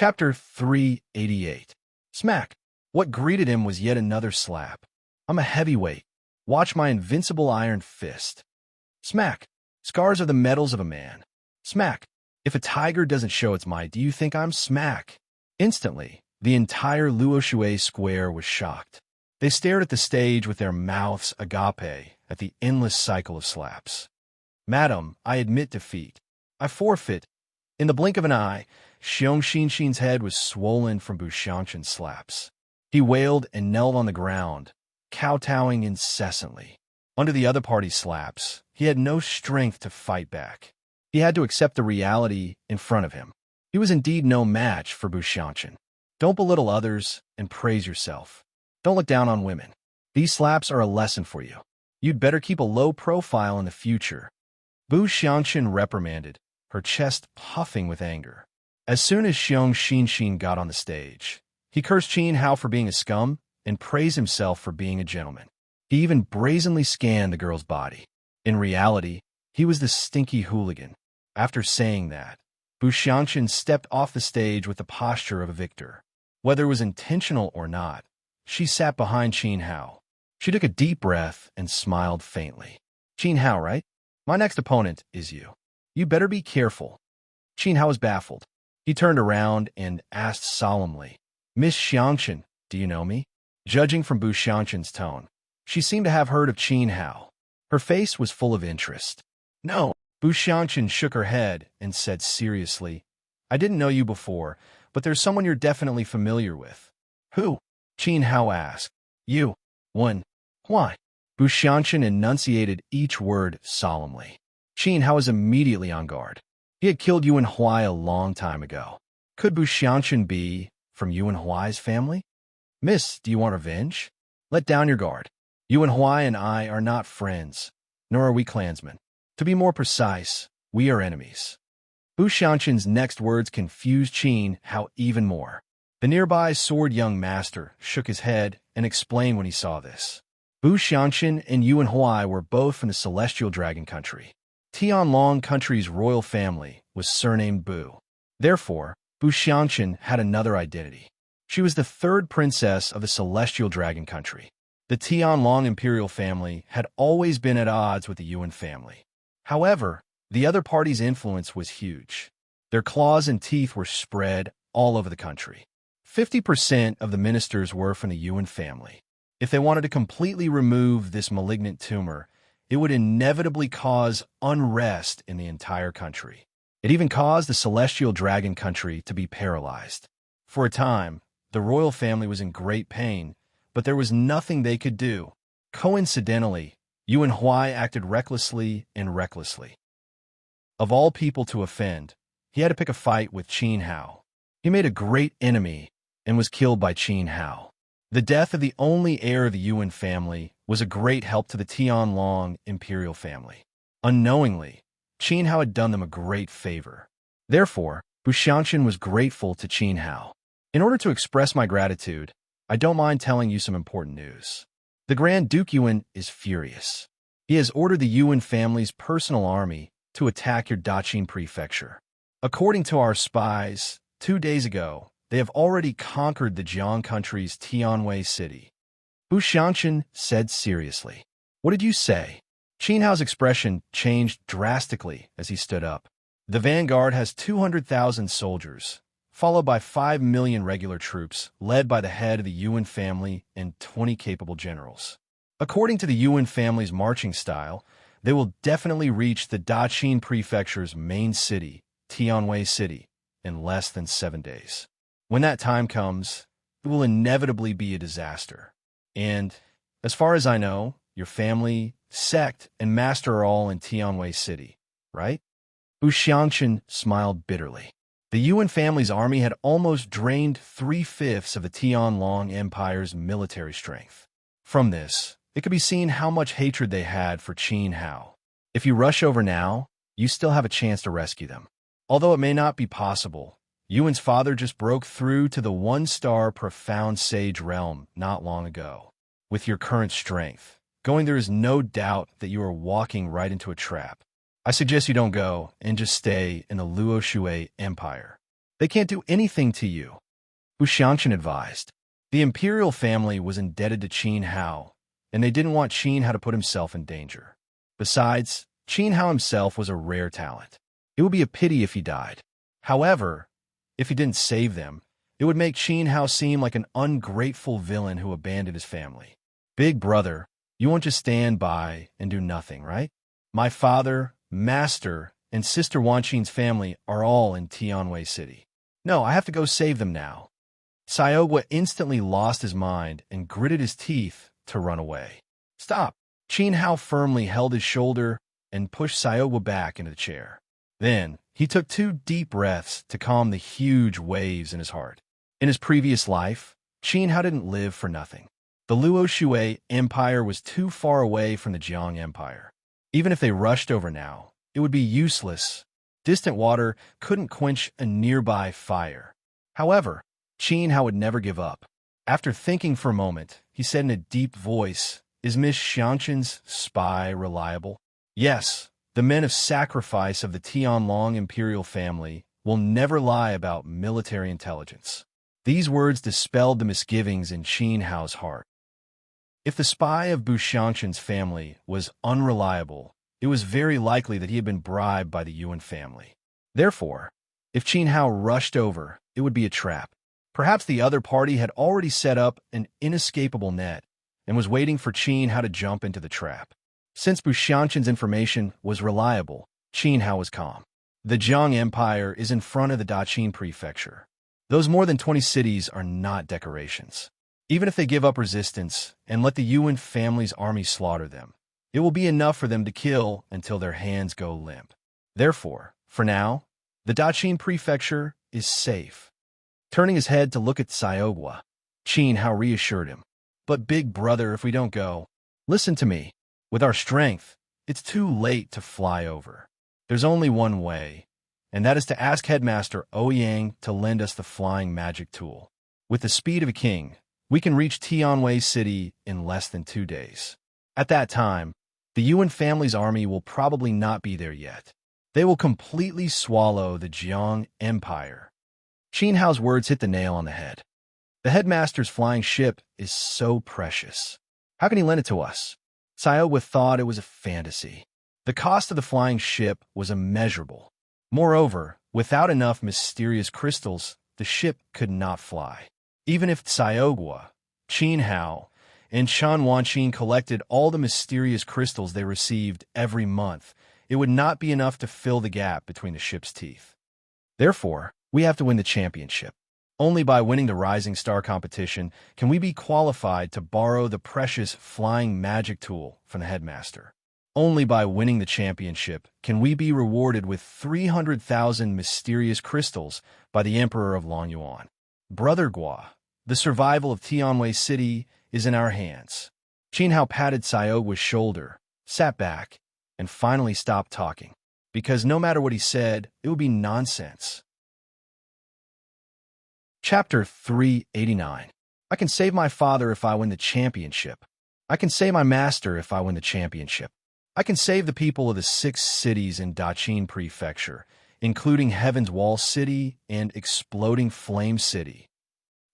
Chapter 388. Smack. What greeted him was yet another slap. I'm a heavyweight. Watch my invincible iron fist. Smack. Scars are the metals of a man. Smack. If a tiger doesn't show its might, do you think I'm smack? Instantly, the entire Luoshui square was shocked. They stared at the stage with their mouths agape at the endless cycle of slaps. Madam, I admit defeat. I forfeit. In the blink of an eye, Xiong Xinshin's head was swollen from Bushanshin's slaps. He wailed and knelt on the ground, kowtowing incessantly. Under the other party's slaps, he had no strength to fight back. He had to accept the reality in front of him. He was indeed no match for Bushanshin. Don't belittle others and praise yourself. Don't look down on women. These slaps are a lesson for you. You'd better keep a low profile in the future. Bushanshin reprimanded, her chest puffing with anger. As soon as Xiong Xinshin got on the stage, he cursed Qin Hao for being a scum and praised himself for being a gentleman. He even brazenly scanned the girl's body. In reality, he was the stinky hooligan. After saying that, Bushanshin stepped off the stage with the posture of a victor. Whether it was intentional or not, she sat behind Qin Hao. She took a deep breath and smiled faintly. Qin Hao, right? My next opponent is you. You better be careful. Qin Hao was baffled. He turned around and asked solemnly, Miss Xiangshan, do you know me? Judging from Bushanshin's tone, she seemed to have heard of Qin Hao. Her face was full of interest. No. Bushanshin shook her head and said seriously, I didn't know you before, but there's someone you're definitely familiar with. Who? Qin Hao asked. You. One. Why? Bushanshin enunciated each word solemnly. Qin Hao was immediately on guard. He had killed Yuan Huai a long time ago. Could Bushanshin be from Yuan Huai's family? Miss, do you want revenge? Let down your guard. Yuan Huai and I are not friends, nor are we clansmen. To be more precise, we are enemies. Bushanshin's next words confused Qin Hao even more. The nearby sword young master shook his head and explained when he saw this. Bushanshin and Yuan Huai were both from the Celestial Dragon Country. Tianlong Country's royal family was surnamed Bu. Therefore, Bushanshin had another identity. She was the third princess of the Celestial Dragon Country. The Tianlong imperial family had always been at odds with the Yuan family. However, the other party's influence was huge. Their claws and teeth were spread all over the country. 50% of the ministers were from the Yuan family. If they wanted to completely remove this malignant tumor, it would inevitably cause unrest in the entire country. It even caused the Celestial Dragon Country to be paralyzed. For a time, the royal family was in great pain, but there was nothing they could do. Coincidentally, Yuan Huai acted recklessly and recklessly. Of all people to offend, he had to pick a fight with Qin Hao. He made a great enemy and was killed by Qin Hao. The death of the only heir of the Yuan family was a great help to the Tianlong imperial family. Unknowingly, Qin Hao had done them a great favor. Therefore, Bushanshin was grateful to Qin Hao. In order to express my gratitude, I don't mind telling you some important news. The Grand Duke Yuan is furious. He has ordered the Yuan family's personal army to attack your Daqin prefecture. According to our spies, 2 days ago, they have already conquered the Jiang country's Tianwei city. Bushanshin said seriously. What did you say? Qin Hao's expression changed drastically as he stood up. The vanguard has 200,000 soldiers, followed by 5 million regular troops, led by the head of the Yuan family and 20 capable generals. According to the Yuan family's marching style, they will definitely reach the Daqin prefecture's main city, Tianwei City, in less than 7 days. When that time comes, it will inevitably be a disaster. And, as far as I know, your family, sect, and master are all in Tianwei City, right? Bushanshin smiled bitterly. The Yuan family's army had almost drained 3/5 of the Tianlong Empire's military strength. From this, it could be seen how much hatred they had for Qin Hao. If you rush over now, you still have a chance to rescue them. Although it may not be possible, Yuan's father just broke through to the 1-star profound sage realm not long ago. With your current strength, going there is no doubt that you are walking right into a trap. I suggest you don't go and just stay in the Luoshui Empire. They can't do anything to you, Xianqian advised. The imperial family was indebted to Qin Hao, and they didn't want Qin Hao to put himself in danger. Besides, Qin Hao himself was a rare talent. It would be a pity if he died. However, if he didn't save them, it would make Qin Hao seem like an ungrateful villain who abandoned his family. Big brother, you won't just stand by and do nothing, right? My father, master, and sister Wanqin's family are all in Tianwei City. No, I have to go save them now. Xiaogua instantly lost his mind and gritted his teeth to run away. Stop! Qin Hao firmly held his shoulder and pushed Xiaogua back into the chair. Then, he took 2 deep breaths to calm the huge waves in his heart. In his previous life, Qin Hao didn't live for nothing. The Luo Shui Empire was too far away from the Jiang Empire. Even if they rushed over now, it would be useless. Distant water couldn't quench a nearby fire. However, Qin Hao would never give up. After thinking for a moment, he said in a deep voice, "Is Miss Xianqian's spy reliable?" Yes, the men of sacrifice of the Tianlong imperial family will never lie about military intelligence. These words dispelled the misgivings in Qin Hao's heart. If the spy of Xianqian's family was unreliable, it was very likely that he had been bribed by the Yuan family. Therefore, if Qin Hao rushed over, it would be a trap. Perhaps the other party had already set up an inescapable net and was waiting for Qin Hao to jump into the trap. Since Xianqian's information was reliable, Qin Hao was calm. The Jiang Empire is in front of the Daqin prefecture. Those more than 20 cities are not decorations. Even if they give up resistance and let the Yuan family's army slaughter them, it will be enough for them to kill until their hands go limp. Therefore, for now, the Daqin prefecture is safe. Turning his head to look at Xiaogua, Qin Hao reassured him. But big brother, if we don't go, listen to me. With our strength, it's too late to fly over. There's only one way, and that is to ask Headmaster Ouyang to lend us the flying magic tool. With the speed of a king, we can reach Tianwei City in less than 2 days. At that time, the Yuan family's army will probably not be there yet. They will completely swallow the Jiang Empire. Qin Hao's words hit the nail on the head. The headmaster's flying ship is so precious. How can he lend it to us? Xiaogua thought it was a fantasy. The cost of the flying ship was immeasurable. Moreover, without enough mysterious crystals, the ship could not fly. Even if Xiaogua, Qin Hao, and Shan Wanqin collected all the mysterious crystals they received every month, it would not be enough to fill the gap between the ship's teeth. Therefore, we have to win the championship. Only by winning the Rising Star competition can we be qualified to borrow the precious flying magic tool from the headmaster. Only by winning the championship can we be rewarded with 300,000 mysterious crystals by the Emperor of Longyuan. Brother Gua, the survival of Tianwei City is in our hands. Qin Hao patted Xiaogua's shoulder, sat back, and finally stopped talking, because no matter what he said, it would be nonsense. Chapter 389. I can save my father if I win the championship. I can save my master if I win the championship. I can save the people of the 6 cities in Daqin Prefecture, including Heaven's Wall City and Exploding Flame City.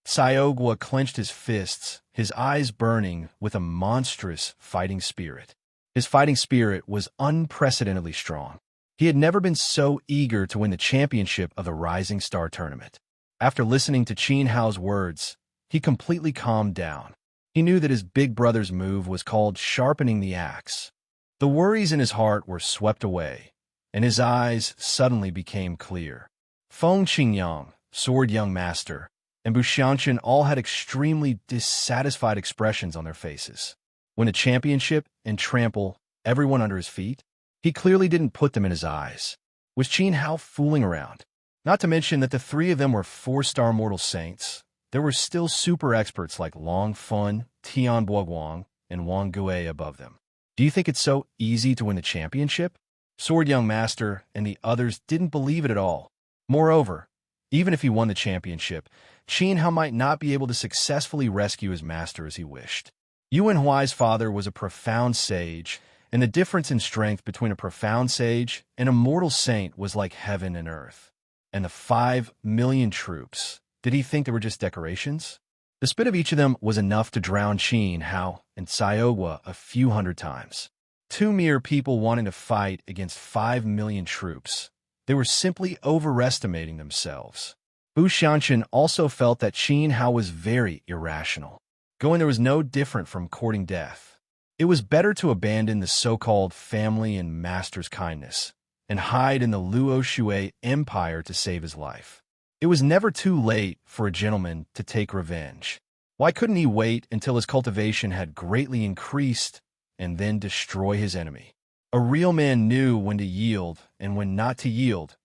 Xiaogua clenched his fists, his eyes burning with a monstrous fighting spirit. His fighting spirit was unprecedentedly strong. He had never been so eager to win the championship of the Rising Star Tournament. After listening to Qin Hao's words, he completely calmed down. He knew that his big brother's move was called sharpening the axe. The worries in his heart were swept away, and his eyes suddenly became clear. Feng Qingyang, Sword Young Master, and Xianqian all had extremely dissatisfied expressions on their faces. Win a championship and trample everyone under his feet? He clearly didn't put them in his eyes. Was Qin Hao fooling around? Not to mention that the 3 of them were 4-star mortal saints. There were still super experts like Long Fun, Tian Boguang, and Wang Gui above them. Do you think it's so easy to win the championship? Sword Young Master and the others didn't believe it at all. Moreover, even if he won the championship, Qin Hao might not be able to successfully rescue his master as he wished. Yuan Huai's father was a profound sage, and the difference in strength between a profound sage and a mortal saint was like heaven and earth. And the 5 million troops, did he think they were just decorations? The spit of each of them was enough to drown Qin, Hao, and Xiaogua a few hundred times. Two mere people wanting to fight against 5 million troops. They were simply overestimating themselves. Bu Xianqian also felt that Qin Hao was very irrational. Going there was no different from courting death. It was better to abandon the so-called family and master's kindness and hide in the Luo Shui Empire to save his life. It was never too late for a gentleman to take revenge. Why couldn't he wait until his cultivation had greatly increased and then destroy his enemy? A real man knew when to yield and when not to yield,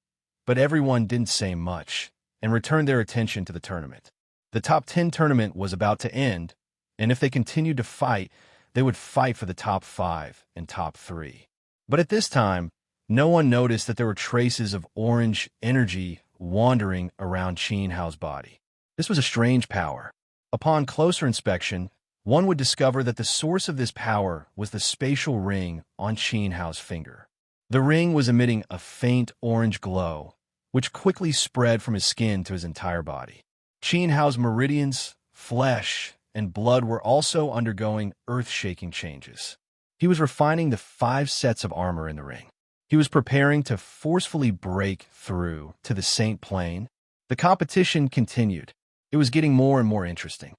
but everyone didn't say much and returned their attention to the tournament. The top 10 tournament was about to end, and if they continued to fight, they would fight for the top 5 and top 3. But at this time, no one noticed that there were traces of orange energy wandering around Qin Hao's body. This was a strange power. Upon closer inspection, one would discover that the source of this power was the spatial ring on Qin Hao's finger. The ring was emitting a faint orange glow, which quickly spread from his skin to his entire body. Qin Hao's meridians, flesh, and blood were also undergoing earth-shaking changes. He was refining the 5 sets of armor in the ring. He was preparing to forcefully break through to the Saint Plane. The competition continued. It was getting more and more interesting.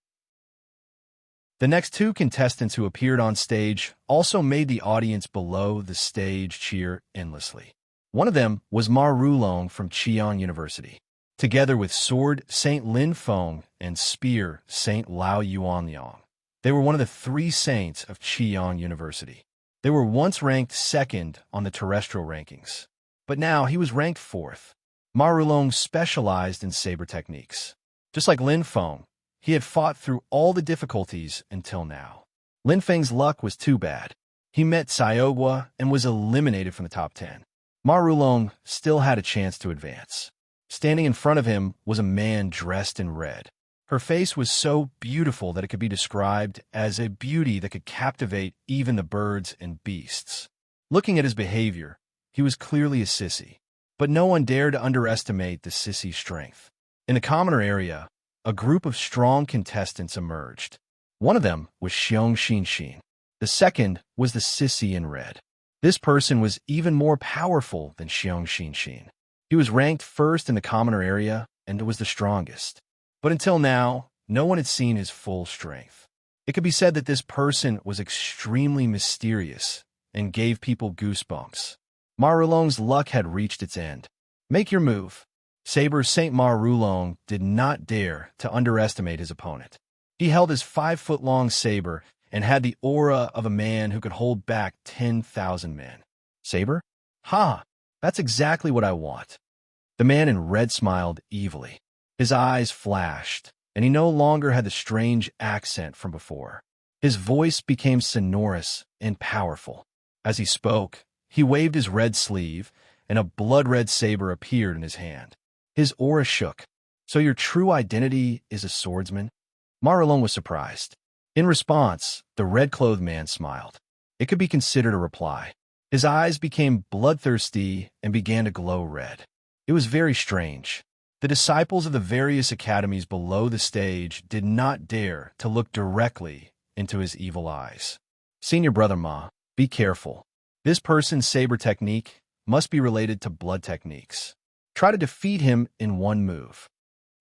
The next 2 contestants who appeared on stage also made the audience below the stage cheer endlessly. One of them was Ma Rulong from Qian University. Together with sword Saint Lin Feng and spear Saint Lao Yuanliang, they were one of the 3 saints of Qian University. They were once ranked 2nd on the terrestrial rankings, but now he was ranked 4th. Ma Rulong specialized in saber techniques. Just like Lin Feng, he had fought through all the difficulties until now. Lin Feng's luck was too bad. He met Xiaogua and was eliminated from the top 10. Ma Rulong still had a chance to advance. Standing in front of him was a man dressed in red. Her face was so beautiful that it could be described as a beauty that could captivate even the birds and beasts. Looking at his behavior, he was clearly a sissy, but no one dared to underestimate the sissy's strength. In the commoner area, a group of strong contestants emerged. One of them was Xiong Xinxin. The second was the sissy in red. This person was even more powerful than Xiong Xinxin. He was ranked 1st in the commoner area and was the strongest. But until now, no one had seen his full strength. It could be said that this person was extremely mysterious and gave people goosebumps. Ma Rulong's luck had reached its end. Make your move. Saber Saint Ma Rulong did not dare to underestimate his opponent. He held his 5-foot-long saber and had the aura of a man who could hold back 10,000 men. Saber? Ha! That's exactly what I want. The man in red smiled evilly. His eyes flashed, and he no longer had the strange accent from before. His voice became sonorous and powerful. As he spoke, he waved his red sleeve, and a blood-red saber appeared in his hand. His aura shook. So your true identity is a swordsman? Ma Rulong was surprised. In response, the red-clothed man smiled. It could be considered a reply. His eyes became bloodthirsty and began to glow red. It was very strange. The disciples of the various academies below the stage did not dare to look directly into his evil eyes. Senior brother Ma, be careful. This person's saber technique must be related to blood techniques. Try to defeat him in one move.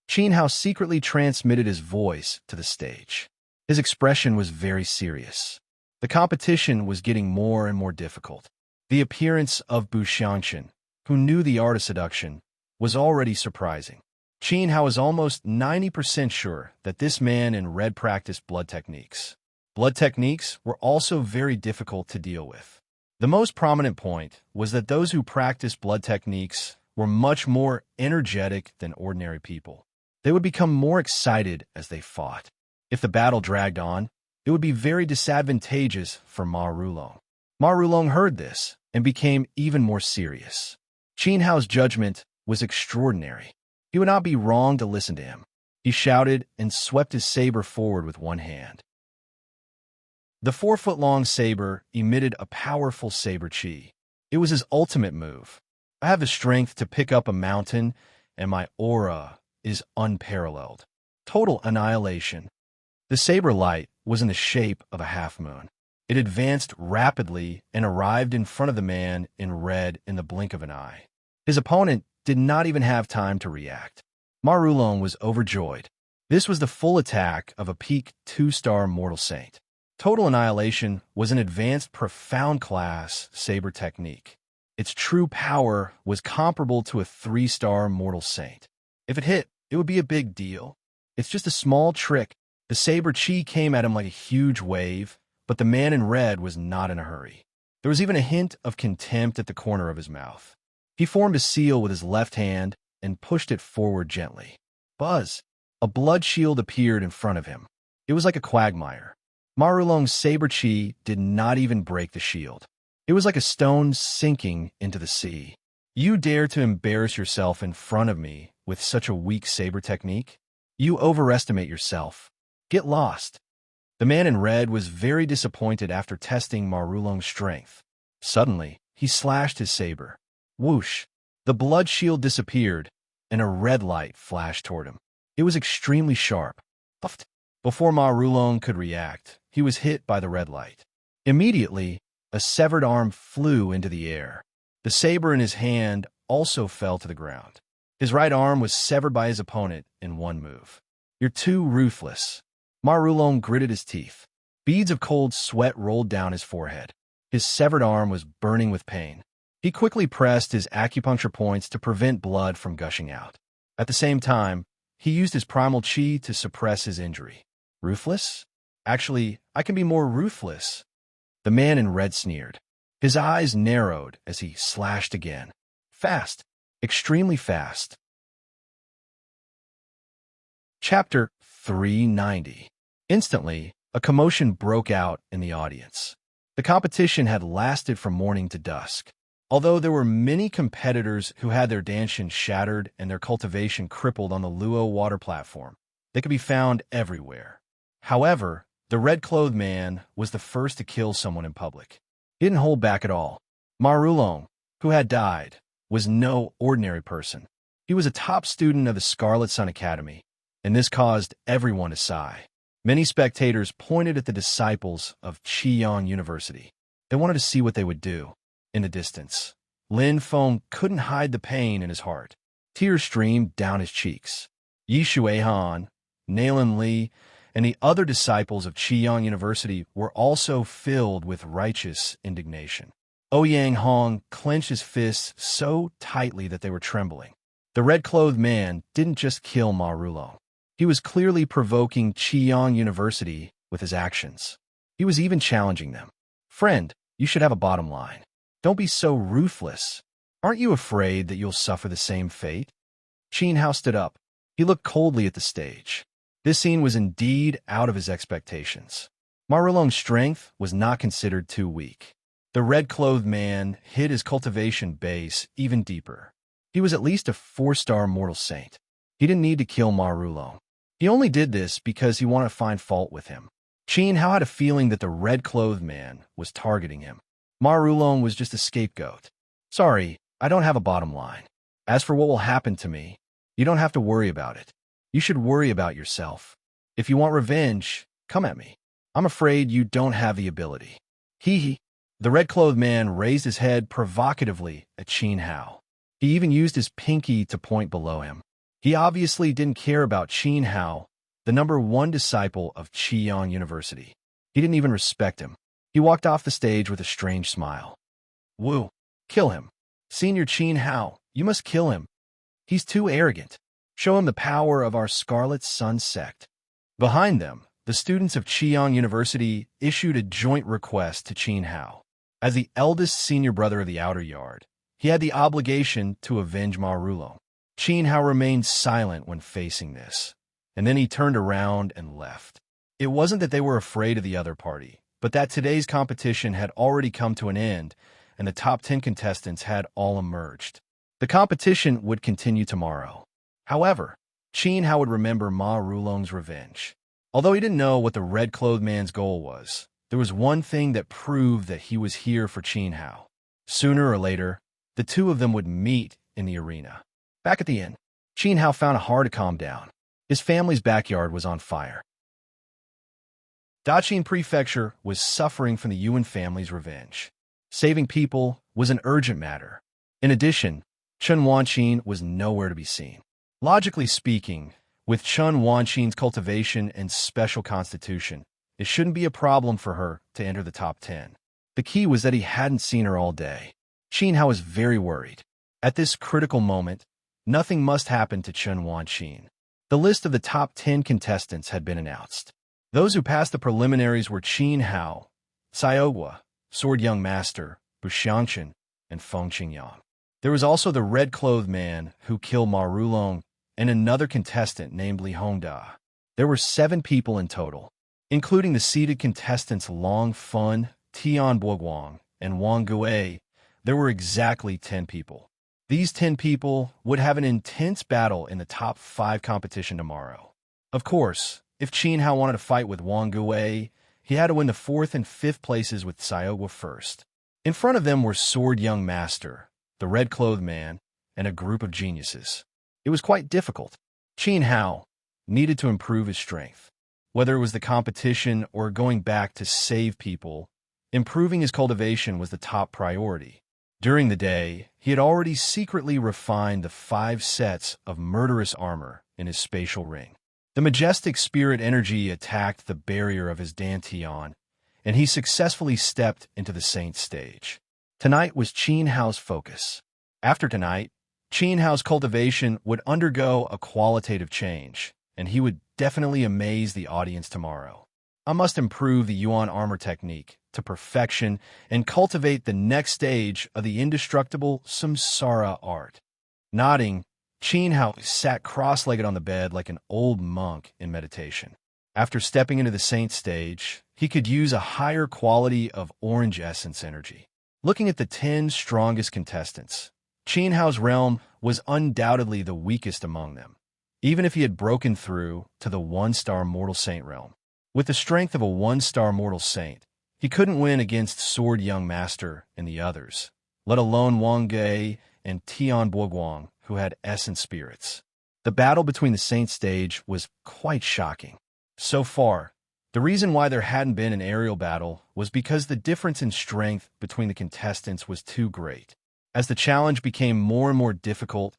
Qin Hao secretly transmitted his voice to the stage. His expression was very serious. The competition was getting more and more difficult. The appearance of Bu Xianqian, who knew the art of seduction, was already surprising. Qin Hao was almost 90% sure that this man in red practiced blood techniques. Blood techniques were also very difficult to deal with. The most prominent point was that those who practiced blood techniques were much more energetic than ordinary people. They would become more excited as they fought. If the battle dragged on, it would be very disadvantageous for Ma Rulong. Ma Rulong heard this and became even more serious. Qin Hao's judgment was extraordinary. He would not be wrong to listen to him. He shouted and swept his saber forward with one hand. The 4-foot-long saber emitted a powerful saber chi. It was his ultimate move. I have the strength to pick up a mountain and my aura is unparalleled. Total annihilation. The saber light was in the shape of a half-moon. It advanced rapidly and arrived in front of the man in red in the blink of an eye. His opponent did not even have time to react. Marulong was overjoyed. This was the full attack of a peak 2-star mortal saint. Total annihilation was an advanced profound class saber technique. Its true power was comparable to a 3-star mortal saint. If it hit, it would be a big deal. It's just a small trick. The saber chi came at him like a huge wave, but the man in red was not in a hurry. There was even a hint of contempt at the corner of his mouth. He formed a seal with his left hand and pushed it forward gently. Buzz! A blood shield appeared in front of him. It was like a quagmire. Marulong's saber chi did not even break the shield. It was like a stone sinking into the sea. You dare to embarrass yourself in front of me with such a weak saber technique? You overestimate yourself. Get lost. The man in red was very disappointed after testing Marulong's strength. Suddenly, he slashed his saber. Whoosh! The blood shield disappeared, and a red light flashed toward him. It was extremely sharp. Puffed. Before Marulong could react, he was hit by the red light. Immediately, a severed arm flew into the air. The saber in his hand also fell to the ground. His right arm was severed by his opponent in one move. You're too ruthless. Marulong gritted his teeth. Beads of cold sweat rolled down his forehead. His severed arm was burning with pain. He quickly pressed his acupuncture points to prevent blood from gushing out. At the same time, he used his primal chi to suppress his injury. Ruthless? Actually, I can be more ruthless. The man in red sneered. His eyes narrowed as he slashed again. Fast. Extremely fast. Chapter 390. Instantly, a commotion broke out in the audience. The competition had lasted from morning to dusk. Although there were many competitors who had their dantian shattered and their cultivation crippled on the Luo water platform, they could be found everywhere. However, the red-clothed man was the first to kill someone in public. He didn't hold back at all. Marulong, who had died, was no ordinary person. He was a top student of the Scarlet Sun Academy, and this caused everyone to sigh. Many spectators pointed at the disciples of Qiyang University. They wanted to see what they would do. In the distance, Lin Feng couldn't hide the pain in his heart. Tears streamed down his cheeks. Yi Shuihan, Nailan Li, and the other disciples of Qiyang University were also filled with righteous indignation. Ouyang Hong clenched his fists so tightly that they were trembling. The red-clothed man didn't just kill Marulong. He was clearly provoking Qiyang University with his actions. He was even challenging them. Friend, you should have a bottom line. Don't be so ruthless. Aren't you afraid that you'll suffer the same fate? Qin Hao stood up. He looked coldly at the stage. This scene was indeed out of his expectations. Marulong's strength was not considered too weak. The red-clothed man hid his cultivation base even deeper. He was at least a 4-star mortal saint. He didn't need to kill Marulong. He only did this because he wanted to find fault with him. Qin Hao had a feeling that the red-clothed man was targeting him. Marulong was just a scapegoat. Sorry, I don't have a bottom line. As for what will happen to me, you don't have to worry about it. You should worry about yourself. If you want revenge, come at me. I'm afraid you don't have the ability. Hee. The red-clothed man raised his head provocatively at Qin Hao. He even used his pinky to point below him. He obviously didn't care about Qin Hao, the #1 disciple of Qiyang University. He didn't even respect him. He walked off the stage with a strange smile. Woo! Kill him. Senior Qin Hao, you must kill him. He's too arrogant. Show him the power of our Scarlet Sun sect. Behind them, the students of Qiyang University issued a joint request to Qin Hao. As the eldest senior brother of the Outer Yard, he had the obligation to avenge Marulong. Qin Hao remained silent when facing this, and then he turned around and left. It wasn't that they were afraid of the other party, but that today's competition had already come to an end, and the top 10 contestants had all emerged. The competition would continue tomorrow. However, Qin Hao would remember Marulong's revenge. Although he didn't know what the red-clothed man's goal was, there was one thing that proved that he was here for Qin Hao. Sooner or later, the two of them would meet in the arena. Back at the inn, Qin Hao found it hard to calm down. His family's backyard was on fire. Daqing Prefecture was suffering from the Yuan family's revenge. Saving people was an urgent matter. In addition, Chen Wanqin was nowhere to be seen. Logically speaking, with Chen Wanqin's cultivation and special constitution, it shouldn't be a problem for her to enter the top 10. The key was that he hadn't seen her all day. Qin Hao was very worried. At this critical moment, nothing must happen to Chen Wanqin. The list of the top 10 contestants had been announced. Those who passed the preliminaries were Qin Hao, Xiaogua, Sword Young Master, Bu Xiangchen, and Feng Qingyang. There was also the red-clothed man who killed Ma Rulong and another contestant named Li Hongda. There were 7 people in total, including the seeded contestants Long Fun, Tian Boguang, and Wang Gui. There were exactly 10 people. These 10 people would have an intense battle in the top 5 competition tomorrow. Of course, if Qin Hao wanted to fight with Wang Gui, he had to win the 4th and 5th places with Xiaogua first. In front of them were Sword Young Master, the red-clothed man, and a group of geniuses. It was quite difficult. Qin Hao needed to improve his strength. Whether it was the competition or going back to save people, improving his cultivation was the top priority. During the day, he had already secretly refined the 5 sets of murderous armor in his spatial ring. The majestic spirit energy attacked the barrier of his dantian, and he successfully stepped into the saint stage. Tonight was Qin Hao's focus. After tonight, Qin Hao's cultivation would undergo a qualitative change, and he would definitely amaze the audience tomorrow. I must improve the Yuan armor technique to perfection and cultivate the next stage of the indestructible samsara art. Nodding, Qin Hao sat cross-legged on the bed like an old monk in meditation. After stepping into the saint stage, he could use a higher quality of orange essence energy. Looking at the 10 strongest contestants, Qin Hao's realm was undoubtedly the weakest among them, even if he had broken through to the 1-star mortal saint realm. With the strength of a 1-star mortal saint, he couldn't win against Sword Young Master and the others, let alone Wang Gui and Tian Boguang, who had essence spirits. The battle between the saint stage was quite shocking. So far, the reason why there hadn't been an aerial battle was because the difference in strength between the contestants was too great. As the challenge became more and more difficult,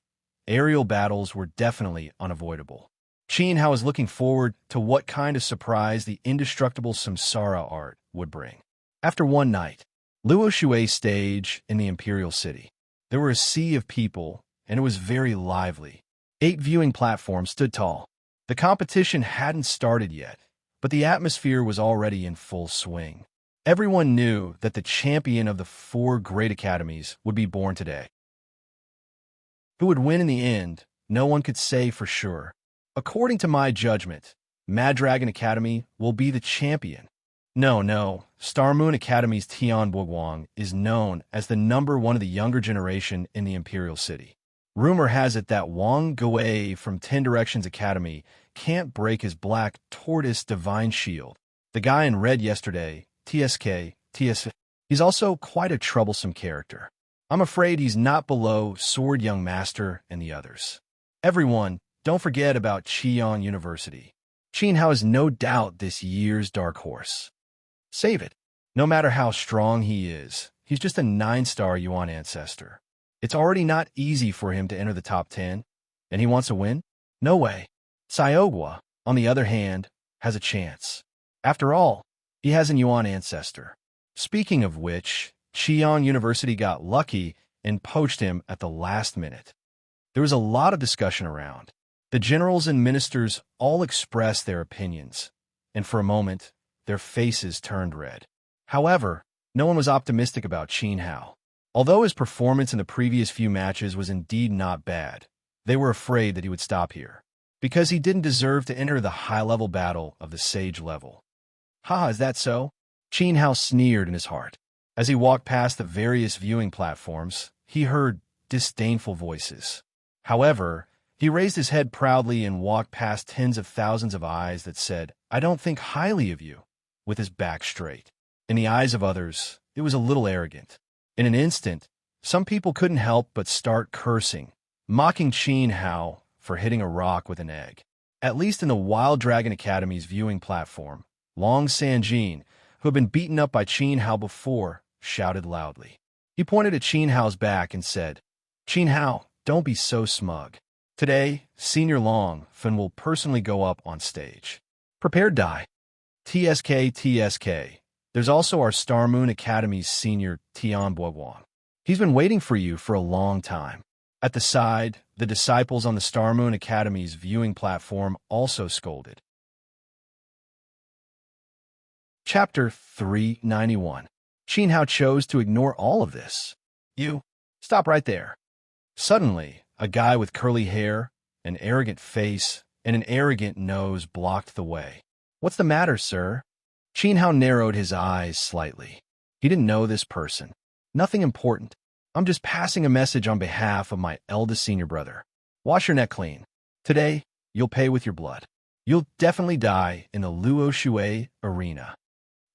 aerial battles were definitely unavoidable. Qin Hao was looking forward to what kind of surprise the indestructible samsara art would bring. After one night, Luo Shui's stage in the Imperial City. There were a sea of people, and it was very lively. 8 viewing platforms stood tall. The competition hadn't started yet, but the atmosphere was already in full swing. Everyone knew that the champion of the 4 great academies would be born today. Who would win in the end, no one could say for sure. According to my judgment, Mad Dragon Academy will be the champion. No, Star Moon Academy's Tian Boguang is known as the #1 of the younger generation in the Imperial City. Rumor has it that Wang Gui from 10 Directions Academy can't break his black tortoise divine shield. The guy in red yesterday, TSK, he's also quite a troublesome character. I'm afraid he's not below Sword Young Master and the others. Everyone, don't forget about Qian University. Qin Hao is no doubt this year's dark horse. Save it. No matter how strong he is, he's just a 9-star Yuan ancestor. It's already not easy for him to enter the top 10, and he wants to win? No way. Xiaogua, on the other hand, has a chance. After all, he has a Yuan ancestor. Speaking of which, Qian University got lucky and poached him at the last minute. There was a lot of discussion around. The generals and ministers all expressed their opinions, and for a moment, their faces turned red. However, no one was optimistic about Qin Hao. Although his performance in the previous few matches was indeed not bad, they were afraid that he would stop here, because he didn't deserve to enter the high-level battle of the Sage level. Haha, is that so? Qin Hao sneered in his heart. As he walked past the various viewing platforms, he heard disdainful voices. However, he raised his head proudly and walked past tens of thousands of eyes that said, "I don't think highly of you," with his back straight. In the eyes of others, it was a little arrogant. In an instant, some people couldn't help but start cursing, mocking Qin Hao for hitting a rock with an egg. At least in the Wild Dragon Academy's viewing platform, Long Sanjin, who had been beaten up by Qin Hao before, shouted loudly. He pointed at Qin Hao's back and said, "Qin Hao, don't be so smug. Today, Senior Long Fen will personally go up on stage. Prepare die. TSK, TSK. There's also our Star Moon Academy's senior Tian Boiguan. He's been waiting for you for a long time." At the side, the disciples on the Star Moon Academy's viewing platform also scolded. Chapter 391. Qin Hao chose to ignore all of this. "You, stop right there." Suddenly, a guy with curly hair, an arrogant face, and an arrogant nose blocked the way. "What's the matter, sir?" Qin Hao narrowed his eyes slightly. He didn't know this person. "Nothing important. I'm just passing a message on behalf of my eldest senior brother. Wash your neck clean. Today, you'll pay with your blood. You'll definitely die in the Luo Shui arena."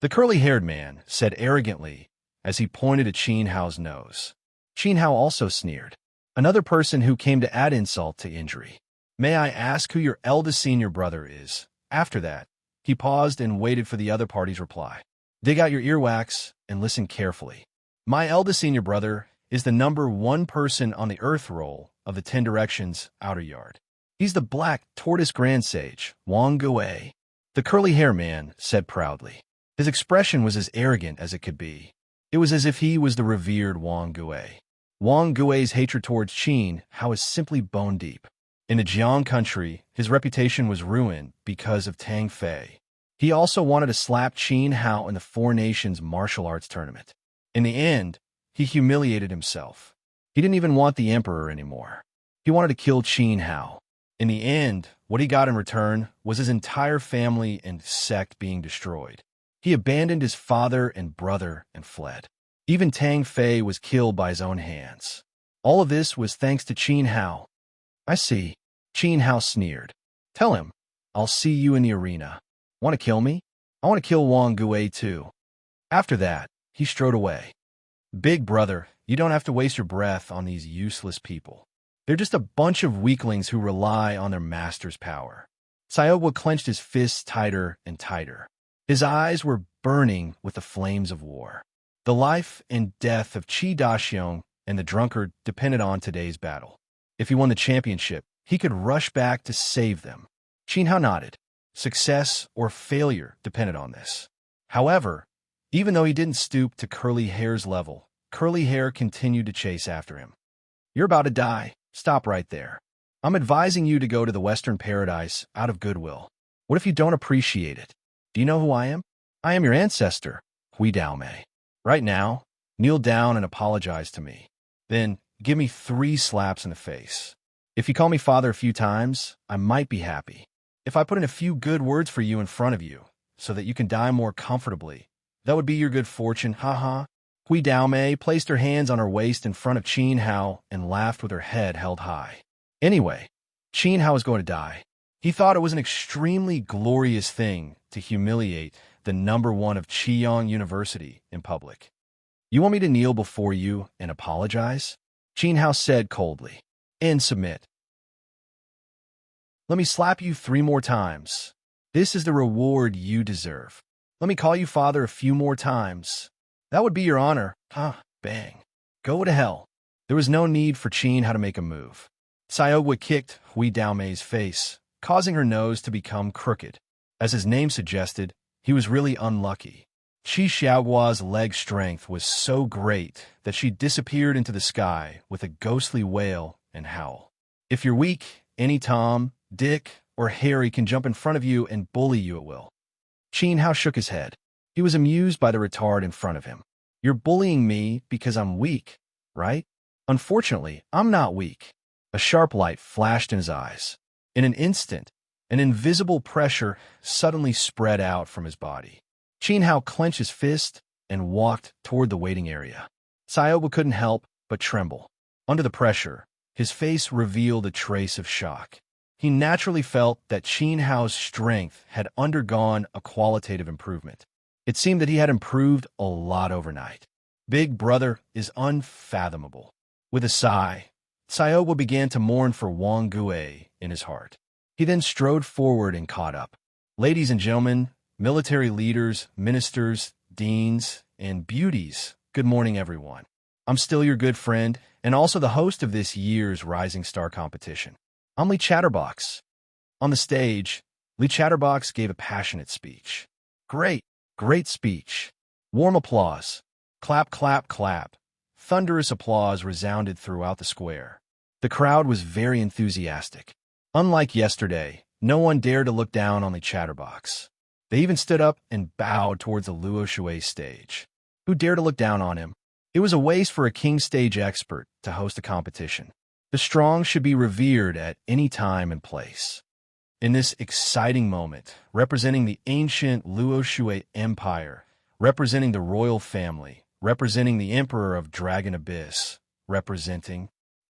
The curly-haired man said arrogantly as he pointed at Qin Hao's nose. Qin Hao also sneered. Another person who came to add insult to injury. "May I ask who your eldest senior brother is?" After that, he paused and waited for the other party's reply. "Dig out your earwax and listen carefully. My eldest senior brother is the #1 person on the Earth roll of the 10 Directions Outer Yard. He's the Black Tortoise Grand Sage, Wang Gui," the curly-haired man said proudly. His expression was as arrogant as it could be. It was as if he was the revered Wang Gui. Wang Gui's hatred towards Qin Hao is simply bone deep. In the Jiang country, his reputation was ruined because of Tang Fei. He also wanted to slap Qin Hao in the Four Nations martial arts tournament. In the end, he humiliated himself. He didn't even want the emperor anymore. He wanted to kill Qin Hao. In the end, what he got in return was his entire family and sect being destroyed. He abandoned his father and brother and fled. Even Tang Fei was killed by his own hands. All of this was thanks to Qin Hao. "I see," Qin Hao sneered. "Tell him, I'll see you in the arena. Want to kill me? I want to kill Wang Gui too." After that, he strode away. "Big brother, you don't have to waste your breath on these useless people. They're just a bunch of weaklings who rely on their master's power." Sayogwa clenched his fists tighter and tighter. His eyes were burning with the flames of war. The life and death of Qi Daxiong and the drunkard depended on today's battle. If he won the championship, he could rush back to save them. Qin Hao nodded. Success or failure depended on this. However, even though he didn't stoop to Curly Hair's level, Curly Hair continued to chase after him. "You're about to die. Stop right there. I'm advising you to go to the Western Paradise out of goodwill. What if you don't appreciate it? Do you know who I am? I am your ancestor, Hui Daomei. Right now, kneel down and apologize to me. Then give me 3 slaps in the face. If you call me father a few times, I might be happy. If I put in a few good words for you in front of you, so that you can die more comfortably, that would be your good fortune, haha." Hui Daomei placed her hands on her waist in front of Qin Hao and laughed with her head held high. Anyway, Qin Hao was going to die. He thought it was an extremely glorious thing to humiliate the #1 of Qiyang University in public. "You want me to kneel before you and apologize?" Qin Hao said coldly. "And submit. Let me slap you 3 more times. This is the reward you deserve. Let me call you father a few more times. That would be your honor. Bang. Go to hell." There was no need for Qin Hao to make a move. Sayogwa kicked Hui Daomei's face, causing her nose to become crooked. As his name suggested, he was really unlucky. Qi Xiaogua's leg strength was so great that she disappeared into the sky with a ghostly wail and howl. If you're weak, any Tom, Dick, or Harry can jump in front of you and bully you at will. Qin Hao shook his head. He was amused by the retard in front of him. "You're bullying me because I'm weak, right? Unfortunately, I'm not weak." A sharp light flashed in his eyes. In an instant, an invisible pressure suddenly spread out from his body. Qin Hao clenched his fist and walked toward the waiting area. Sayogwa couldn't help but tremble. Under the pressure, his face revealed a trace of shock. He naturally felt that Qin Hao's strength had undergone a qualitative improvement. It seemed that he had improved a lot overnight. Big brother is unfathomable. With a sigh, Xiaowa began to mourn for Wang Gue in his heart. He then strode forward and caught up. Ladies and gentlemen, military leaders, ministers, deans, and beauties, good morning, everyone. I'm still your good friend and also the host of this year's Rising Star competition. I'm Lee Chatterbox. On the stage, Lee Chatterbox gave a passionate speech. Great speech. Warm applause. Clap, clap, clap. Thunderous applause resounded throughout the square. The crowd was very enthusiastic. Unlike yesterday, no one dared to look down on the Chatterbox. They even stood up and bowed towards the Luo Shui stage. Who dared to look down on him? It was a waste for a king stage expert to host a competition. The strong should be revered at any time and place. In this exciting moment, representing the ancient Luo Shui Empire, representing the royal family, representing the Emperor of Dragon Abyss,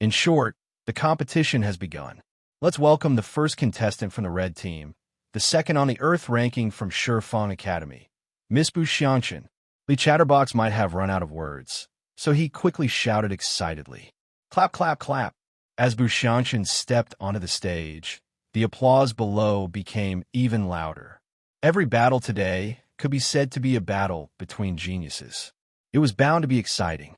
in short, the competition has begun. Let's welcome the first contestant from the red team, the second on the Earth ranking from Shifeng Academy, Miss Buxianchen. Lee Chatterbox might have run out of words, so he quickly shouted excitedly, "Clap, clap, clap!" As Buxianchen stepped onto the stage, the applause below became even louder. Every battle today could be said to be a battle between geniuses. It was bound to be exciting.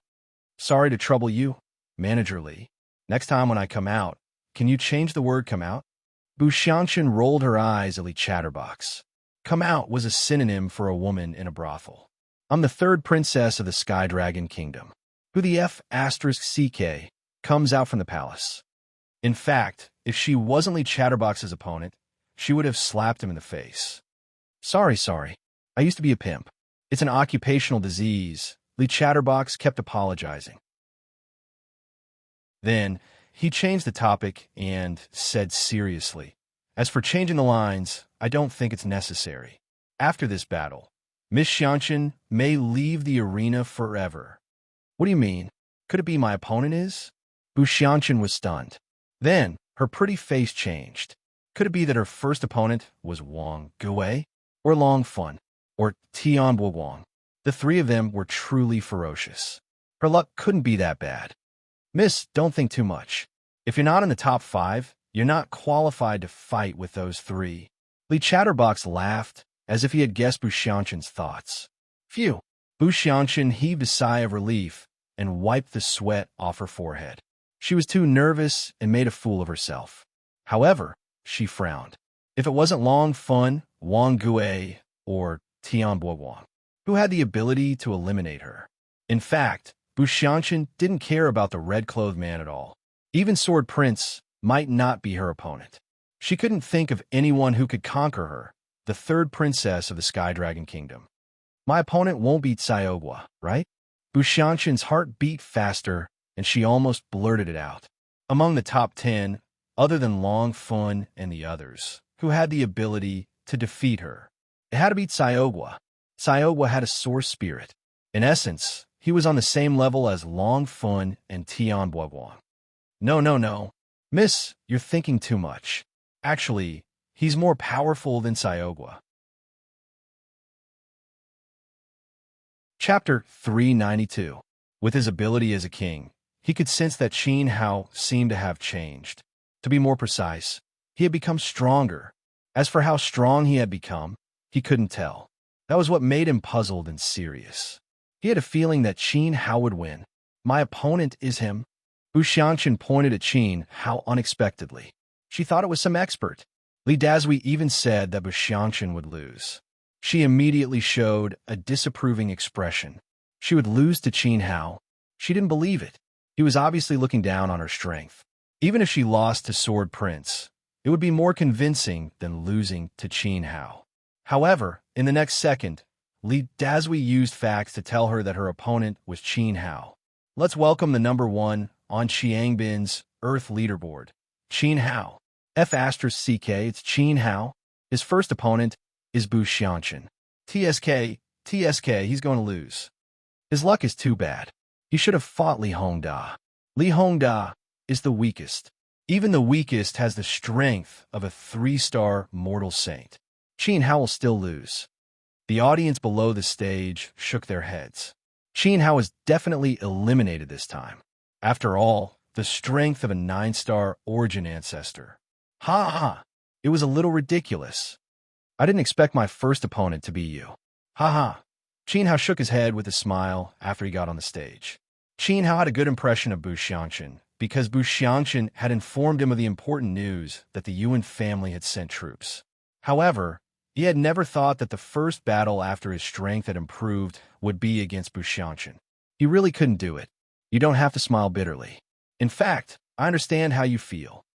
Sorry to trouble you, Manager Lee. Next time when I come out, can you change the word come out? Buxianchen rolled her eyes at Lee Chatterbox. Come out was a synonym for a woman in a brothel. I'm the third princess of the Sky Dragon Kingdom. Who the F***CK comes out from the palace. In fact, if she wasn't Lee Chatterbox's opponent, she would have slapped him in the face. Sorry. I used to be a pimp. It's an occupational disease. Lee Chatterbox kept apologizing. Then, he changed the topic and said seriously, as for changing the lines, I don't think it's necessary. After this battle, Miss Xianchen may leave the arena forever. What do you mean? Could it be my opponent is? Buxianchen was stunned. Then, her pretty face changed. Could it be that her first opponent was Wang Gue, or Long Fun, or Tianbo Wang? The three of them were truly ferocious. Her luck couldn't be that bad. Miss, don't think too much. If you're not in the top 5, you're not qualified to fight with those three. Lee Chatterbox laughed, as if he had guessed Buxianchen's thoughts. Phew! Buxianchen heaved a sigh of relief and wiped the sweat off her forehead. She was too nervous and made a fool of herself. However, she frowned. If it wasn't Long Fun, Wang Gue, or Tianbo Wang, who had the ability to eliminate her? In fact, Buxianchen didn't care about the red-clothed man at all. Even Sword Prince might not be her opponent. She couldn't think of anyone who could conquer her, the third princess of the Sky Dragon Kingdom. My opponent won't beat Xiaowa, right? Buxianchen's heart beat faster, and she almost blurted it out. Among the top 10, other than Long Fun and the others, who had the ability to defeat her, it had to beat Xiaowa. Xiaowa had a source spirit. In essence, he was on the same level as Long Fun and Tianbo Wang. No. Miss, you're thinking too much. Actually, he's more powerful than Xiaowa. Chapter 392. With his ability as a king, he could sense that Qin Hao seemed to have changed. To be more precise, he had become stronger. As for how strong he had become, he couldn't tell. That was what made him puzzled and serious. He had a feeling that Qin Hao would win. My opponent is him. Buxianchen pointed at Qin Hao unexpectedly. She thought it was some expert. Li Dazui even said that Buxianchen would lose. She immediately showed a disapproving expression. She would lose to Qin Hao. She didn't believe it. He was obviously looking down on her strength. Even if she lost to Sword Prince, it would be more convincing than losing to Qin Hao. However, in the next second, Li Dazui used facts to tell her that her opponent was Qin Hao. Let's welcome the number 1 on Xiangbin's Earth leaderboard, Qin Hao. F***CK, it's Qin Hao. His first opponent is Buxianchen. TSK, he's going to lose. His luck is too bad. He should have fought Li Hongda. Li Hongda is the weakest. Even the weakest has the strength of a 3-star mortal saint. Qin Hao will still lose. The audience below the stage shook their heads. Qin Hao is definitely eliminated this time. After all, the strength of a 9-star origin ancestor. Ha ha! It was a little ridiculous. I didn't expect my first opponent to be you. Ha ha! Qin Hao shook his head with a smile after he got on the stage. Qin Hao had a good impression of Bu Xiangqin because Bu Xiangqin had informed him of the important news that the Yuan family had sent troops. However, he had never thought that the first battle after his strength had improved would be against Bu Xiangqin. He really couldn't do it. You don't have to smile bitterly. In fact, I understand how you feel.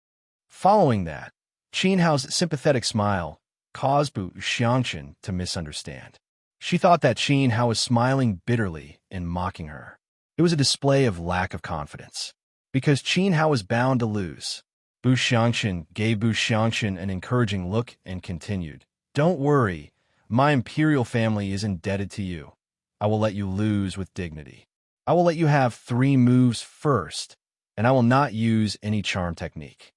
Following that, Qin Hao's sympathetic smile caused Bu Xiangqin to misunderstand. She thought that Qin Hao was smiling bitterly and mocking her. It was a display of lack of confidence. Because Qin Hao was bound to lose, Bu Xiangqin gave Bu Xiangqin an encouraging look and continued, "Don't worry, my imperial family is indebted to you. I will let you lose with dignity. I will let you have 3 moves first, and I will not use any charm technique."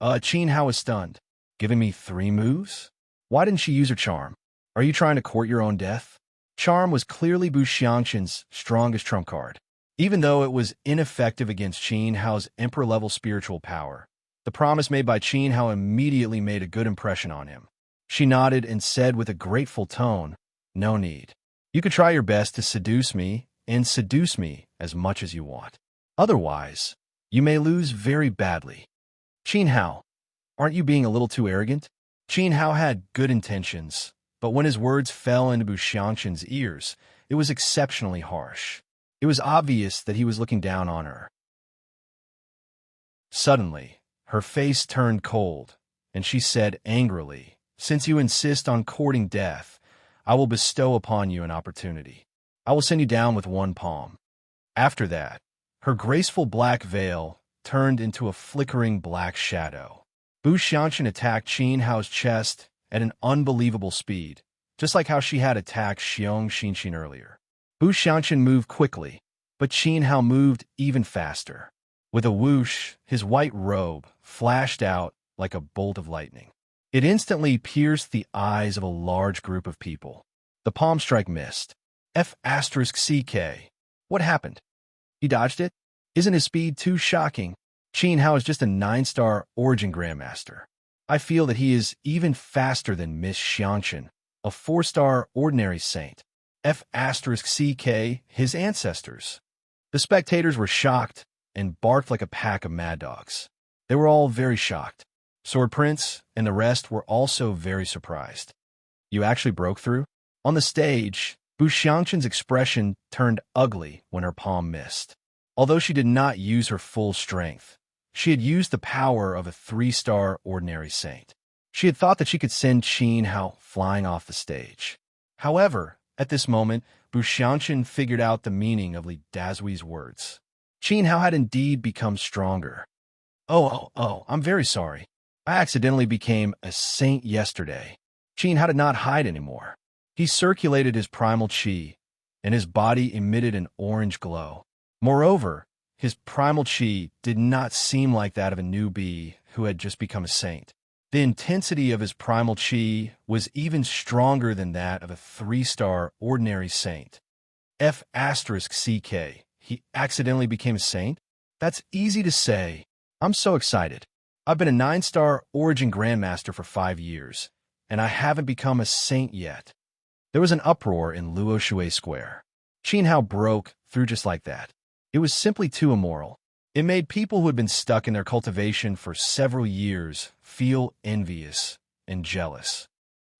Qin Hao was stunned. Giving me 3 moves? Why didn't she use her charm? Are you trying to court your own death? Charm was clearly Bu Xiangqin's strongest trump card. Even though it was ineffective against Qin Hao's emperor-level spiritual power, the promise made by Qin Hao immediately made a good impression on him. She nodded and said with a grateful tone, "No need. You could try your best to seduce me and seduce me as much as you want. Otherwise, you may lose very badly." Qin Hao, aren't you being a little too arrogant? Qin Hao had good intentions, but when his words fell into Bu Xiangqin's ears, it was exceptionally harsh. It was obvious that he was looking down on her. Suddenly, her face turned cold, and she said angrily, "Since you insist on courting death, I will bestow upon you an opportunity. I will send you down with 1 palm." After that, her graceful black veil turned into a flickering black shadow. Bu Xiangqin attacked Qin Hao's chest at an unbelievable speed, just like how she had attacked Xiong Xinxin earlier. Bu Xiangqin moved quickly, but Qin Hao moved even faster. With a whoosh, his white robe flashed out like a bolt of lightning. It instantly pierced the eyes of a large group of people. The palm strike missed. F***CK. What happened? He dodged it? Isn't his speed too shocking? Qin Hao is just a 9-star origin grandmaster. I feel that he is even faster than Miss Xiangqin, a 4-star ordinary saint. F***CK, his ancestors. The spectators were shocked and barked like a pack of mad dogs. They were all very shocked. Sword Prince and the rest were also very surprised. You actually broke through? On the stage, Bu Xiangqin's expression turned ugly when her palm missed. Although she did not use her full strength, she had used the power of a 3-star ordinary saint. She had thought that she could send Qin Hao flying off the stage. However, at this moment, Bu Xiangqin figured out the meaning of Li Dazui's words. Qin Hao had indeed become stronger. Oh, I'm very sorry. I accidentally became a saint yesterday. Qin Hao did not hide anymore. He circulated his primal qi, and his body emitted an orange glow. Moreover, his primal qi did not seem like that of a newbie who had just become a saint. The intensity of his primal qi was even stronger than that of a 3-star ordinary saint. F***CK. He accidentally became a saint? That's easy to say. I'm so excited. I've been a 9-star origin grandmaster for 5 years, and I haven't become a saint yet. There was an uproar in Luo Shui Square. Qin Hao broke through just like that. It was simply too immoral. It made people who had been stuck in their cultivation for several years feel envious and jealous.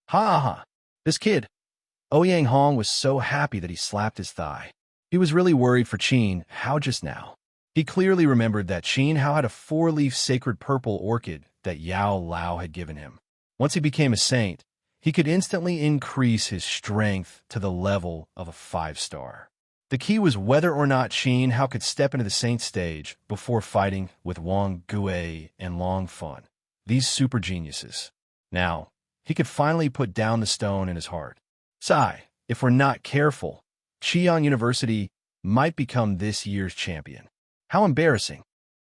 Ha ha! This kid! Ouyang Hong was so happy that he slapped his thigh. He was really worried for Qin Hao just now. He clearly remembered that Qin Hao had a 4-leaf sacred purple orchid that Yao Lao had given him. Once he became a saint, he could instantly increase his strength to the level of a 5-star. The key was whether or not Qin Hao could step into the saint stage before fighting with Wang Gui and Long Fun, these super geniuses. Now, he could finally put down the stone in his heart. Sigh, if we're not careful, Qian University might become this year's champion. How embarrassing.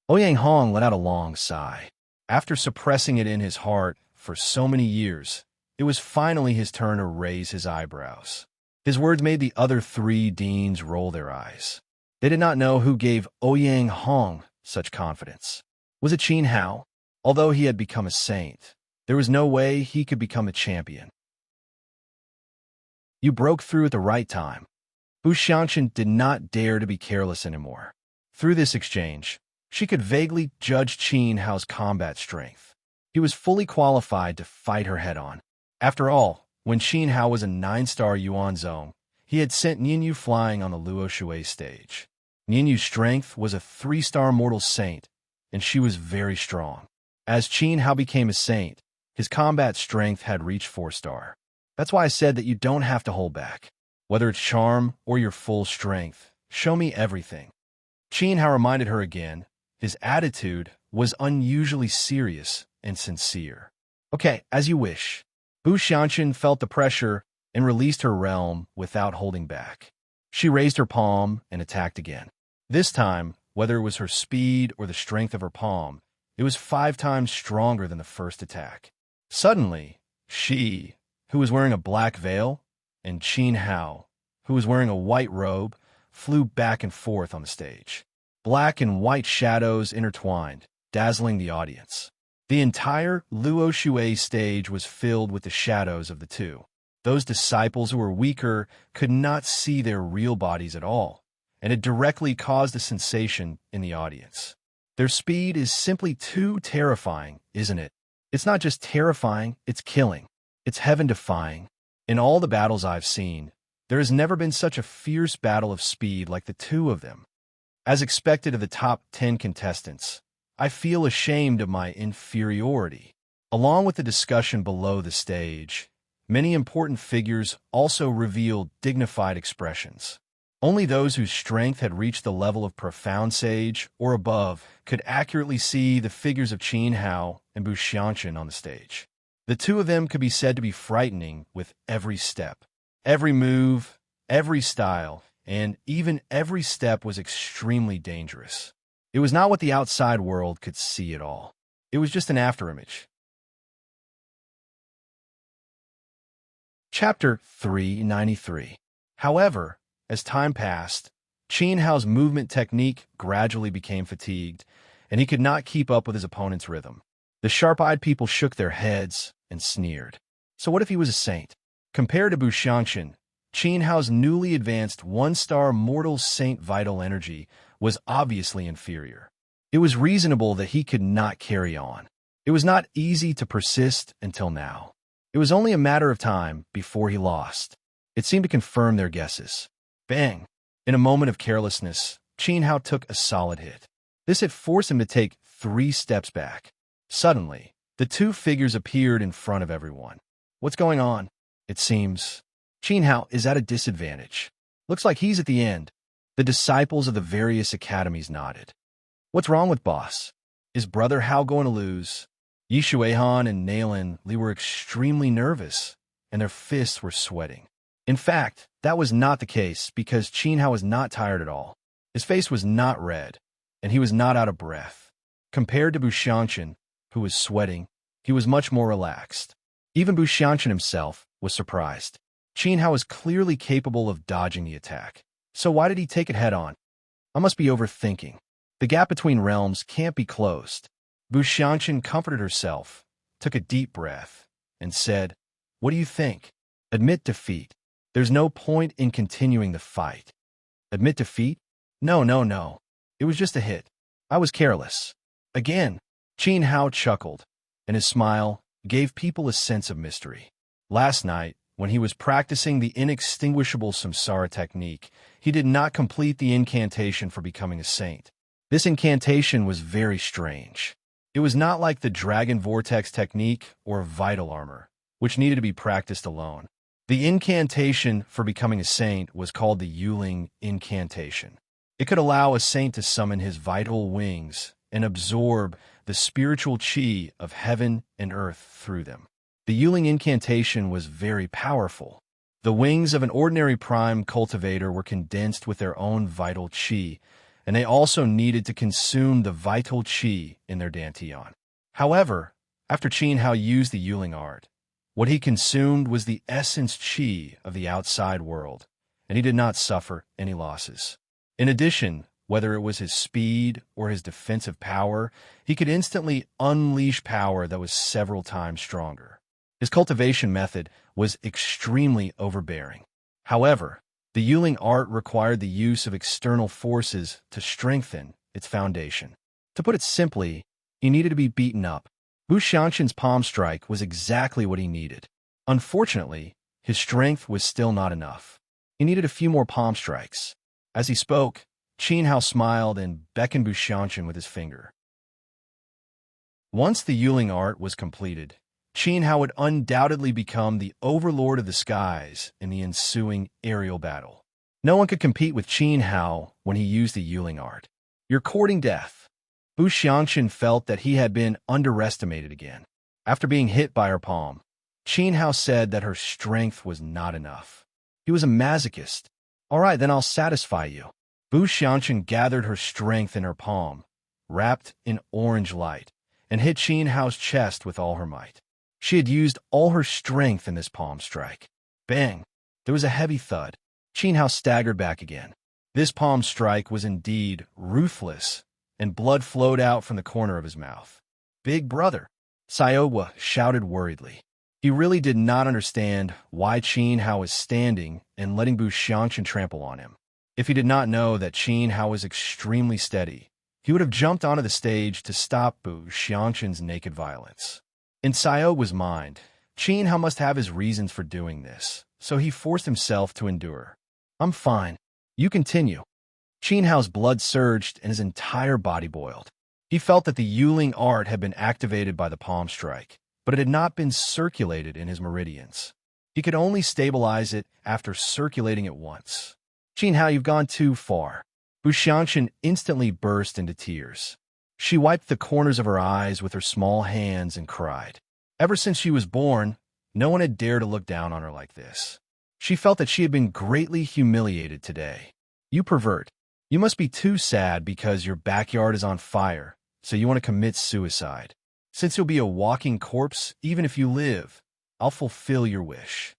Ouyang Hong let out a long sigh. After suppressing it in his heart for so many years, it was finally his turn to raise his eyebrows. His words made the other 3 deans roll their eyes. They did not know who gave Ouyang Hong such confidence? Was it Qin Hao? Although he had become a saint, there was no way he could become a champion. You broke through at the right time. Bu Xianqian did not dare to be careless anymore. Through this exchange, she could vaguely judge Qin Hao's combat strength. He was fully qualified to fight her head-on. After all, when Qin Hao was a 9-star Yuan Zong, he had sent Nianyu flying on the Luo Shui stage. Nianyu's strength was a 3-star mortal saint, and she was very strong. As Qin Hao became a saint, his combat strength had reached 4-star. That's why I said that you don't have to hold back. Whether it's charm or your full strength, show me everything. Qin Hao reminded her again. His attitude was unusually serious and sincere. Okay, as you wish. Bu Xianqian felt the pressure and released her realm without holding back. She raised her palm and attacked again. This time, whether it was her speed or the strength of her palm, it was 5 times stronger than the first attack. Suddenly, she, who was wearing a black veil, and Qin Hao, who was wearing a white robe, flew back and forth on the stage. Black and white shadows intertwined, dazzling the audience. The entire Luo Shui stage was filled with the shadows of the two. Those disciples who were weaker could not see their real bodies at all, and it directly caused a sensation in the audience. Their speed is simply too terrifying, isn't it? It's not just terrifying, it's killing. It's heaven-defying. In all the battles I've seen, there has never been such a fierce battle of speed like the two of them. As expected of the top 10 contestants, I feel ashamed of my inferiority. Along with the discussion below the stage, many important figures also revealed dignified expressions. Only those whose strength had reached the level of profound sage or above could accurately see the figures of Qin Hao and Bu Xianqian on the stage. The two of them could be said to be frightening with every step. Every move, every style, and even every step was extremely dangerous. It was not what the outside world could see at all. It was just an afterimage. Chapter 393. However, as time passed, Qin Hao's movement technique gradually became fatigued, and he could not keep up with his opponent's rhythm. The sharp-eyed people shook their heads and sneered. So what if he was a saint? Compared to Bu Xianqian, Qin Hao's newly advanced 1-star mortal saint vital energy was obviously inferior. It was reasonable that he could not carry on. It was not easy to persist until now. It was only a matter of time before he lost. It seemed to confirm their guesses. Bang! In a moment of carelessness, Qin Hao took a solid hit. This had forced him to take 3 steps back. Suddenly, the two figures appeared in front of everyone. What's going on? It seems Qin Hao is at a disadvantage. Looks like he's at the end. The disciples of the various academies nodded. What's wrong with boss? Is brother Hao going to lose? Yi Shuihan and Nailin Li were extremely nervous, and their fists were sweating. In fact, that was not the case because Qin Hao was not tired at all. His face was not red, and he was not out of breath. Compared to Bu Xianqian, who was sweating, he was much more relaxed. Even Bu Xianqian himself was surprised. Qin Hao was clearly capable of dodging the attack. So why did he take it head-on? I must be overthinking. The gap between realms can't be closed. Bu Xianqian comforted herself, took a deep breath, and said, "What do you think? Admit defeat. There's no point in continuing the fight." Admit defeat? No. It was just a hit. I was careless. Again, Qin Hao chuckled, and his smile gave people a sense of mystery. Last night, when he was practicing the inextinguishable samsara technique, he did not complete the incantation for becoming a saint. This incantation was very strange. It was not like the dragon vortex technique or vital armor, which needed to be practiced alone. The incantation for becoming a saint was called the Yuling incantation. It could allow a saint to summon his vital wings and absorb the spiritual qi of heaven and earth through them. The Yuling incantation was very powerful. The wings of an ordinary prime cultivator were condensed with their own vital qi, and they also needed to consume the vital qi in their dantian. However, after Qin Hao used the Yuling art, what he consumed was the essence qi of the outside world, and he did not suffer any losses. In addition, Whether it was his speed or his defensive power, he could instantly unleash power that was several times stronger. His cultivation method was extremely overbearing. However, the Yuling art required the use of external forces to strengthen its foundation. To put it simply, he needed to be beaten up. Bu Xiangxin's palm strike was exactly what he needed. Unfortunately, his strength was still not enough. He needed a few more palm strikes. As he spoke, Qin Hao smiled and beckoned Bu Xiangxin with his finger. Once the Yuling art was completed, Qin Hao would undoubtedly become the overlord of the skies in the ensuing aerial battle. No one could compete with Qin Hao when he used the Yuling art. "You're courting death." Bu Xiangxin felt that he had been underestimated again. After being hit by her palm, Qin Hao said that her strength was not enough. He was a masochist. "All right, then I'll satisfy you." Bu Xiangxin gathered her strength in her palm, wrapped in orange light, and hit Qin Hao's chest with all her might. She had used all her strength in this palm strike. Bang! There was a heavy thud. Qin Hao staggered back again. This palm strike was indeed ruthless, and blood flowed out from the corner of his mouth. "Big brother!" Xiaowa shouted worriedly. He really did not understand why Qin Hao was standing and letting Bu Xiangxin trample on him. If he did not know that Qin Hao was extremely steady, he would have jumped onto the stage to stop Bu Xiangxin's naked violence. In Xiaowa's mind, Qin Hao must have his reasons for doing this, so he forced himself to endure. "I'm fine. You continue." Qin Hao's blood surged and his entire body boiled. He felt that the Yuling art had been activated by the palm strike, but it had not been circulated in his meridians. He could only stabilize it after circulating it once. "Qin Hao, you've gone too far." Bu Xiangxin instantly burst into tears. She wiped the corners of her eyes with her small hands and cried. Ever since she was born, no one had dared to look down on her like this. She felt that she had been greatly humiliated today. "You pervert. You must be too sad because your backyard is on fire, so you want to commit suicide. Since you'll be a walking corpse, even if you live, I'll fulfill your wish."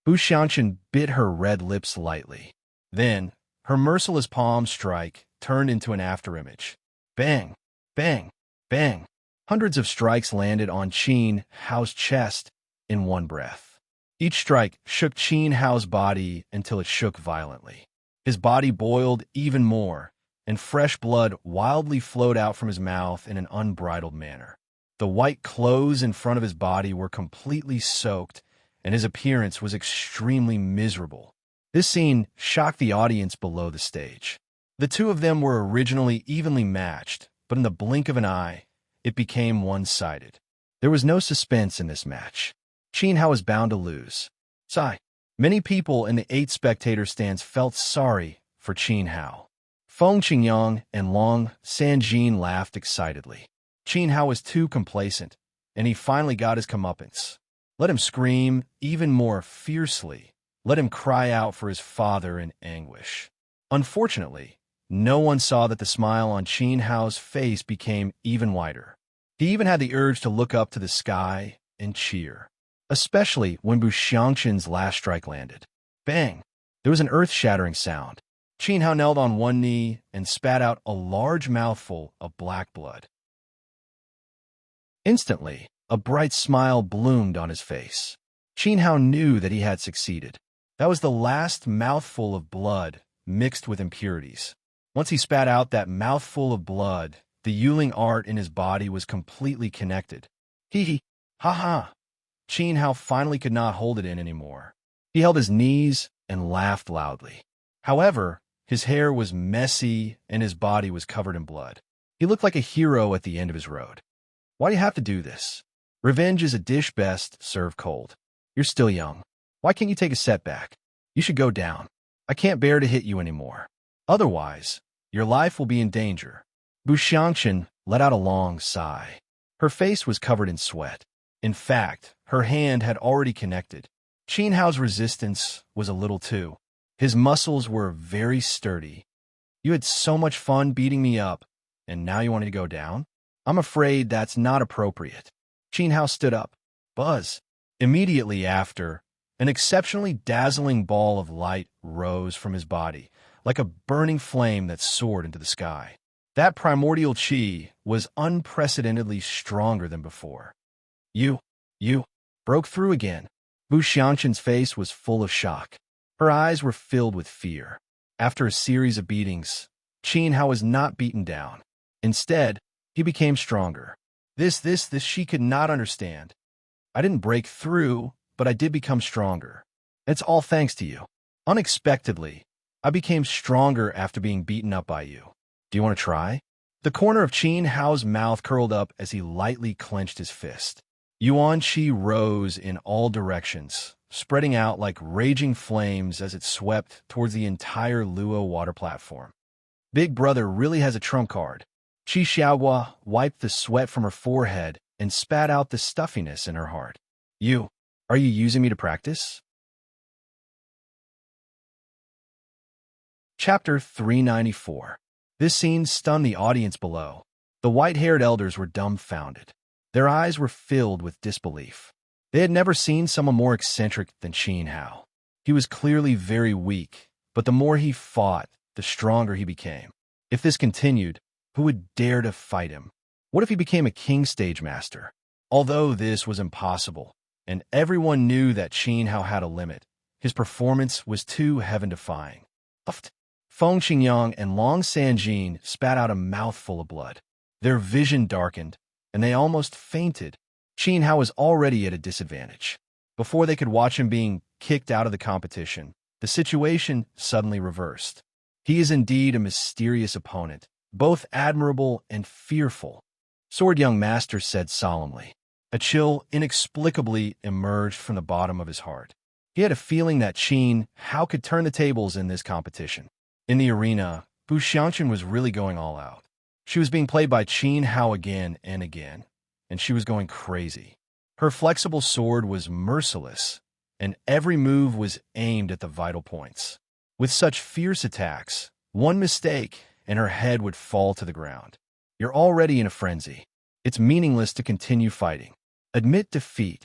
Bu Xiangxin bit her red lips lightly. Then, her merciless palm strike turned into an afterimage. Bang! Bang! Bang! Hundreds of strikes landed on Qin Hao's chest in one breath. Each strike shook Qin Hao's body until it shook violently. His body boiled even more, and fresh blood wildly flowed out from his mouth in an unbridled manner. The white clothes in front of his body were completely soaked, and his appearance was extremely miserable. This scene shocked the audience below the stage. The two of them were originally evenly matched, but in the blink of an eye, it became one-sided. There was no suspense in this match. Qin Hao was bound to lose. Sigh. Many people in the 8 spectator stands felt sorry for Qin Hao. Feng Qingyang and Long Sanjin laughed excitedly. Qin Hao was too complacent, and he finally got his comeuppance. Let him scream even more fiercely. Let him cry out for his father in anguish. Unfortunately, no one saw that the smile on Qin Hao's face became even wider. He even had the urge to look up to the sky and cheer, especially when Bu Xiangxin's last strike landed. Bang! There was an earth-shattering sound. Qin Hao knelt on one knee and spat out a large mouthful of black blood. Instantly, a bright smile bloomed on his face. Qin Hao knew that he had succeeded. That was the last mouthful of blood mixed with impurities. Once he spat out that mouthful of blood, the Yuling art in his body was completely connected. Hee ha ha. Qin Hao finally could not hold it in anymore. He held his knees and laughed loudly. However, his hair was messy and his body was covered in blood. He looked like a hero at the end of his road. Why do you have to do this? Revenge is a dish best served cold. You're still young. Why can't you take a setback? You should go down. I can't bear to hit you anymore. Otherwise, your life will be in danger. Bu Xiangxin let out a long sigh. Her face was covered in sweat. In fact, her hand had already connected. Qin Hao's resistance was a little too. His muscles were very sturdy. You had so much fun beating me up, and now you want me to go down? I'm afraid that's not appropriate. Qin Hao stood up. Buzz. Immediately after, an exceptionally dazzling ball of light rose from his body, like a burning flame that soared into the sky. That primordial chi was unprecedentedly stronger than before. You broke through again. Bu Xianqin's face was full of shock. Her eyes were filled with fear. After a series of beatings, Qin Hao was not beaten down. Instead, he became stronger. This she could not understand. I didn't break through, but I did become stronger. It's all thanks to you. Unexpectedly, I became stronger after being beaten up by you. Do you want to try? The corner of Qin Hao's mouth curled up as he lightly clenched his fist. Yuan Qi rose in all directions, spreading out like raging flames as it swept towards the entire Luo water platform. Big Brother really has a trump card. Qi Xiaohua wiped the sweat from her forehead and spat out the stuffiness in her heart. Are you using me to practice? Chapter 394. This scene stunned the audience below. The white-haired elders were dumbfounded. Their eyes were filled with disbelief. They had never seen someone more eccentric than Qin Hao. He was clearly very weak, but the more he fought, the stronger he became. If this continued, who would dare to fight him? What if he became a king stage master? Although this was impossible, and everyone knew that Qin Hao had a limit, his performance was too heaven-defying. Feng Qingyang and Long Sanjin spat out a mouthful of blood. Their vision darkened, and they almost fainted. Qin Hao was already at a disadvantage. Before they could watch him being kicked out of the competition, the situation suddenly reversed. He is indeed a mysterious opponent, both admirable and fearful. Sword Young Master said solemnly. A chill inexplicably emerged from the bottom of his heart. He had a feeling that Qin Hao could turn the tables in this competition. In the arena, Bu Xianqin was really going all out. She was being played by Qin Hao again and again, and she was going crazy. Her flexible sword was merciless, and every move was aimed at the vital points. With such fierce attacks, one mistake and her head would fall to the ground. You're already in a frenzy. It's meaningless to continue fighting. Admit defeat.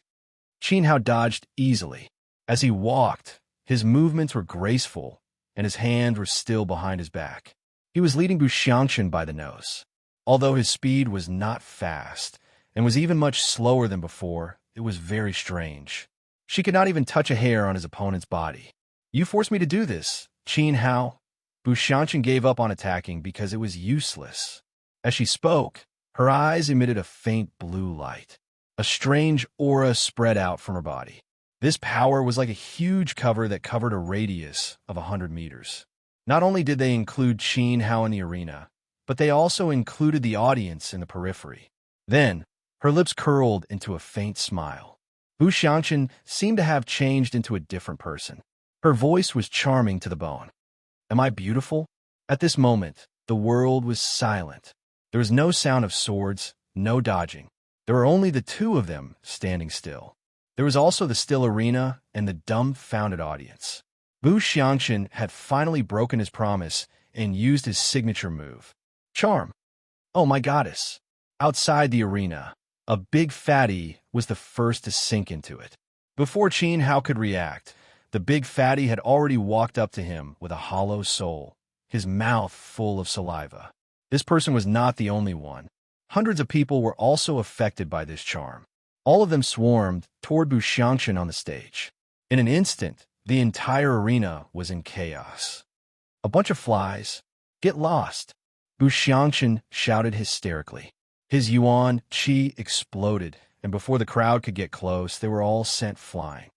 Qin Hao dodged easily. As he walked, his movements were graceful, and his hands were still behind his back. He was leading Bu Xianqin by the nose. Although his speed was not fast, and was even much slower than before, it was very strange. She could not even touch a hair on his opponent's body. You forced me to do this, Qin Hao. Bu Xianqin gave up on attacking because it was useless. As she spoke, her eyes emitted a faint blue light. A strange aura spread out from her body. This power was like a huge cover that covered a radius of 100 meters. Not only did they include Qin Hao in the arena, but they also included the audience in the periphery. Then, her lips curled into a faint smile. Bu Xianqin seemed to have changed into a different person. Her voice was charming to the bone. Am I beautiful? At this moment, the world was silent. There was no sound of swords, no dodging. There were only the two of them standing still. There was also the still arena and the dumbfounded audience. Bu Xianqin had finally broken his promise and used his signature move. Charm. Oh, my goddess. Outside the arena, a big fatty was the first to sink into it. Before Qin Hao could react, the big fatty had already walked up to him with a hollow soul, his mouth full of saliva. This person was not the only one. Hundreds of people were also affected by this charm. All of them swarmed toward Bu Xianqin on the stage. In an instant, the entire arena was in chaos. A bunch of flies. Get lost. Bu Xianqin shouted hysterically. His yuan qi exploded, and before the crowd could get close, they were all sent flying.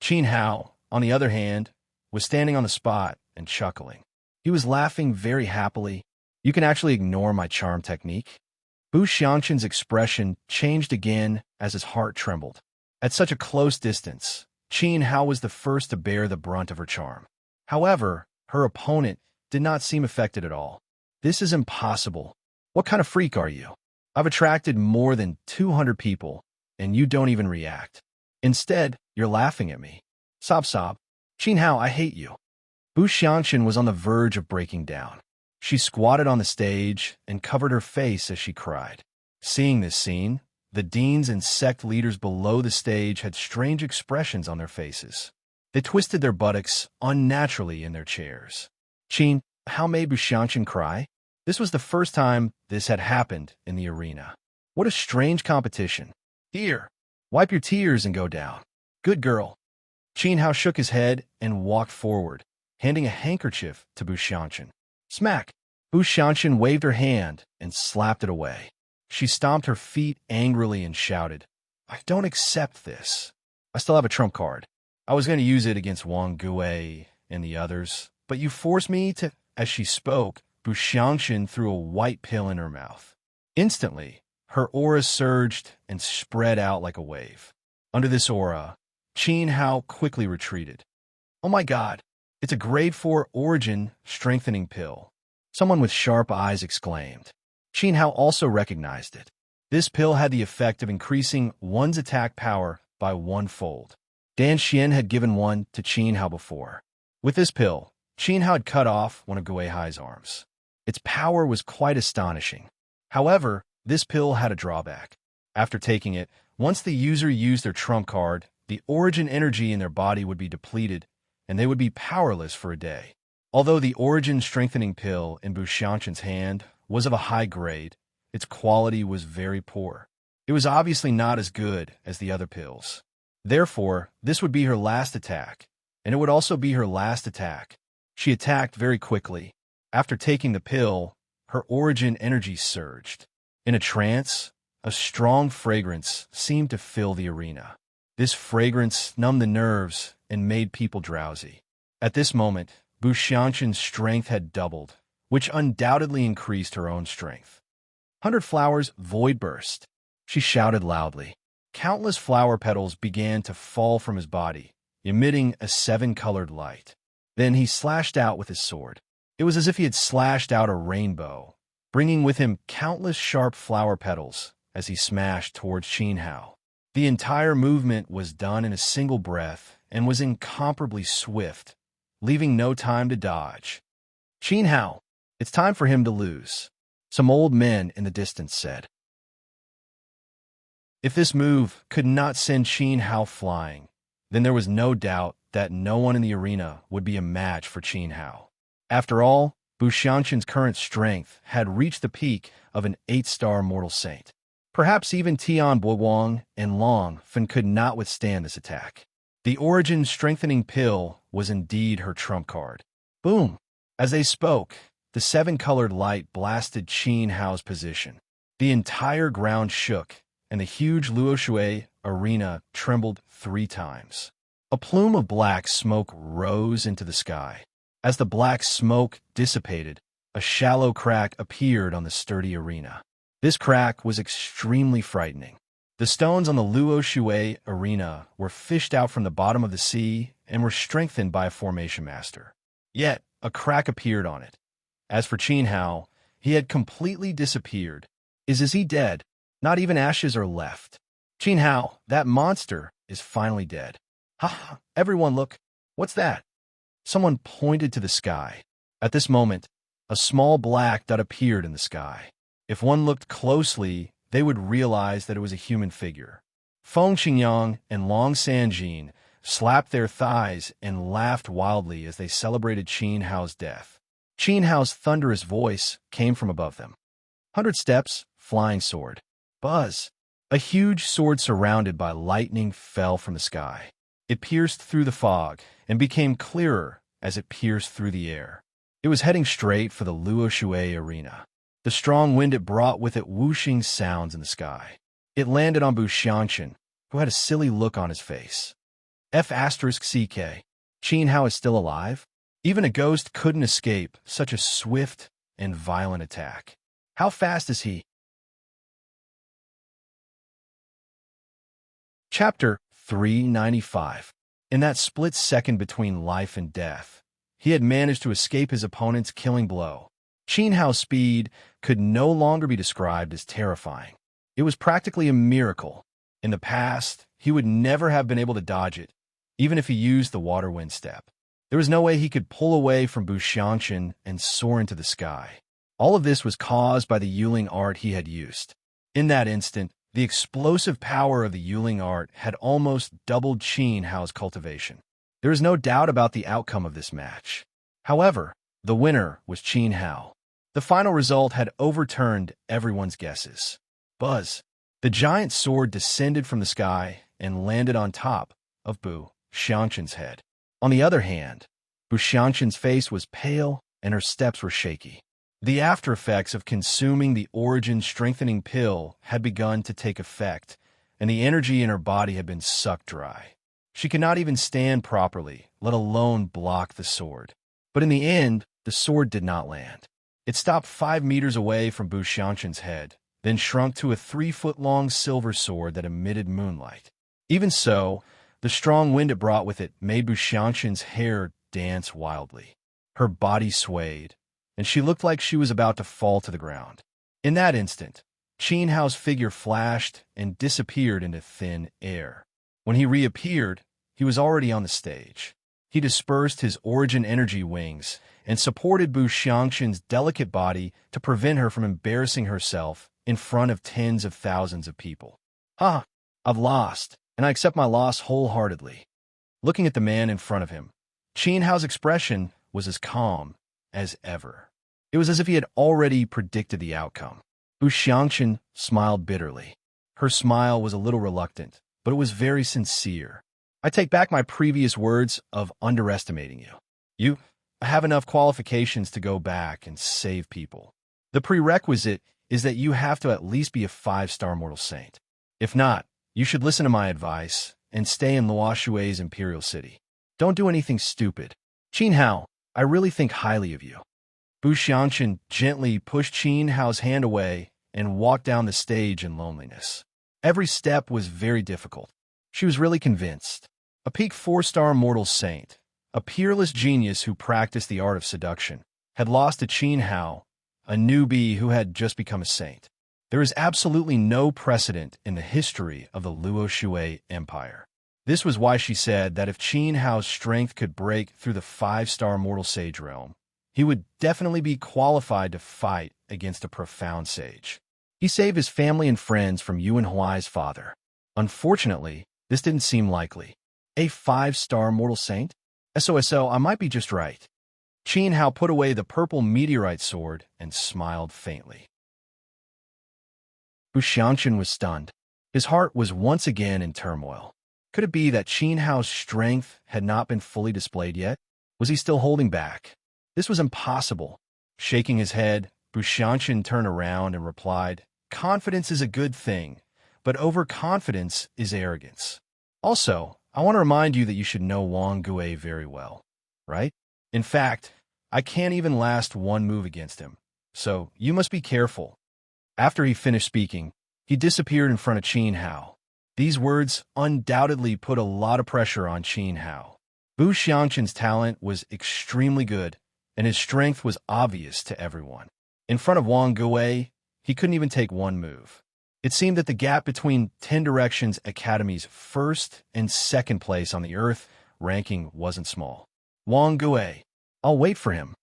Qin Hao, on the other hand, was standing on the spot and chuckling. He was laughing very happily. You can actually ignore my charm technique. Bu Xianqin's expression changed again as his heart trembled. At such a close distance, Qin Hao was the first to bear the brunt of her charm. However, her opponent did not seem affected at all. This is impossible. What kind of freak are you? I've attracted more than 200 people, and you don't even react. Instead, you're laughing at me. Sob sob. Qin Hao, I hate you. Bu Xianqin was on the verge of breaking down. She squatted on the stage and covered her face as she cried. Seeing this scene, the deans and sect leaders below the stage had strange expressions on their faces. They twisted their buttocks unnaturally in their chairs. Qin Hao made Bushanshan cry. This was the first time this had happened in the arena. What a strange competition. Here, wipe your tears and go down. Good girl. Qin Hao shook his head and walked forward, handing a handkerchief to Bushanshan. Smack! Bushanshan waved her hand and slapped it away. She stomped her feet angrily and shouted, I don't accept this. I still have a trump card. I was going to use it against Wang Gui and the others, but you forced me to... As she spoke, Bushanshan threw a white pill in her mouth. Instantly, her aura surged and spread out like a wave. Under this aura, Qin Hao quickly retreated. Oh my god, it's a grade 4 origin strengthening pill. Someone with sharp eyes exclaimed. Qin Hao also recognized it. This pill had the effect of increasing one's attack power by 1-fold. Dan Xian had given one to Qin Hao before. With this pill, Qin Hao had cut off one of Gui Hai's arms. Its power was quite astonishing. However, this pill had a drawback. After taking it, once the user used their trump card, the origin energy in their body would be depleted, and they would be powerless for a day. Although the origin strengthening pill in Bushanshan's hand was of a high grade, its quality was very poor. It was obviously not as good as the other pills. Therefore, this would be her last attack, and it would also be her last attack. She attacked very quickly. After taking the pill, her origin energy surged. In a trance, a strong fragrance seemed to fill the arena. This fragrance numbed the nerves and made people drowsy. At this moment, Bushanshan's strength had doubled, which undoubtedly increased her own strength. 100 flowers void burst. She shouted loudly. Countless flower petals began to fall from his body, emitting a 7-colored light. Then he slashed out with his sword. It was as if he had slashed out a rainbow, bringing with him countless sharp flower petals as he smashed towards Qin Hao. The entire movement was done in a single breath and was incomparably swift, leaving no time to dodge. Qin Hao, it's time for him to lose, some old men in the distance said. If this move could not send Qin Hao flying, then there was no doubt that no one in the arena would be a match for Qin Hao. After all, Bushanshan's current strength had reached the peak of an 8-star mortal saint. Perhaps even Tian Boiwang and Long Fen could not withstand this attack. The origin strengthening pill was indeed her trump card. Boom! As they spoke, the 7-colored light blasted Qin Hao's position. The entire ground shook, and the huge Luoshui arena trembled 3 times. A plume of black smoke rose into the sky. As the black smoke dissipated, a shallow crack appeared on the sturdy arena. This crack was extremely frightening. The stones on the Luoshui arena were fished out from the bottom of the sea and were strengthened by a formation master. Yet, a crack appeared on it. As for Qin Hao, he had completely disappeared. Is he dead? Not even ashes are left. Qin Hao, that monster, is finally dead. Ha ha! Everyone look! What's that? Someone pointed to the sky. At this moment, a small black dot appeared in the sky. If one looked closely, they would realize that it was a human figure. Feng Xingyang and Long Sanjin slapped their thighs and laughed wildly as they celebrated Qin Hao's death. Qin Hao's thunderous voice came from above them. 100 steps, flying sword. Buzz! A huge sword surrounded by lightning fell from the sky. It pierced through the fog and became clearer as it pierced through the air. It was heading straight for the Luoshui arena. The strong wind it brought with it whooshing sounds in the sky. It landed on Bushanshan, who had a silly look on his face. F***CK. Qin Hao is still alive? Even a ghost couldn't escape such a swift and violent attack. How fast is he? Chapter 395. In that split second between life and death, he had managed to escape his opponent's killing blow. Qin Hao's speed could no longer be described as terrifying. It was practically a miracle. In the past, he would never have been able to dodge it, even if he used the water wind step. There was no way he could pull away from Bushanshan and soar into the sky. All of this was caused by the Yuling art he had used. In that instant, the explosive power of the Yuling art had almost doubled Qin Hao's cultivation. There is no doubt about the outcome of this match. However, the winner was Qin Hao. The final result had overturned everyone's guesses. Buzz. The giant sword descended from the sky and landed on top of Bu Xiangqin's head. On the other hand, Bu Xiangqin's face was pale and her steps were shaky. The after effects of consuming the origin-strengthening pill had begun to take effect, and the energy in her body had been sucked dry. She could not even stand properly, let alone block the sword. But in the end, the sword did not land. It stopped 5 meters away from Bu Xiangqin's head, then shrunk to a 3-foot-long silver sword that emitted moonlight. Even so, the strong wind it brought with it made Bu Xiangqin's hair dance wildly. Her body swayed, and she looked like she was about to fall to the ground. In that instant, Qin Hao's figure flashed and disappeared into thin air. When he reappeared, he was already on the stage. He dispersed his origin energy wings and supported Bu Xiangqin's delicate body to prevent her from embarrassing herself in front of tens of thousands of people. I've lost, and I accept my loss wholeheartedly. Looking at the man in front of him, Qin Hao's expression was as calm as ever. It was as if he had already predicted the outcome. Bu Xiangqin smiled bitterly. Her smile was a little reluctant, but it was very sincere. I take back my previous words of underestimating you. You have enough qualifications to go back and save people. The prerequisite is that you have to at least be a 5-star mortal saint. If not, you should listen to my advice and stay in Luoshui's imperial city. Don't do anything stupid. Qin Hao, I really think highly of you. Bu Xiangqin gently pushed Qin Hao's hand away and walked down the stage in loneliness. Every step was very difficult. She was really convinced. A peak 4-star mortal saint, a peerless genius who practiced the art of seduction, had lost to Qin Hao, a newbie who had just become a saint. There is absolutely no precedent in the history of the Luoshui Empire. This was why she said that if Qin Hao's strength could break through the 5-star mortal sage realm, he would definitely be qualified to fight against a profound sage. He saved his family and friends from Yuan Huai's father. Unfortunately, this didn't seem likely. A 5-star mortal saint? So I might be just right. Qin Hao put away the purple meteorite sword and smiled faintly. Bu Xiangqin was stunned. His heart was once again in turmoil. Could it be that Qin Hao's strength had not been fully displayed yet? Was he still holding back? This was impossible. Shaking his head, Bu Xiangqin turned around and replied, "Confidence is a good thing, but overconfidence is arrogance. Also, I want to remind you that you should know Wang Gui very well, right? In fact, I can't even last one move against him, so you must be careful." After he finished speaking, he disappeared in front of Qin Hao. These words undoubtedly put a lot of pressure on Qin Hao. Bu Xiangqin's talent was extremely good, and his strength was obvious to everyone. In front of Wang Gui, he couldn't even take one move. It seemed that the gap between 10 Directions Academy's first and second place on the Earth ranking wasn't small. Wang Gui, I'll wait for him.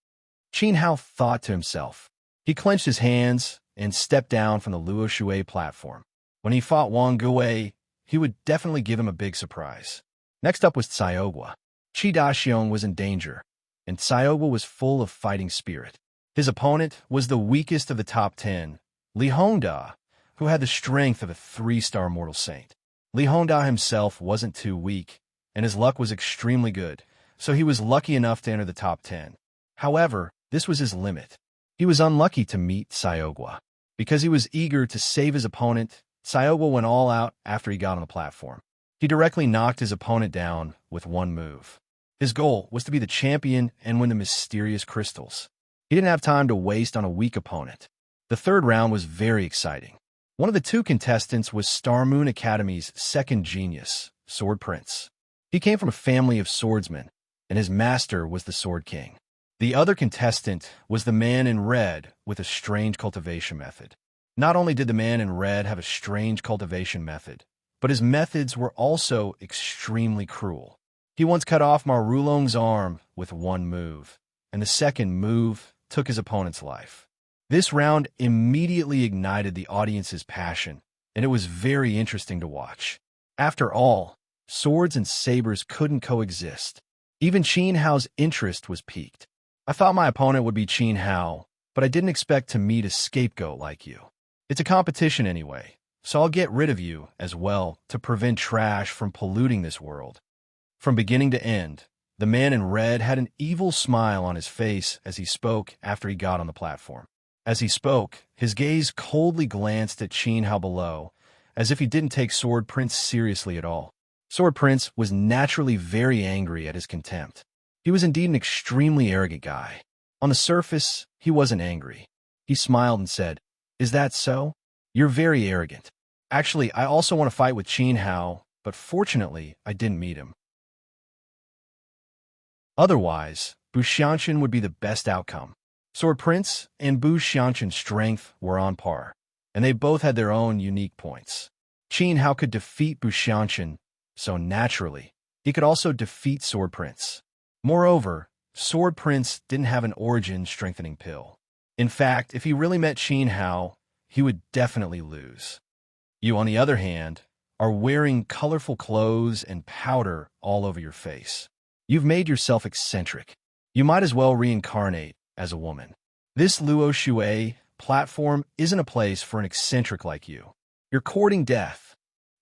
Qin Hao thought to himself. He clenched his hands and stepped down from the Luoshui platform. When he fought Wang Gui, he would definitely give him a big surprise. Next up was Xiaogua. Qi Daxiong was in danger, and Xiaogua was full of fighting spirit. His opponent was the weakest of the top 10, Li Hongda, who had the strength of a 3-star mortal saint. Li Hongda himself wasn't too weak, and his luck was extremely good, so he was lucky enough to enter the top 10. However, this was his limit. He was unlucky to meet Xiaogua. Because he was eager to save his opponent, Xiaogua went all out after he got on the platform. He directly knocked his opponent down with one move. His goal was to be the champion and win the mysterious crystals. He didn't have time to waste on a weak opponent. The third round was very exciting. One of the 2 contestants was Star Moon Academy's second genius, Sword Prince. He came from a family of swordsmen, and his master was the Sword King. The other contestant was the man in red with a strange cultivation method. Not only did the man in red have a strange cultivation method, but his methods were also extremely cruel. He once cut off Marulong's arm with one move, and the second move took his opponent's life. This round immediately ignited the audience's passion, and it was very interesting to watch. After all, swords and sabers couldn't coexist. Even Qin Hao's interest was piqued. I thought my opponent would be Qin Hao, but I didn't expect to meet a scapegoat like you. It's a competition anyway, so I'll get rid of you as well to prevent trash from polluting this world. From beginning to end, the man in red had an evil smile on his face as he spoke after he got on the platform. As he spoke, his gaze coldly glanced at Qin Hao below, as if he didn't take Sword Prince seriously at all. Sword Prince was naturally very angry at his contempt. He was indeed an extremely arrogant guy. On the surface, he wasn't angry. He smiled and said, "Is that so? You're very arrogant. Actually, I also want to fight with Qin Hao, but fortunately, I didn't meet him. Otherwise, Bu Xianqian would be the best outcome." Sword Prince and Bu Xianqian's strength were on par, and they both had their own unique points. Qin Hao could defeat Bu Xianqian, so naturally, he could also defeat Sword Prince. Moreover, Sword Prince didn't have an origin-strengthening pill. In fact, if he really met Qin Hao, he would definitely lose. You, on the other hand, are wearing colorful clothes and powder all over your face. You've made yourself eccentric. You might as well reincarnate as a woman. This Luo Shui platform isn't a place for an eccentric like you. You're courting death.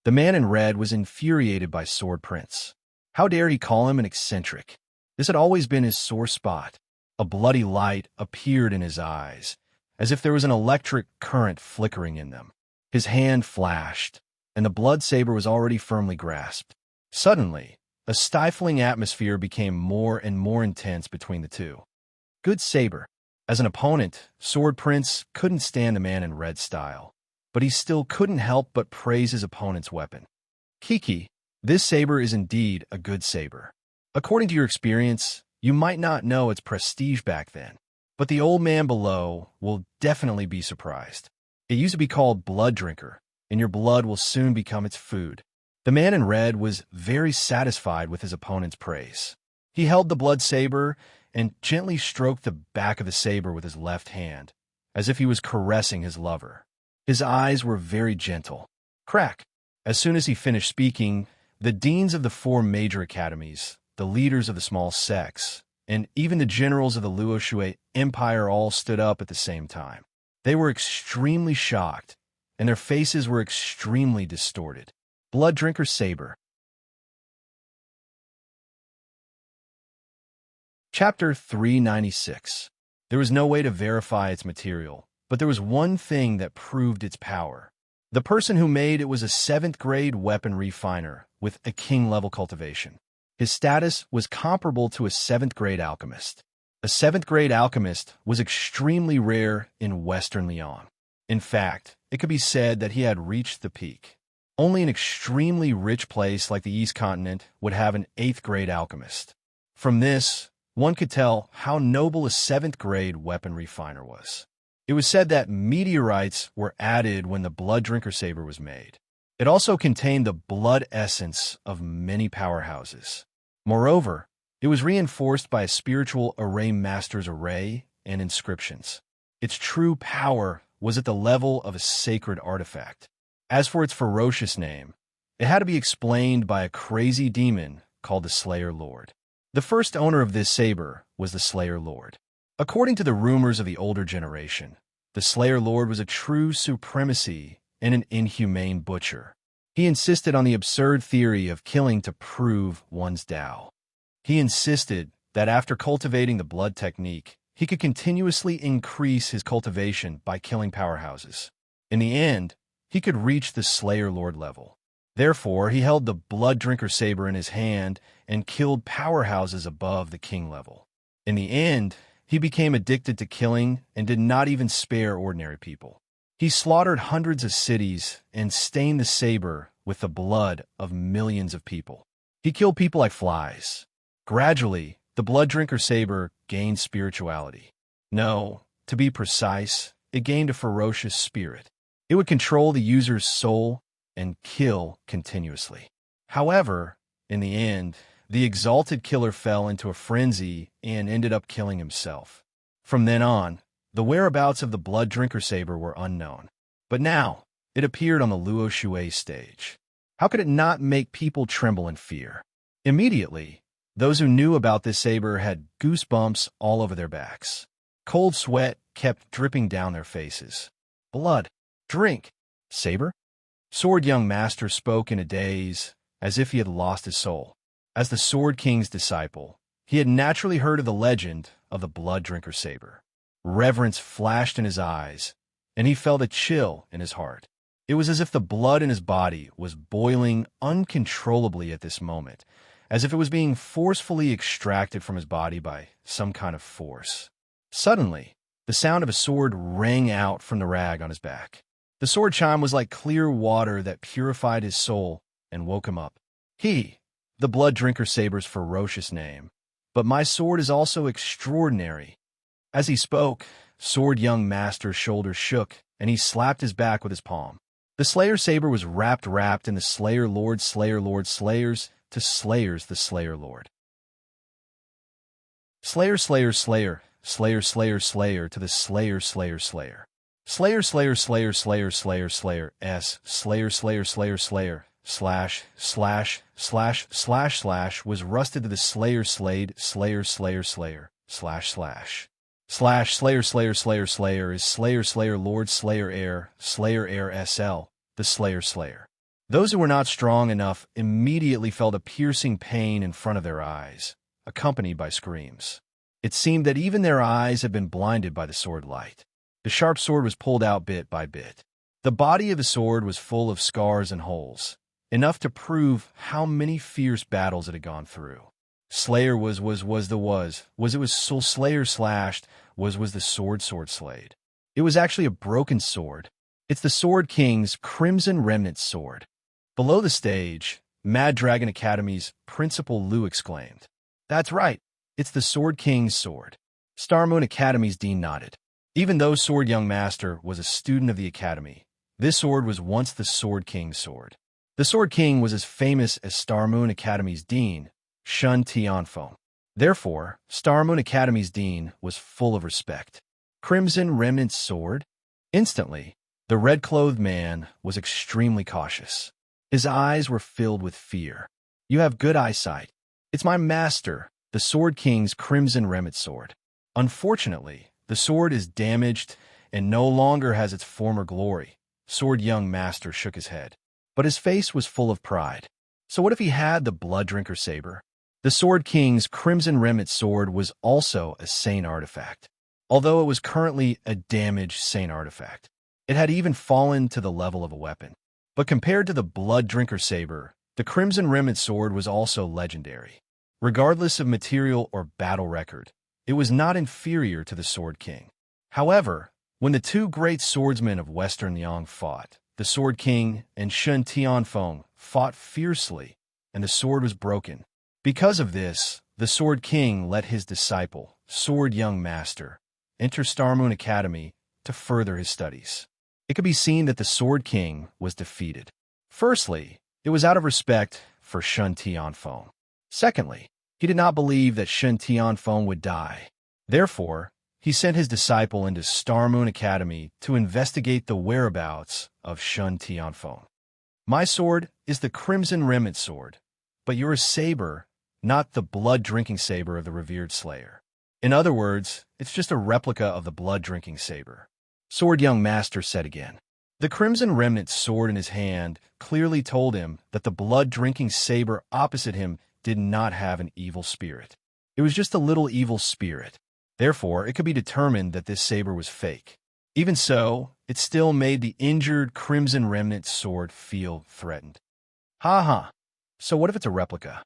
The man in red was infuriated by Sword Prince. How dare he call him an eccentric? This had always been his sore spot. A bloody light appeared in his eyes, as if there was an electric current flickering in them. His hand flashed, and the blood saber was already firmly grasped. Suddenly, a stifling atmosphere became more and more intense between the two. Good saber. As an opponent, Sword Prince couldn't stand the man in red style, but he still couldn't help but praise his opponent's weapon. "Kiki, this saber is indeed a good saber. According to your experience, you might not know its prestige back then, but the old man below will definitely be surprised. It used to be called Blood Drinker, and your blood will soon become its food." The man in red was very satisfied with his opponent's praise. He held the blood saber and gently stroked the back of the saber with his left hand, as if he was caressing his lover. His eyes were very gentle. Crack! As soon as he finished speaking, the deans of the 4 major academies, the leaders of the small sects, and even the generals of the Luo Shui Empire all stood up at the same time. They were extremely shocked, and their faces were extremely distorted. Blood Drinker Saber. Chapter 396. There was no way to verify its material, but there was one thing that proved its power. The person who made it was a 7th-grade weapon refiner with a king-level cultivation. His status was comparable to a 7th-grade alchemist. A 7th-grade alchemist was extremely rare in Western Lyon. In fact, it could be said that he had reached the peak. Only an extremely rich place like the East Continent would have an 8th-grade alchemist. From this, one could tell how noble a 7th-grade weapon refiner was. It was said that meteorites were added when the Blood Drinker Saber was made. It also contained the blood essence of many powerhouses. Moreover, it was reinforced by a spiritual array master's array and inscriptions. Its true power was at the level of a sacred artifact. As for its ferocious name, it had to be explained by a crazy demon called the Slayer Lord. The first owner of this saber was the Slayer Lord. According to the rumors of the older generation, the Slayer Lord was a true supremacy and an inhumane butcher. He insisted on the absurd theory of killing to prove one's Tao. He insisted that after cultivating the blood technique, he could continuously increase his cultivation by killing powerhouses. In the end, he could reach the Slayer Lord level. Therefore, he held the Blood Drinker Saber in his hand and killed powerhouses above the king level. In the end, he became addicted to killing and did not even spare ordinary people. He slaughtered hundreds of cities and stained the saber with the blood of millions of people. He killed people like flies. Gradually, the Blood Drinker Saber gained spirituality. No, to be precise, it gained a ferocious spirit. It would control the user's soul and kill continuously. However, in the end, the exalted killer fell into a frenzy and ended up killing himself. From then on, the whereabouts of the Blood Drinker Saber were unknown. But now, it appeared on the Luo Shui stage. How could it not make people tremble in fear? Immediately, Those who knew about this saber had goosebumps all over their backs. Cold sweat kept dripping down their faces. Blood. Drink. Saber? Sword Young Master spoke in a daze, as if he had lost his soul. As the Sword King's disciple, he had naturally heard of the legend of the Blood Drinker Saber. Reverence flashed in his eyes, and he felt a chill in his heart. It was as if the blood in his body was boiling uncontrollably at this moment, as if it was being forcefully extracted from his body by some kind of force. Suddenly, the sound of a sword rang out from the rag on his back. The sword chime was like clear water that purified his soul and woke him up. He, the Blood Drinker Saber's ferocious name, but my sword is also extraordinary. As he spoke, Sword Young Master's shoulders shook, and he slapped his back with his palm. The Slayer Saber was wrapped in the Slayer Lord, Slayers, to Slayers the Slayer Lord. Slayer to the Slayer. Slayer, was rusted to the Slayer Slade, Slayer, Slayer is Slayer Lord, Slayer Heir SL, the Slayer. Those who were not strong enough immediately felt a piercing pain in front of their eyes, accompanied by screams. It seemed that even their eyes had been blinded by the sword light. The sharp sword was pulled out bit by bit. The body of the sword was full of scars and holes, enough to prove how many fierce battles it had gone through. Slayer was soul Slayer slashed, was the sword slayed. It was actually a broken sword. It's the Sword King's Crimson Remnant sword. Below the stage, Mad Dragon Academy's Principal Liu exclaimed, "That's right, it's the Sword King's sword." Star Moon Academy's Dean nodded. Even though Sword Young Master was a student of the Academy, this sword was once the Sword King's sword. The Sword King was as famous as Star Moon Academy's Dean, Shun Tianfeng. Therefore, Star Moon Academy's Dean was full of respect. Crimson Remnant sword? Instantly, the red-clothed man was extremely cautious. His eyes were filled with fear. "You have good eyesight. It's my master, the Sword King's Crimson Remnant sword. Unfortunately, the sword is damaged and no longer has its former glory." Sword Young Master shook his head, but his face was full of pride. So what if he had the Blood Drinker Saber? The Sword King's Crimson Remnant sword was also a sane artifact. Although it was currently a damaged sane artifact, it had even fallen to the level of a weapon. But compared to the Blood Drinker Saber, the Crimson Remnant sword was also legendary. Regardless of material or battle record, it was not inferior to the Sword King. However, when the two great swordsmen of Western Yang fought, the Sword King and Shun Tianfeng fought fiercely, and the sword was broken. Because of this, the Sword King let his disciple, Sword Young Master, enter Star Moon Academy to further his studies. It could be seen that the Sword King was defeated. Firstly, it was out of respect for Shun Tianfeng. Secondly, he did not believe that Shun Tianfeng would die. Therefore, he sent his disciple into Star Moon Academy to investigate the whereabouts of Shun Tianfeng. "My sword is the Crimson Remnant sword, but you're a saber, not the blood-drinking saber of the revered Slayer. In other words, it's just a replica of the blood-drinking saber," Sword Young Master said again. The Crimson Remnant sword in his hand clearly told him that the blood-drinking saber opposite him did not have an evil spirit. It was just a little evil spirit. Therefore, it could be determined that this saber was fake. Even so, it still made the injured Crimson Remnant sword feel threatened. So what if it's a replica?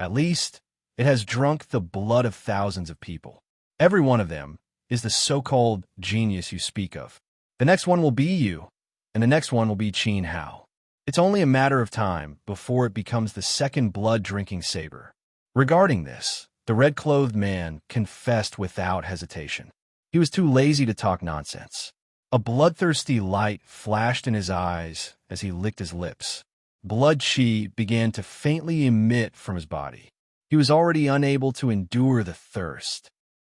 At least, it has drunk the blood of thousands of people. Every one of them is the so-called genius you speak of. The next one will be you, and the next one will be Qin Hao. It's only a matter of time before it becomes the second blood-drinking saber. Regarding this, the red-clothed man confessed without hesitation. He was too lazy to talk nonsense. A bloodthirsty light flashed in his eyes as he licked his lips. Blood chi began to faintly emit from his body. He was already unable to endure the thirst.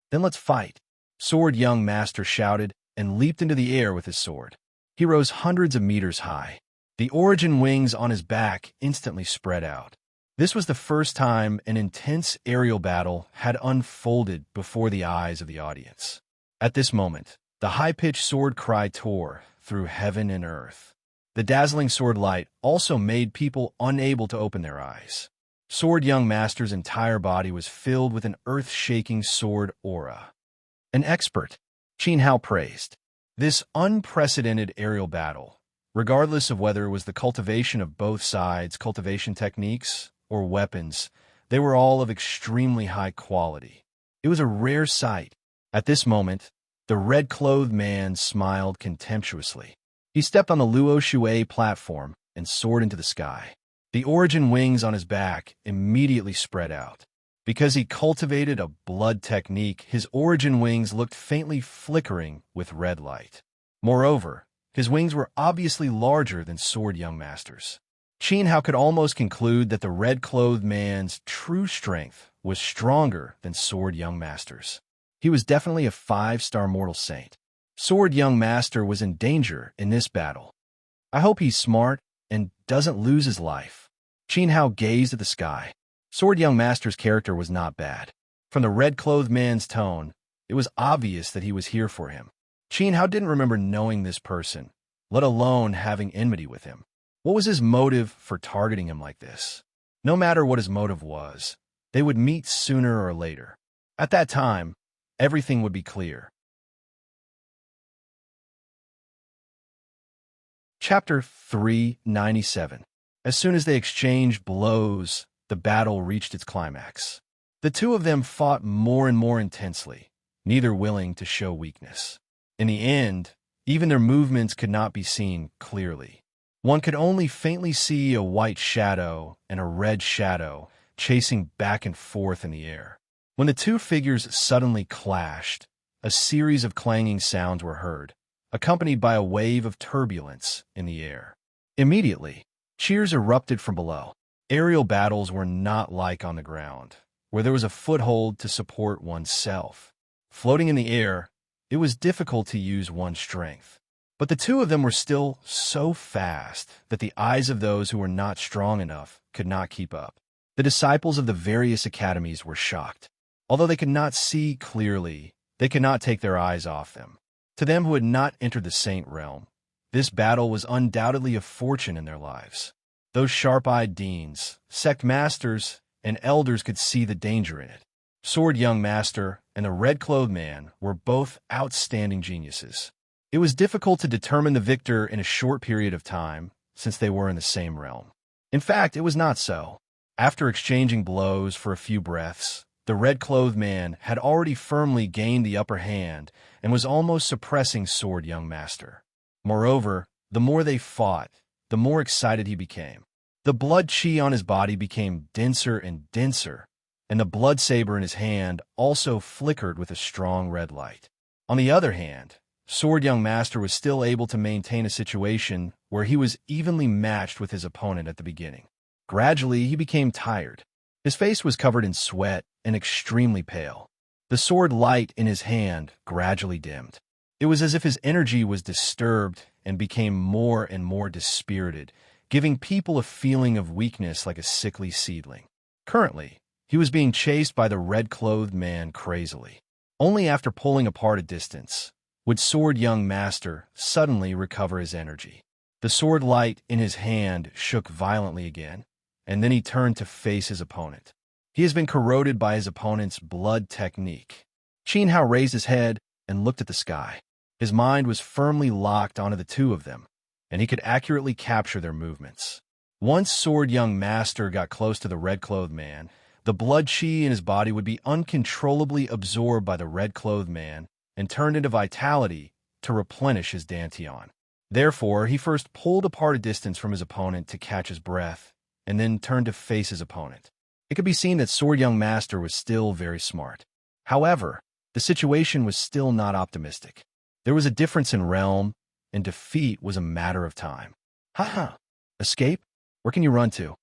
"Then let's fight," Sword Young Master shouted and leaped into the air with his sword. He rose hundreds of meters high. The origin wings on his back instantly spread out. This was the first time an intense aerial battle had unfolded before the eyes of the audience. At this moment, the high-pitched sword cry tore through heaven and earth. The dazzling sword light also made people unable to open their eyes. Sword Young Master's entire body was filled with an earth-shaking sword aura. An expert, Qin Hao praised. This unprecedented aerial battle, regardless of whether it was the cultivation of both sides' cultivation techniques or weapons, they were all of extremely high quality. It was a rare sight. At this moment, the red-clothed man smiled contemptuously. He stepped on the Luo Shui platform and soared into the sky. The origin wings on his back immediately spread out. Because he cultivated a blood technique, his origin wings looked faintly flickering with red light. Moreover, his wings were obviously larger than Sword Young Master's. Qin Hao could almost conclude that the red-clothed man's true strength was stronger than Sword Young Master's. He was definitely a 5-star mortal saint. Sword Young Master was in danger in this battle. I hope he's smart and doesn't lose his life. Qin Hao gazed at the sky. Sword Young Master's character was not bad. From the red-clothed man's tone, it was obvious that he was here for him. Qin Hao didn't remember knowing this person, let alone having enmity with him. What was his motive for targeting him like this? No matter what his motive was, they would meet sooner or later. At that time, everything would be clear. Chapter 397. As soon as they exchanged blows, the battle reached its climax. The two of them fought more and more intensely, neither willing to show weakness. In the end, even their movements could not be seen clearly. One could only faintly see a white shadow and a red shadow chasing back and forth in the air. When the two figures suddenly clashed, a series of clanging sounds were heard, accompanied by a wave of turbulence in the air. Immediately, cheers erupted from below. Aerial battles were not like on the ground, where there was a foothold to support oneself. Floating in the air, it was difficult to use one's strength. But the two of them were still so fast that the eyes of those who were not strong enough could not keep up. The disciples of the various academies were shocked. Although they could not see clearly, they could not take their eyes off them. To them who had not entered the saint realm, this battle was undoubtedly a fortune in their lives. Those sharp-eyed deans, sect masters, and elders could see the danger in it. Sword Young Master and the red-clothed man were both outstanding geniuses. It was difficult to determine the victor in a short period of time, since they were in the same realm. In fact, it was not so. After exchanging blows for a few breaths, the red-clothed man had already firmly gained the upper hand and was almost suppressing Sword Young Master. Moreover, the more they fought, the more excited he became. The blood chi on his body became denser and denser, and the blood saber in his hand also flickered with a strong red light. On the other hand, Sword Young Master was still able to maintain a situation where he was evenly matched with his opponent at the beginning. Gradually, he became tired. His face was covered in sweat and extremely pale. The sword light in his hand gradually dimmed. It was as if his energy was disturbed and became more and more dispirited, giving people a feeling of weakness like a sickly seedling. Currently, he was being chased by the red-clothed man crazily. Only after pulling apart a distance would Sword Young Master suddenly recover his energy. The sword light in his hand shook violently again, and then he turned to face his opponent. He has been corroded by his opponent's blood technique. Qin Hao raised his head and looked at the sky. His mind was firmly locked onto the two of them, and he could accurately capture their movements. Once Sword Young Master got close to the red-clothed man, the blood chi in his body would be uncontrollably absorbed by the red-clothed man and turned into vitality to replenish his dantian. Therefore, he first pulled apart a distance from his opponent to catch his breath, and then turned to face his opponent. It could be seen that Sword Young Master was still very smart. However, the situation was still not optimistic. There was a difference in realm, and defeat was a matter of time. Ha! Escape? Where can you run to?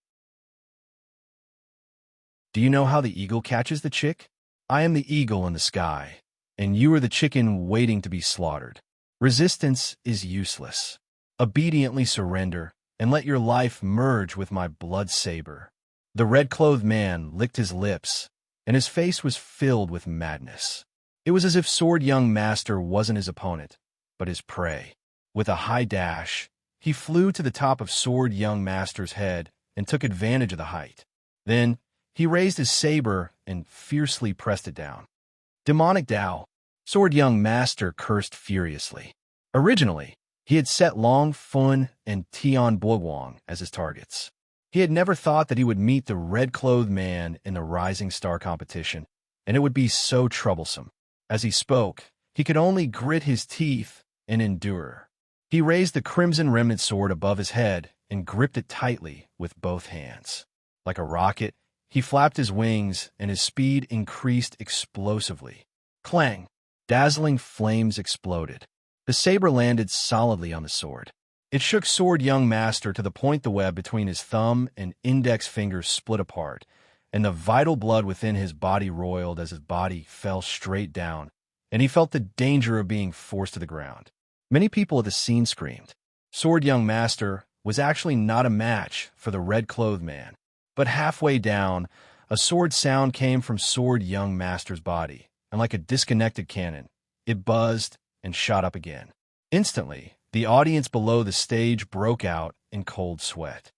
Do you know how the eagle catches the chick? I am the eagle in the sky, and you are the chicken waiting to be slaughtered. Resistance is useless. Obediently surrender, and let your life merge with my blood saber. The red-clothed man licked his lips, and his face was filled with madness. It was as if Sword Young Master wasn't his opponent, but his prey. With a high dash, he flew to the top of Sword Young Master's head and took advantage of the height. Then, he raised his saber and fiercely pressed it down. Demonic Tao, Sword Young Master cursed furiously. Originally, he had set Long Fun and Tian Boguang as his targets. He had never thought that he would meet the red-clothed man in the Rising Star competition, and it would be so troublesome. As he spoke, he could only grit his teeth and endure. He raised the Crimson Remnant sword above his head and gripped it tightly with both hands. Like a rocket, he flapped his wings, and his speed increased explosively. Clang! Dazzling flames exploded. The saber landed solidly on the sword. It shook Sword Young Master to the point the web between his thumb and index fingers split apart, and the vital blood within his body roiled as his body fell straight down, and he felt the danger of being forced to the ground. Many people at the scene screamed. Sword Young Master was actually not a match for the red-clothed man. But halfway down, a sword sound came from Sword Young Master's body, and like a disconnected cannon, it buzzed and shot up again. Instantly, the audience below the stage broke out in cold sweat.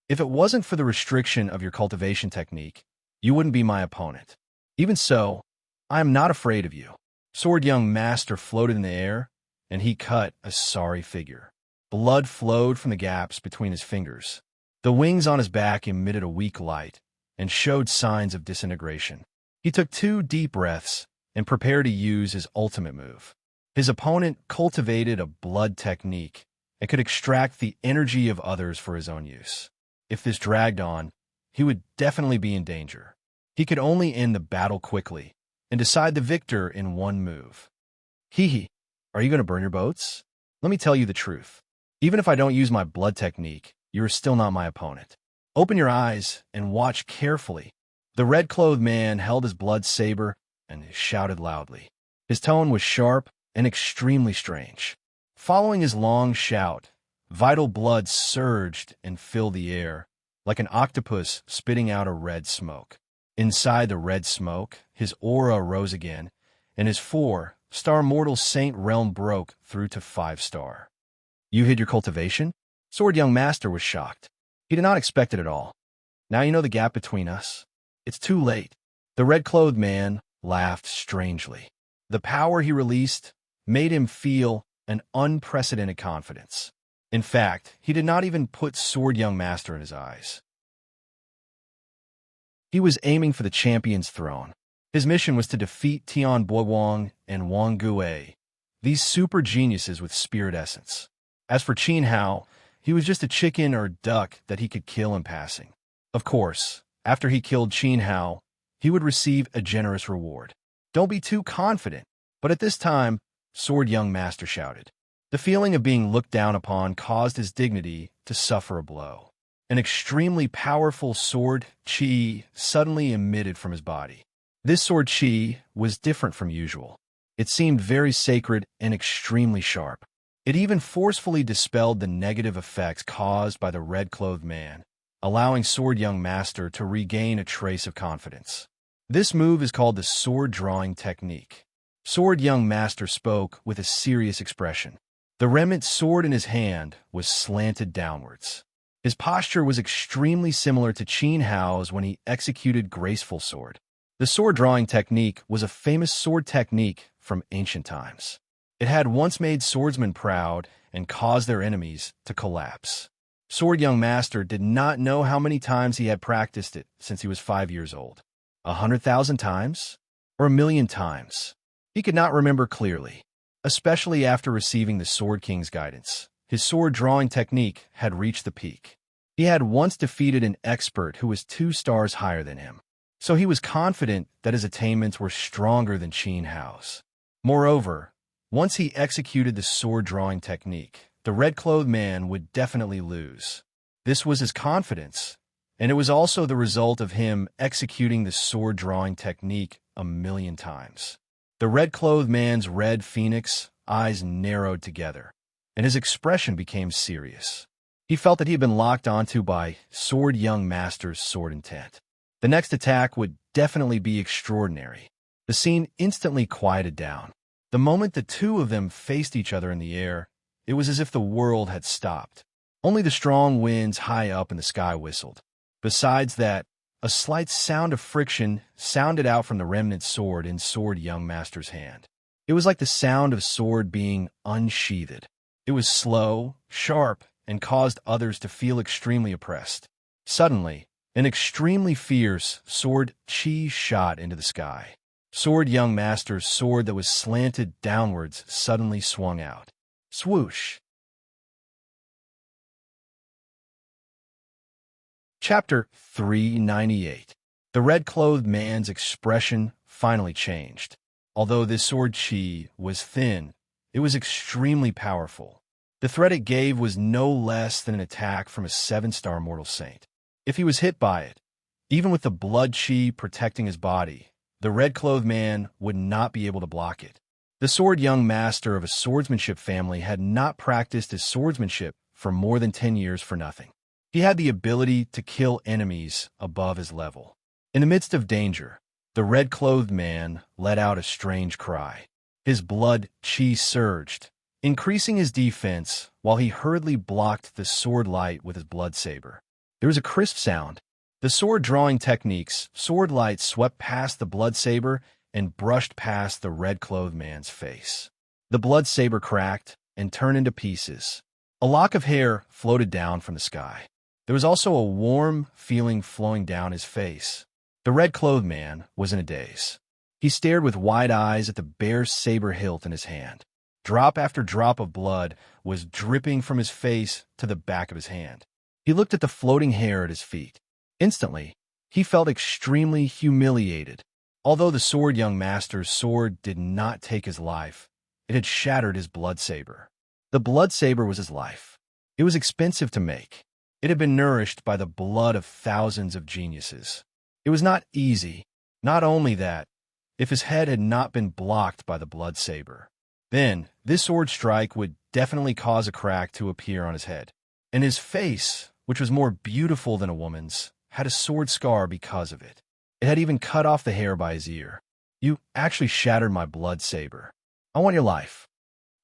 If it wasn't for the restriction of your cultivation technique, you wouldn't be my opponent. Even so, I am not afraid of you. Sword Young Master floated in the air, and he cut a sorry figure. Blood flowed from the gaps between his fingers. The wings on his back emitted a weak light and showed signs of disintegration. He took 2 deep breaths and prepared to use his ultimate move. His opponent cultivated a blood technique and could extract the energy of others for his own use. If this dragged on, he would definitely be in danger. He could only end the battle quickly and decide the victor in one move. Hee, are you going to burn your boats? Let me tell you the truth. Even if I don't use my blood technique, you are still not my opponent. Open your eyes and watch carefully. The red-clothed man held his blood saber and shouted loudly. His tone was sharp and extremely strange. Following his long shout, vital blood surged and filled the air, like an octopus spitting out a red smoke. Inside the red smoke, his aura rose again, and his 4-star mortal saint realm broke through to 5-star. You hid your cultivation? Sword Young Master was shocked. He did not expect it at all. Now you know the gap between us. It's too late. The red-clothed man laughed strangely. The power he released made him feel an unprecedented confidence. In fact, he did not even put Sword Young Master in his eyes. He was aiming for the champion's throne. His mission was to defeat Tian Boguang and Wang Gue, these super geniuses with spirit essence. As for Qin Hao, he was just a chicken or duck that he could kill in passing. Of course, after he killed Qin Hao, he would receive a generous reward. Don't be too confident. But at this time, Sword Young Master shouted. The feeling of being looked down upon caused his dignity to suffer a blow. An extremely powerful sword chi suddenly emitted from his body. This sword chi was different from usual. It seemed very sacred and extremely sharp. It even forcefully dispelled the negative effects caused by the red-clothed man, allowing Sword Young Master to regain a trace of confidence. This move is called the sword drawing technique. Sword Young Master spoke with a serious expression. The remnant sword in his hand was slanted downwards. His posture was extremely similar to Qin Hao's when he executed Graceful Sword. The sword drawing technique was a famous sword technique from ancient times. It had once made swordsmen proud and caused their enemies to collapse. Sword Young Master did not know how many times he had practiced it since he was 5 years old. 100,000 times? Or 1,000,000 times? He could not remember clearly, especially after receiving the Sword King's guidance. His sword drawing technique had reached the peak. He had once defeated an expert who was 2 stars higher than him, so he was confident that his attainments were stronger than Qin Hao's. Moreover, once he executed the sword drawing technique, the red-clothed man would definitely lose. This was his confidence, and it was also the result of him executing the sword drawing technique 1,000,000 times. The red-clothed man's red phoenix eyes narrowed together, and his expression became serious. He felt that he had been locked onto by Sword Young Master's sword intent. The next attack would definitely be extraordinary. The scene instantly quieted down. The moment the two of them faced each other in the air, it was as if the world had stopped. Only the strong winds high up in the sky whistled. Besides that, a slight sound of friction sounded out from the remnant sword in Sword Young Master's hand. It was like the sound of sword being unsheathed. It was slow, sharp, and caused others to feel extremely oppressed. Suddenly, an extremely fierce sword chi shot into the sky. Sword Young Master's sword that was slanted downwards suddenly swung out. Swoosh! Chapter 398. The red-clothed man's expression finally changed. Although this sword chi was thin, it was extremely powerful. The threat it gave was no less than an attack from a 7-star mortal saint. If he was hit by it, even with the blood chi protecting his body, the red-clothed man would not be able to block it. The Sword Young Master of a swordsmanship family had not practiced his swordsmanship for more than 10 years for nothing. He had the ability to kill enemies above his level. In the midst of danger, the red-clothed man let out a strange cry. His blood chi surged, increasing his defense while he hurriedly blocked the sword light with his blood saber. There was a crisp sound. The sword drawing technique's sword light swept past the blood saber and brushed past the red-clothed man's face. The blood saber cracked and turned into pieces. A lock of hair floated down from the sky. There was also a warm feeling flowing down his face. The red-clothed man was in a daze. He stared with wide eyes at the bare saber hilt in his hand. Drop after drop of blood was dripping from his face to the back of his hand. He looked at the floating hair at his feet. Instantly, he felt extremely humiliated. Although the Sword Young Master's sword did not take his life, it had shattered his blood saber. The blood saber was his life. It was expensive to make. It had been nourished by the blood of thousands of geniuses. It was not easy. Not only that, if his head had not been blocked by the blood saber, then this sword strike would definitely cause a crack to appear on his head. And his face, which was more beautiful than a woman's, had a sword scar because of it. It had even cut off the hair by his ear. You actually shattered my blood saber. I want your life.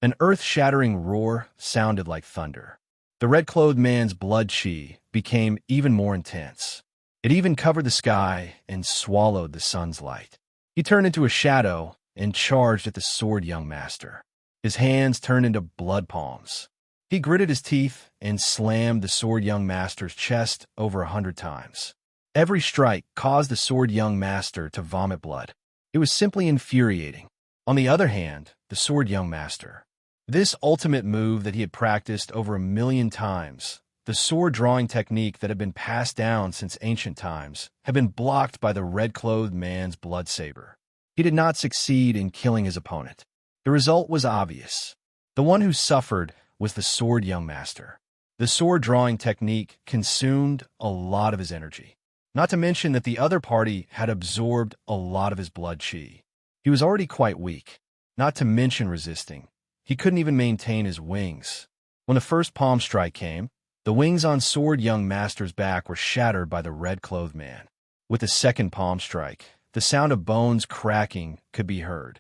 An earth-shattering roar sounded like thunder. The red-clothed man's blood chi became even more intense. It even covered the sky and swallowed the sun's light. He turned into a shadow and charged at the Sword Young Master. His hands turned into blood palms. He gritted his teeth and slammed the Sword Young Master's chest over 100 times. Every strike caused the Sword Young Master to vomit blood. It was simply infuriating. On the other hand, the Sword Young Master, this ultimate move that he had practiced over 1,000,000 times, the sword drawing technique that had been passed down since ancient times, had been blocked by the red-clothed man's blood saber. He did not succeed in killing his opponent. The result was obvious. The one who suffered was the Sword Young Master. The sword drawing technique consumed a lot of his energy. Not to mention that the other party had absorbed a lot of his blood chi. He was already quite weak, not to mention resisting. He couldn't even maintain his wings. When the first palm strike came, the wings on Sword Young Master's back were shattered by the red-clothed man. With the second palm strike, the sound of bones cracking could be heard.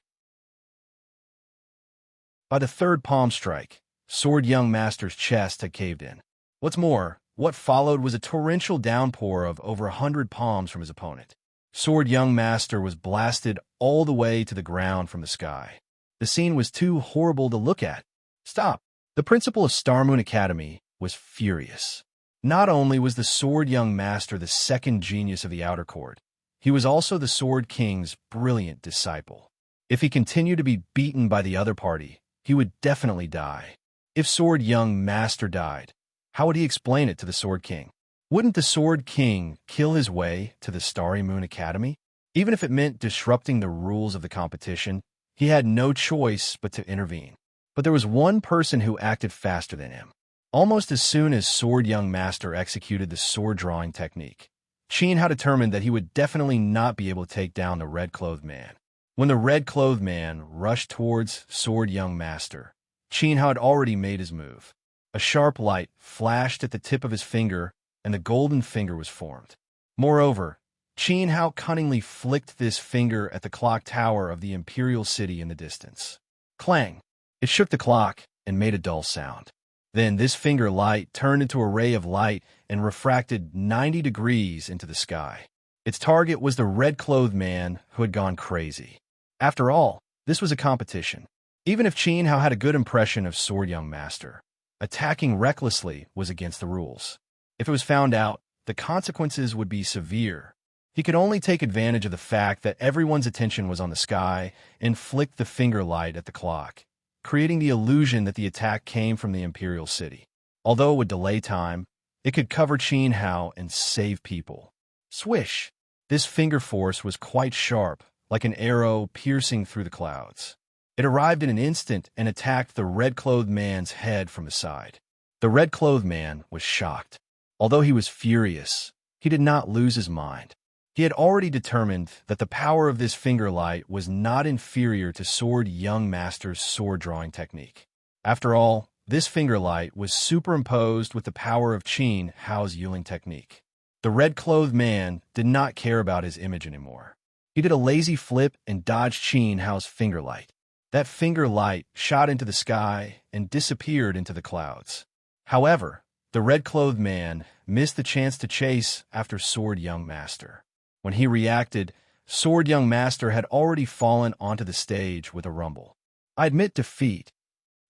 By the third palm strike, Sword Young Master's chest had caved in. What's more, what followed was a torrential downpour of over 100 palms from his opponent. Sword Young Master was blasted all the way to the ground from the sky. The scene was too horrible to look at. Stop! The principal of Star Moon Academy was furious. Not only was the Sword Young Master the second genius of the Outer Court, he was also the Sword King's brilliant disciple. If he continued to be beaten by the other party, he would definitely die. If Sword Young Master died, how would he explain it to the Sword King? Wouldn't the Sword King kill his way to the Starry Moon Academy? Even if it meant disrupting the rules of the competition, he had no choice but to intervene. But there was one person who acted faster than him. Almost as soon as Sword Young Master executed the sword drawing technique, Qin had determined that he would definitely not be able to take down the red-clothed man. When the red-clothed man rushed towards Sword Young Master, Qin had already made his move. A sharp light flashed at the tip of his finger, and the golden finger was formed. Moreover, Qin Hao cunningly flicked this finger at the clock tower of the imperial city in the distance. Clang! It shook the clock and made a dull sound. Then this finger light turned into a ray of light and refracted 90 degrees into the sky. Its target was the red-clothed man who had gone crazy. After all, this was a competition. Even if Qin Hao had a good impression of Sword Young Master, attacking recklessly was against the rules. If it was found out, the consequences would be severe. He could only take advantage of the fact that everyone's attention was on the sky and flick the finger light at the clock, creating the illusion that the attack came from the imperial city. Although it would delay time, it could cover Qin Hao and save people. Swish! This finger force was quite sharp, like an arrow piercing through the clouds. It arrived in an instant and attacked the red-clothed man's head from the side. The red-clothed man was shocked. Although he was furious, he did not lose his mind. He had already determined that the power of this finger light was not inferior to Sword Young Master's sword-drawing technique. After all, this finger light was superimposed with the power of Qin Hao's Yuling technique. The red-clothed man did not care about his image anymore. He did a lazy flip and dodged Qin Hao's finger light. That finger light shot into the sky and disappeared into the clouds. However, the red-clothed man missed the chance to chase after Sword Young Master. When he reacted, Sword Young Master had already fallen onto the stage with a rumble. I admit defeat.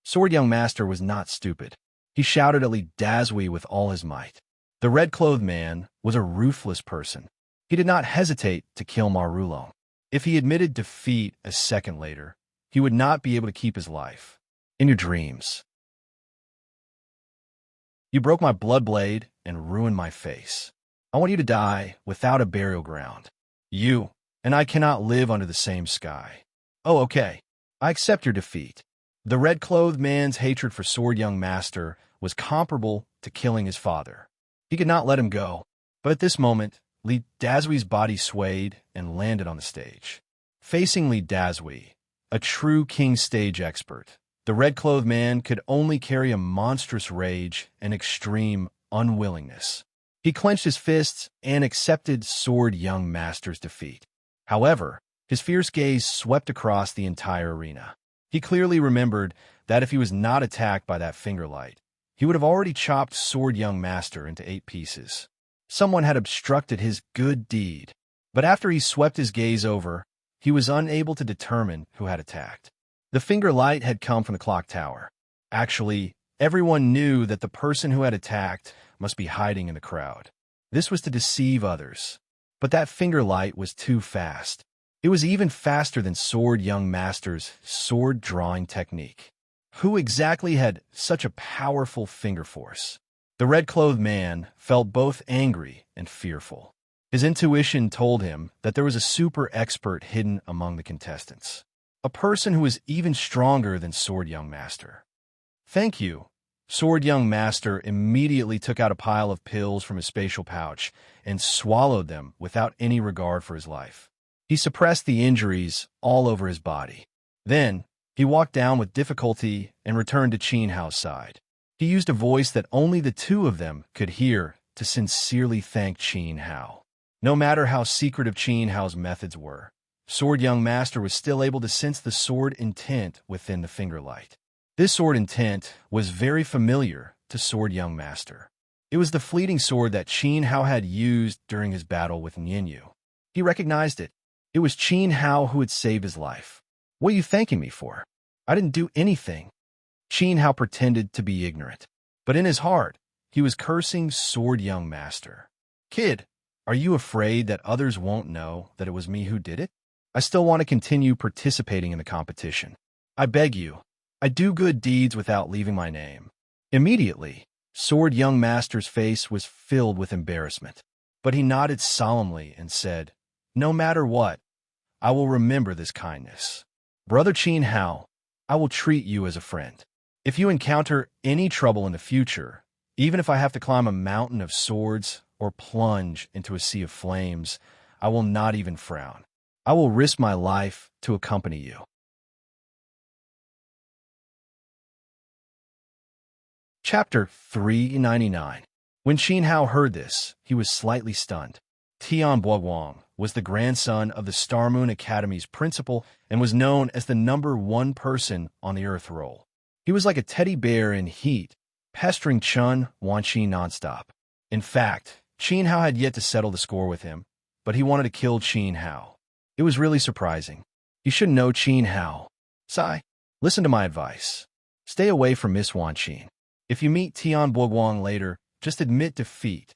Sword Young Master was not stupid. He shouted at Li Dazhui with all his might. The red-clothed man was a ruthless person. He did not hesitate to kill Ma Rulong. If he admitted defeat a second later, he would not be able to keep his life. In your dreams. You broke my blood blade and ruined my face. I want you to die without a burial ground. You and I cannot live under the same sky. Oh, okay. I accept your defeat. The red-clothed man's hatred for Sword Young Master was comparable to killing his father. He could not let him go. But at this moment, Li Dazhui's body swayed and landed on the stage. Facing Li Dazhui, a true king stage expert, the red-clothed man could only carry a monstrous rage and extreme unwillingness. He clenched his fists and accepted Sword Young Master's defeat. However, his fierce gaze swept across the entire arena. He clearly remembered that if he was not attacked by that finger light, he would have already chopped Sword Young Master into 8 pieces. Someone had obstructed his good deed. But after he swept his gaze over, he was unable to determine who had attacked. The finger light had come from the clock tower. Actually, everyone knew that the person who had attacked must be hiding in the crowd. This was to deceive others. But that finger light was too fast. It was even faster than Sword Young Master's sword-drawing technique. Who exactly had such a powerful finger force? The red-clothed man felt both angry and fearful. His intuition told him that there was a super expert hidden among the contestants. A person who was even stronger than Sword Young Master. Thank you. Sword Young Master immediately took out a pile of pills from his spatial pouch and swallowed them without any regard for his life. He suppressed the injuries all over his body. Then, he walked down with difficulty and returned to Qin Hao's side. He used a voice that only the two of them could hear to sincerely thank Qin Hao. No matter how secretive Qin Hao's methods were, Sword Young Master was still able to sense the sword intent within the finger light. This sword intent was very familiar to Sword Young Master. It was the fleeting sword that Qin Hao had used during his battle with Nianyu. He recognized it. It was Qin Hao who had saved his life. What are you thanking me for? I didn't do anything. Qin Hao pretended to be ignorant. But in his heart, he was cursing Sword Young Master. Kid, are you afraid that others won't know that it was me who did it? I still want to continue participating in the competition. I beg you. I do good deeds without leaving my name. Immediately, Sword Young Master's face was filled with embarrassment. But he nodded solemnly and said, No matter what, I will remember this kindness. Brother Qin Hao, I will treat you as a friend. If you encounter any trouble in the future, even if I have to climb a mountain of swords or plunge into a sea of flames, I will not even frown. I will risk my life to accompany you. Chapter 399. When Qin Hao heard this, he was slightly stunned. Tian Boguang was the grandson of the Star Moon Academy's principal and was known as the #1 person on the Earth roll. He was like a teddy bear in heat, pestering Chen Wanqi nonstop. In fact, Qin Hao had yet to settle the score with him, but he wanted to kill Qin Hao. It was really surprising. You should know Qin Hao. Sai, listen to my advice. Stay away from Miss Wanqi. If you meet Tian Boguang later, just admit defeat.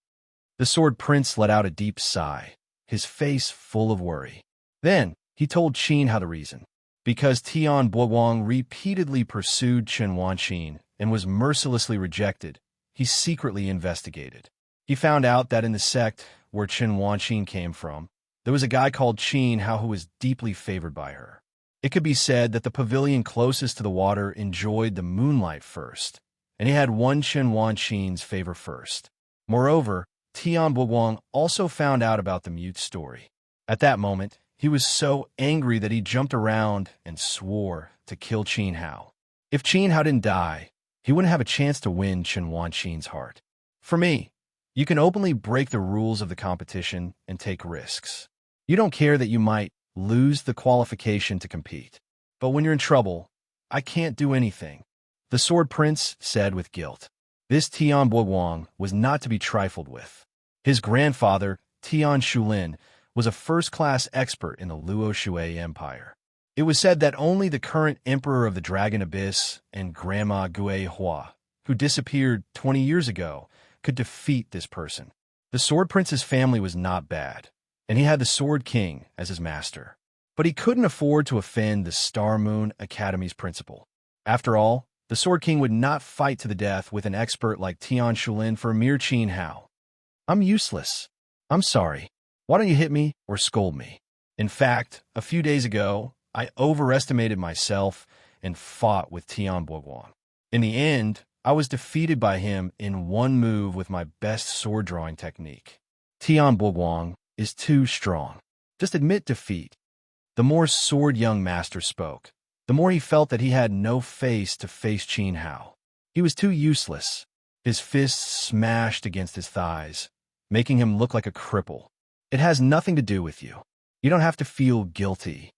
The Sword Prince let out a deep sigh, his face full of worry. Then, he told Qin Hao the reason. Because Tian Boguang repeatedly pursued Chen Wanqi and was mercilessly rejected, he secretly investigated. He found out that in the sect where Chen Wanqi came from, there was a guy called Qin Hao who was deeply favored by her. It could be said that the pavilion closest to the water enjoyed the moonlight first, and he had won Chen Wanqi's favor first. Moreover, Tian Boguang also found out about the mute story. At that moment, he was so angry that he jumped around and swore to kill Qin Hao. If Qin Hao didn't die, he wouldn't have a chance to win Chen Wanqi's heart. For me, you can openly break the rules of the competition and take risks. You don't care that you might lose the qualification to compete. But when you're in trouble, I can't do anything, the Sword Prince said with guilt. This Tian Boguang was not to be trifled with. His grandfather, Tian Shulin, was a first-class expert in the Luo Shui Empire. It was said that only the current Emperor of the Dragon Abyss and Grandma Gui Hua, who disappeared 20 years ago, could defeat this person. The Sword Prince's family was not bad, and he had the Sword King as his master. But he couldn't afford to offend the Star Moon Academy's principal. After all, the Sword King would not fight to the death with an expert like Tian Shulin for a mere Qin Hao. I'm useless. I'm sorry. Why don't you hit me or scold me? In fact, a few days ago, I overestimated myself and fought with Tian Boguang. In the end, I was defeated by him in one move with my best sword drawing technique. Tian Boguang is too strong. Just admit defeat. The more Sword Young Master spoke, the more he felt that he had no face to face Qin Hao. He was too useless. His fists smashed against his thighs, making him look like a cripple. It has nothing to do with you. You don't have to feel guilty.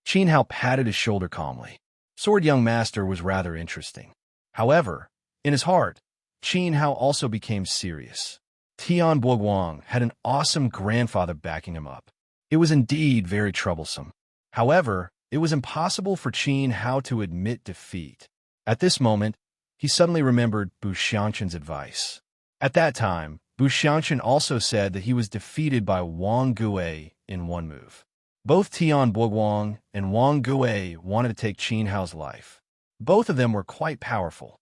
Qin Hao patted his shoulder calmly. Sword Young Master was rather interesting. However, in his heart, Qin Hao also became serious. Tian Boguang had an awesome grandfather backing him up. It was indeed very troublesome. However, it was impossible for Qin Hao to admit defeat. At this moment, he suddenly remembered Bu Xiangqin's advice. At that time, Bu Xiangqin also said that he was defeated by Wang Gui in one move. Both Tian Boguang and Wang Gui wanted to take Qin Hao's life. Both of them were quite powerful.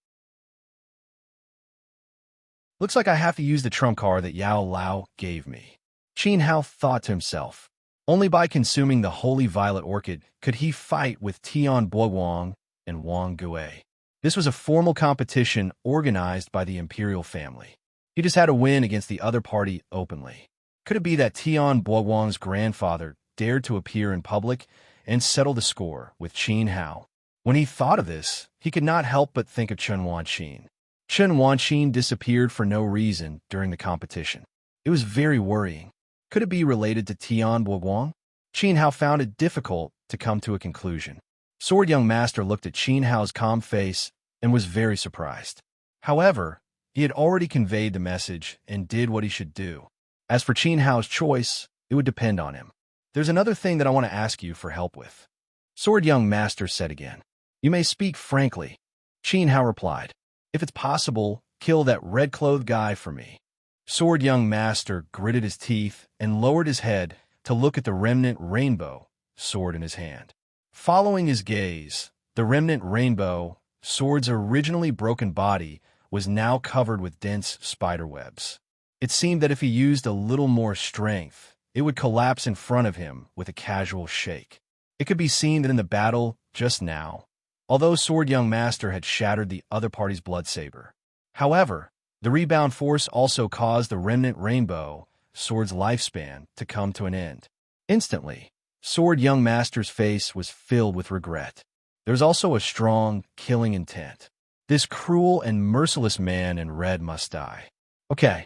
Looks like I have to use the trump card that Yao Lao gave me. Qin Hao thought to himself. Only by consuming the Holy Violet Orchid could he fight with Tian Boguang and Wang Gui. This was a formal competition organized by the imperial family. He just had to win against the other party openly. Could it be that Tian Boguang's grandfather dared to appear in public and settle the score with Qin Hao? When he thought of this, he could not help but think of Chen Wanqi. Chen Wanqi disappeared for no reason during the competition. It was very worrying. Could it be related to Tian Boguang? Qin Hao found it difficult to come to a conclusion. Sword Young Master looked at Qin Hao's calm face and was very surprised. However, he had already conveyed the message and did what he should do. As for Qin Hao's choice, it would depend on him. There's another thing that I want to ask you for help with. Sword Young Master said again. You may speak frankly. Qin Hao replied. If it's possible, kill that red-clothed guy for me. Sword Young Master gritted his teeth and lowered his head to look at the remnant rainbow sword in his hand. Following his gaze, the remnant rainbow sword's originally broken body was now covered with dense spider webs. It seemed that if he used a little more strength, it would collapse in front of him with a casual shake. It could be seen that in the battle just now, although Sword Young Master had shattered the other party's blood saber. However, the rebound force also caused the remnant rainbow sword's lifespan to come to an end. Instantly, Sword Young Master's face was filled with regret. There was also a strong, killing intent. This cruel and merciless man in red must die. Okay.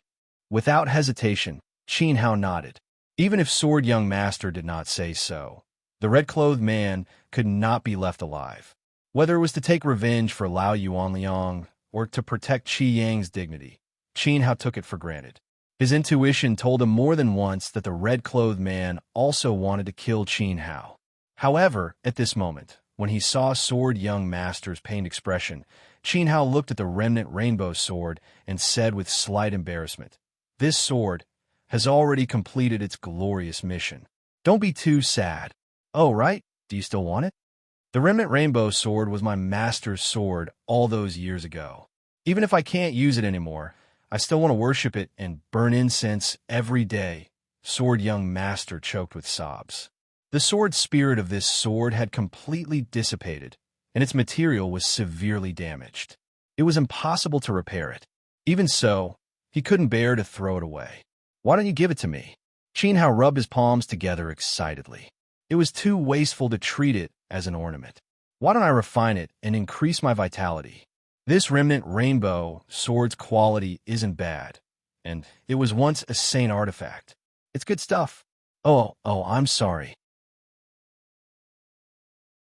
Without hesitation, Qin Hao nodded. Even if Sword Young Master did not say so, the red-clothed man could not be left alive. Whether it was to take revenge for Lao Yuanliang or to protect Qi Yang's dignity, Qin Hao took it for granted. His intuition told him more than once that the red-clothed man also wanted to kill Qin Hao. However, at this moment, when he saw Sword Young Master's pained expression, Qin Hao looked at the remnant rainbow sword and said with slight embarrassment, "This sword has already completed its glorious mission. Don't be too sad. Oh, right? Do you still want it? The remnant rainbow sword was my master's sword all those years ago. Even if I can't use it anymore, I still want to worship it and burn incense every day." Sword Young Master choked with sobs. The sword spirit of this sword had completely dissipated, and its material was severely damaged. It was impossible to repair it. Even so, he couldn't bear to throw it away. "Why don't you give it to me?" Qin Hao rubbed his palms together excitedly. It was too wasteful to treat it as an ornament. "Why don't I refine it and increase my vitality? This remnant rainbow sword's quality isn't bad, and it was once a saint artifact. It's good stuff." Oh, I'm sorry.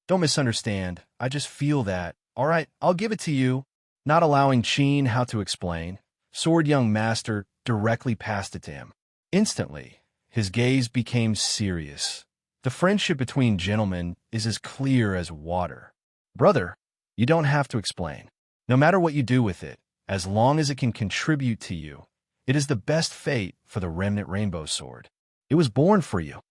Don't misunderstand. I just feel that. All right, I'll give it to you. Not allowing Qin Hao to explain, Sword Young Master directly passed it to him. Instantly, his gaze became serious. The friendship between gentlemen is as clear as water. "Brother, you don't have to explain. No matter what you do with it, as long as it can contribute to you, it is the best fate for the remnant rainbow sword. It was born for you."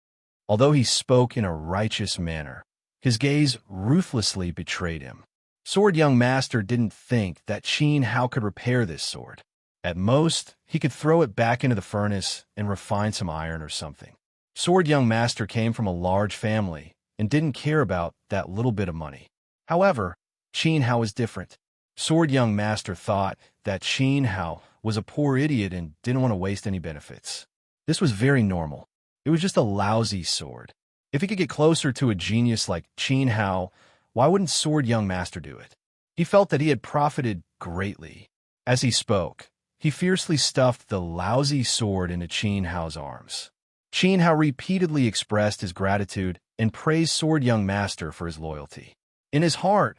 Although he spoke in a righteous manner, his gaze ruthlessly betrayed him. Sword Young Master didn't think that Qin Hao could repair this sword. At most, he could throw it back into the furnace and refine some iron or something. Sword Young Master came from a large family and didn't care about that little bit of money. However, Qin Hao was different. Sword Young Master thought that Qin Hao was a poor idiot and didn't want to waste any benefits. This was very normal. It was just a lousy sword. If he could get closer to a genius like Qin Hao, why wouldn't Sword Young Master do it? He felt that he had profited greatly. As he spoke, he fiercely stuffed the lousy sword into Qin Hao's arms. Qin Hao repeatedly expressed his gratitude and praised Sword Young Master for his loyalty. In his heart,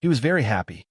he was very happy.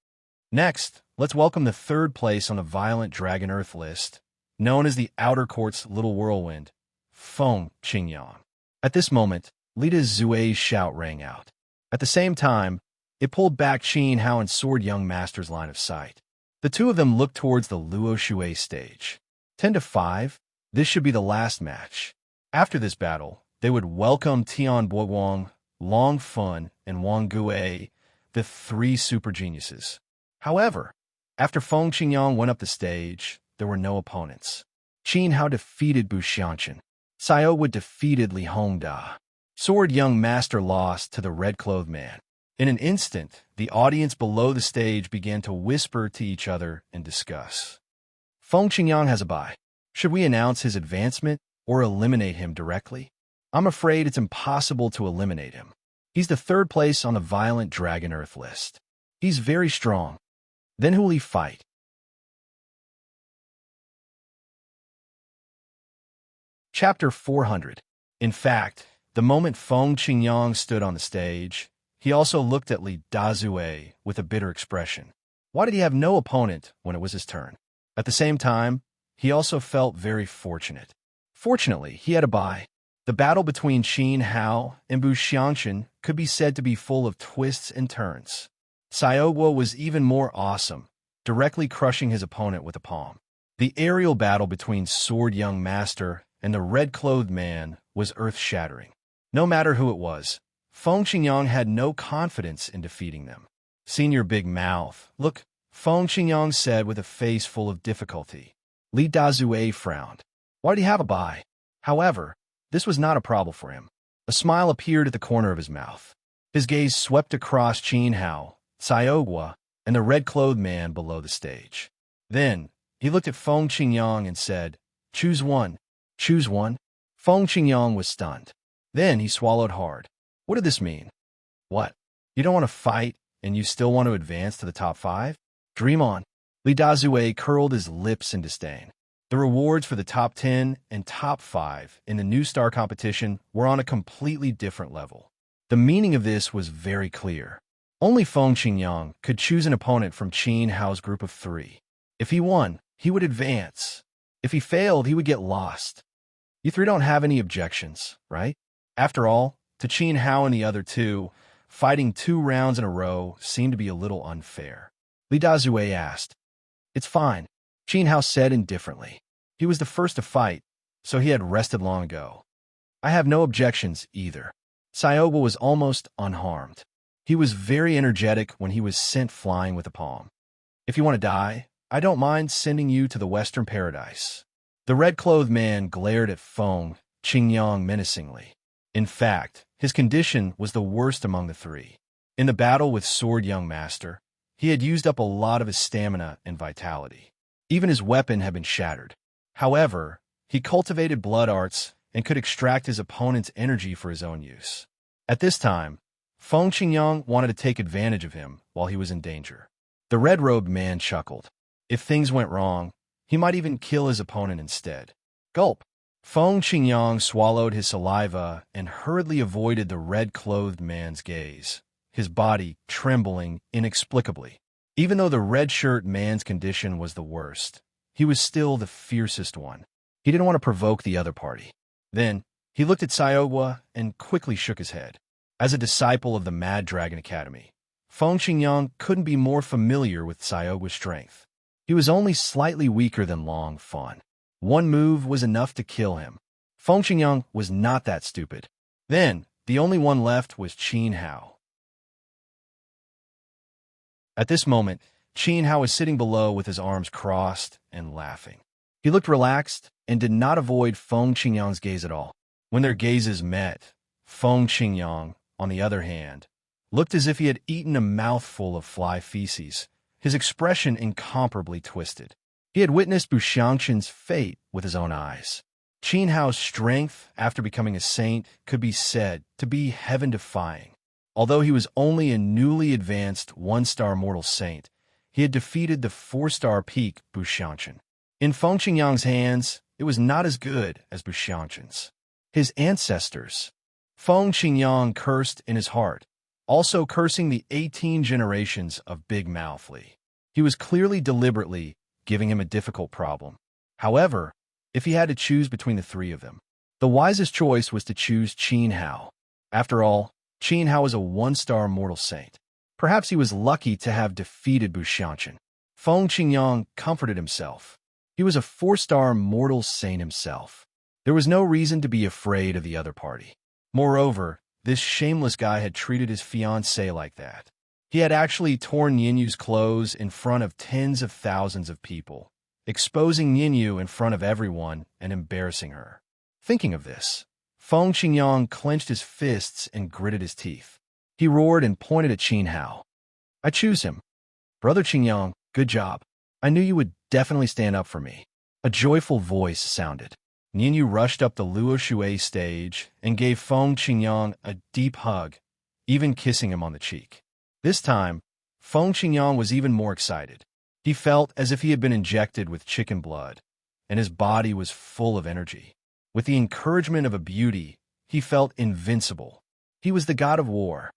Next, let's welcome the third place on the Violent Dragon Earth list, known as the Outer Court's Little Whirlwind, Feng Qingyang. At this moment, Lita Zue's shout rang out. At the same time, it pulled back Qin Hao and Sword Young Master's line of sight. The two of them looked towards the Luo Shui stage. 10-5, this should be the last match. After this battle, they would welcome Tian Boiwang, Long Fun, and Wang Gue, the three super geniuses. However, after Feng Qingyang went up the stage, there were no opponents. Qin Hao defeated Bu Xianchen. Xiaowu defeated Li Hongda. Sword Young Master lost to the red-clothed man. In an instant, the audience below the stage began to whisper to each other and discuss. Feng Qingyang has a bye. Should we announce his advancement or eliminate him directly? I'm afraid it's impossible to eliminate him. He's the third place on the Violent Dragon Earth list. He's very strong. Then who will he fight? Chapter 400. In fact, the moment Feng Qingyang stood on the stage, he also looked at Li Dazue with a bitter expression. Why did he have no opponent when it was his turn? At the same time, he also felt very fortunate. Fortunately, he had a bye. The battle between Qin Hao and Bu Xianchen could be said to be full of twists and turns. Xiaoguo was even more awesome, directly crushing his opponent with a palm. The aerial battle between Sword Young Master and the red-clothed man was earth-shattering. No matter who it was, Feng Qingyang had no confidence in defeating them. "Seen your big mouth. Look," Feng Qingyang said with a face full of difficulty. Li Dazue frowned. Why did he have a bye? However, this was not a problem for him. A smile appeared at the corner of his mouth. His gaze swept across Qin Hao, Xiaoguo, and the red-clothed man below the stage. Then, he looked at Feng Qingyang and said, "Choose one." "Choose one?" Feng Qingyang was stunned. Then he swallowed hard. What did this mean? What? You don't want to fight, and you still want to advance to the top 5? Dream on. Li Dazue curled his lips in disdain. The rewards for the top 10 and top 5 in the New Star competition were on a completely different level. The meaning of this was very clear. Only Feng Qingyang could choose an opponent from Qin Hao's group of 3. If he won, he would advance. If he failed, he would get lost. You 3 don't have any objections, right? After all, to Qin Hao and the other 2, fighting 2 rounds in a row seemed to be a little unfair. Li Dazue asked. It's fine, Qin Hao said indifferently. He was the first to fight, so he had rested long ago. I have no objections either. Xiaobo was almost unharmed. He was very energetic when he was sent flying with a palm. If you want to die, I don't mind sending you to the Western Paradise. The red-clothed man glared at Feng Qingyang menacingly. In fact, his condition was the worst among the 3. In the battle with Sword Young Master, he had used up a lot of his stamina and vitality. Even his weapon had been shattered. However, he cultivated blood arts and could extract his opponent's energy for his own use. At this time, Feng Qingyang wanted to take advantage of him while he was in danger. The red-robed man chuckled. If things went wrong, he might even kill his opponent instead. Gulp! Feng Qingyang swallowed his saliva and hurriedly avoided the red-clothed man's gaze, his body trembling inexplicably. Even though the red-shirt man's condition was the worst, he was still the fiercest one. He didn't want to provoke the other party. Then, he looked at Xiaobo and quickly shook his head. As a disciple of the Mad Dragon Academy, Feng Qingyang couldn't be more familiar with Xiaobo's strength. He was only slightly weaker than Long Fan. One move was enough to kill him. Feng Qingyang was not that stupid. Then, the only one left was Qin Hao. At this moment, Qin Hao was sitting below with his arms crossed and laughing. He looked relaxed and did not avoid Feng Qingyang's gaze at all. When their gazes met, Feng Qingyang, on the other hand, looked as if he had eaten a mouthful of fly feces, his expression incomparably twisted. He had witnessed Buxiangchen's fate with his own eyes. Qin Hao's strength after becoming a saint could be said to be heaven-defying. Although he was only a newly advanced 1-star mortal saint, he had defeated the 4-star peak Buxiangchen. In Feng Qingyang's hands, it was not as good as Buxiangchen's. His ancestors. Feng Qingyang cursed in his heart, also cursing the 18 generations of Big Mouth Li. He was clearly deliberately giving him a difficult problem. However, if he had to choose between the 3 of them, the wisest choice was to choose Qin Hao. After all, Qin Hao was a 1-star mortal saint. Perhaps he was lucky to have defeated Buxiangchen. Feng Qingyang comforted himself. He was a 4-star mortal saint himself. There was no reason to be afraid of the other party. Moreover, this shameless guy had treated his fiancée like that. He had actually torn Ninyu's clothes in front of tens of thousands of people, exposing Ninyu in front of everyone and embarrassing her. Thinking of this, Feng Qingyang clenched his fists and gritted his teeth. He roared and pointed at Qin Hao. I choose him. Brother Qingyang, good job. I knew you would definitely stand up for me. A joyful voice sounded. Ninyu rushed up the Luo Shui stage and gave Feng Qingyang a deep hug, even kissing him on the cheek. This time, Feng Qingyang was even more excited. He felt as if he had been injected with chicken blood, and his body was full of energy. With the encouragement of a beauty, he felt invincible. He was the god of war.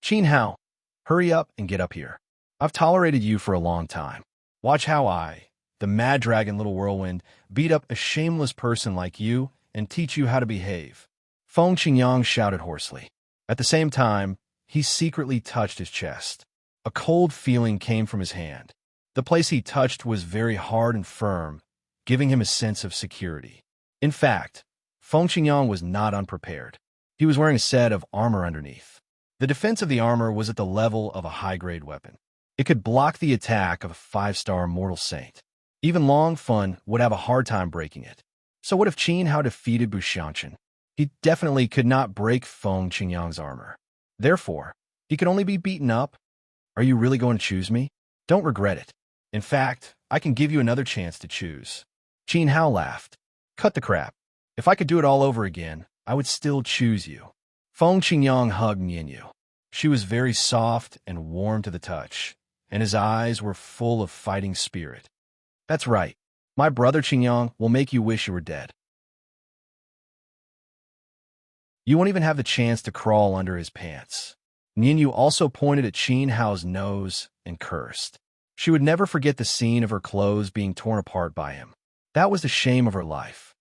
Qin Hao, hurry up and get up here. I've tolerated you for a long time. Watch how I, the Mad Dragon Little Whirlwind, beat up a shameless person like you and teach you how to behave. Feng Qingyang shouted hoarsely. At the same time, he secretly touched his chest. A cold feeling came from his hand. The place he touched was very hard and firm, giving him a sense of security. In fact, Feng Qingyang was not unprepared. He was wearing a set of armor underneath. The defense of the armor was at the level of a high-grade weapon. It could block the attack of a 5-star mortal saint. Even Long Fan would have a hard time breaking it. So what if Qin Hao defeated Buxiangchen? He definitely could not break Feng Qingyang's armor. Therefore, he could only be beaten up. Are you really going to choose me? Don't regret it. In fact, I can give you another chance to choose. Qin Hao laughed. Cut the crap. If I could do it all over again, I would still choose you. Feng Qingyang hugged Ninyu. She was very soft and warm to the touch, and his eyes were full of fighting spirit. That's right. My brother Qingyang will make you wish you were dead. You won't even have the chance to crawl under his pants. Ninyu also pointed at Qin Hao's nose and cursed. She would never forget the scene of her clothes being torn apart by him. That was the shame of her life.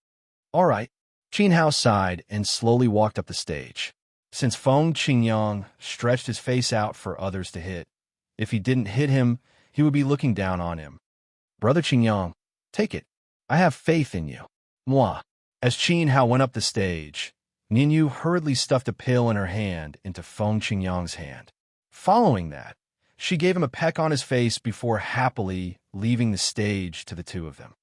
All right. Qin Hao sighed and slowly walked up the stage. Since Feng Qingyang stretched his face out for others to hit, if he didn't hit him, he would be looking down on him. Brother Qingyang, take it. I have faith in you. Moi. As Qin Hao went up the stage, Ninyu hurriedly stuffed a pill in her hand into Feng Qingyang's hand. Following that, she gave him a peck on his face before happily leaving the stage to the two of them.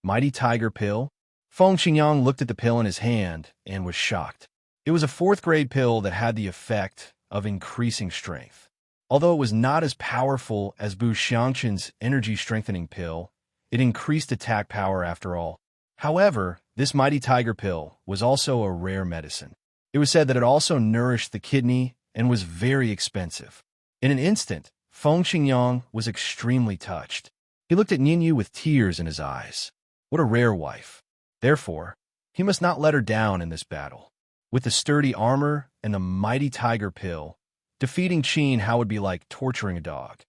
Mighty Tiger Pill? Feng Qingyang looked at the pill in his hand and was shocked. It was a 4th-grade pill that had the effect of increasing strength. Although it was not as powerful as Bu Xiangqin's energy-strengthening pill, it increased attack power after all. However, this Mighty Tiger Pill was also a rare medicine. It was said that it also nourished the kidney and was very expensive. In an instant, Feng Qingyang was extremely touched. He looked at Ninyu with tears in his eyes. What a rare wife. Therefore, he must not let her down in this battle. With the sturdy armor and the Mighty Tiger Pill, defeating Qin Hao would be like torturing a dog.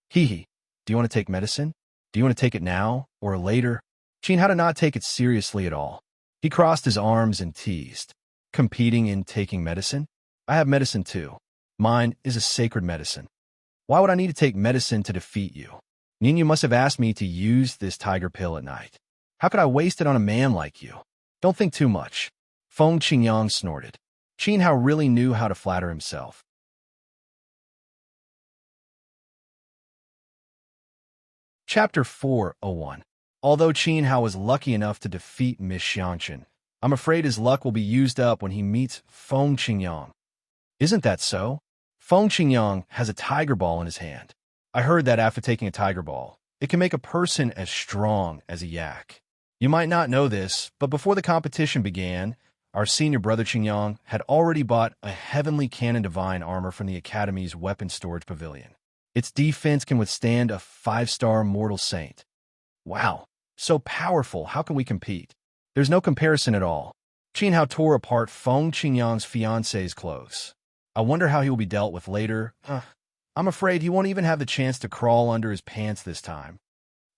Hee. Do you want to take medicine? Do you want to take it now or later? Qin Hao did not take it seriously at all. He crossed his arms and teased. Competing in taking medicine? I have medicine too. Mine is a sacred medicine. Why would I need to take medicine to defeat you? Ninyu must have asked me to use this tiger pill at night. How could I waste it on a man like you? Don't think too much. Feng Qingyang snorted. Qin Hao really knew how to flatter himself. Chapter 401. Although Qin Hao was lucky enough to defeat Miss Xiangqin, I'm afraid his luck will be used up when he meets Feng Qingyang. Isn't that so? Feng Qingyang has a tiger ball in his hand. I heard that after taking a tiger ball, it can make a person as strong as a yak. You might not know this, but before the competition began, our senior brother Qingyang had already bought a heavenly cannon divine armor from the Academy's weapon storage pavilion. Its defense can withstand a 5-star mortal saint. Wow, so powerful, how can we compete? There's no comparison at all. Qin Hao tore apart Feng Qingyang's fiancé's clothes. I wonder how he will be dealt with later. I'm afraid he won't even have the chance to crawl under his pants this time.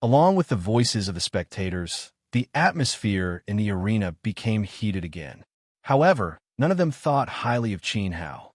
Along with the voices of the spectators, the atmosphere in the arena became heated again. However, none of them thought highly of Qin Hao.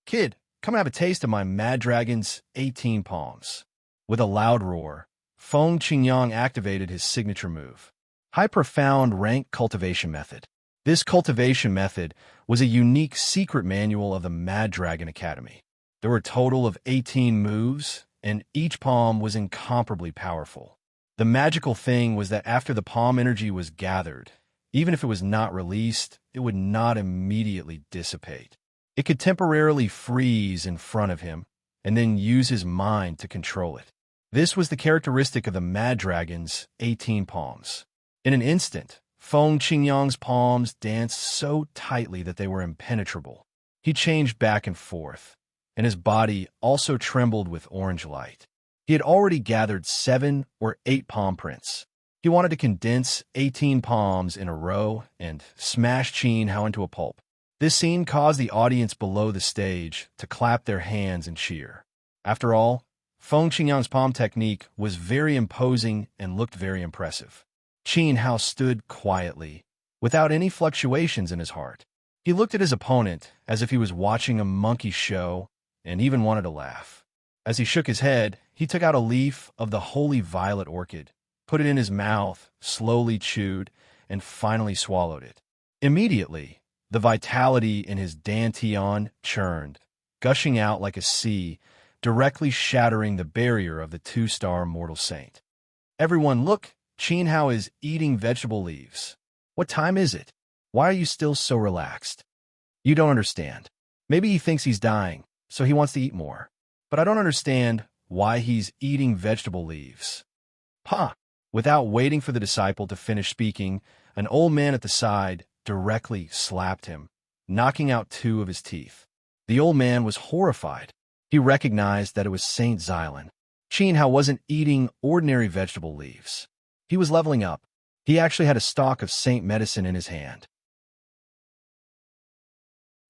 Kid, come and have a taste of my Mad Dragon's 18 palms. With a loud roar, Feng Qingyang activated his signature move. High Profound Rank Cultivation Method. This cultivation method was a unique secret manual of the Mad Dragon Academy. There were a total of 18 moves, and each palm was incomparably powerful. The magical thing was that after the palm energy was gathered, even if it was not released, it would not immediately dissipate. It could temporarily freeze in front of him, and then use his mind to control it. This was the characteristic of the Mad Dragon's 18 palms. In an instant, Feng Qingyang's palms danced so tightly that they were impenetrable. He changed back and forth, and his body also trembled with orange light. He had already gathered 7 or 8 palm prints. He wanted to condense 18 palms in a row and smash Qin Hao into a pulp. This scene caused the audience below the stage to clap their hands and cheer. After all, Feng Qingyang's palm technique was very imposing and looked very impressive. Qin Hao stood quietly, without any fluctuations in his heart. He looked at his opponent as if he was watching a monkey show and even wanted to laugh. As he shook his head, he took out a leaf of the holy violet orchid, put it in his mouth, slowly chewed, and finally swallowed it. Immediately, the vitality in his dantian churned, gushing out like a sea, directly shattering the barrier of the 2-star mortal saint. Everyone, look! Qin Hao is eating vegetable leaves. What time is it? Why are you still so relaxed? You don't understand. Maybe he thinks he's dying, so he wants to eat more. But I don't understand why he's eating vegetable leaves. Ha! Without waiting for the disciple to finish speaking, an old man at the side directly slapped him, knocking out 2 of his teeth. The old man was horrified. He recognized that it was Saint Xylan. Qin Hao wasn't eating ordinary vegetable leaves. He was leveling up. He actually had a stalk of saint medicine in his hand.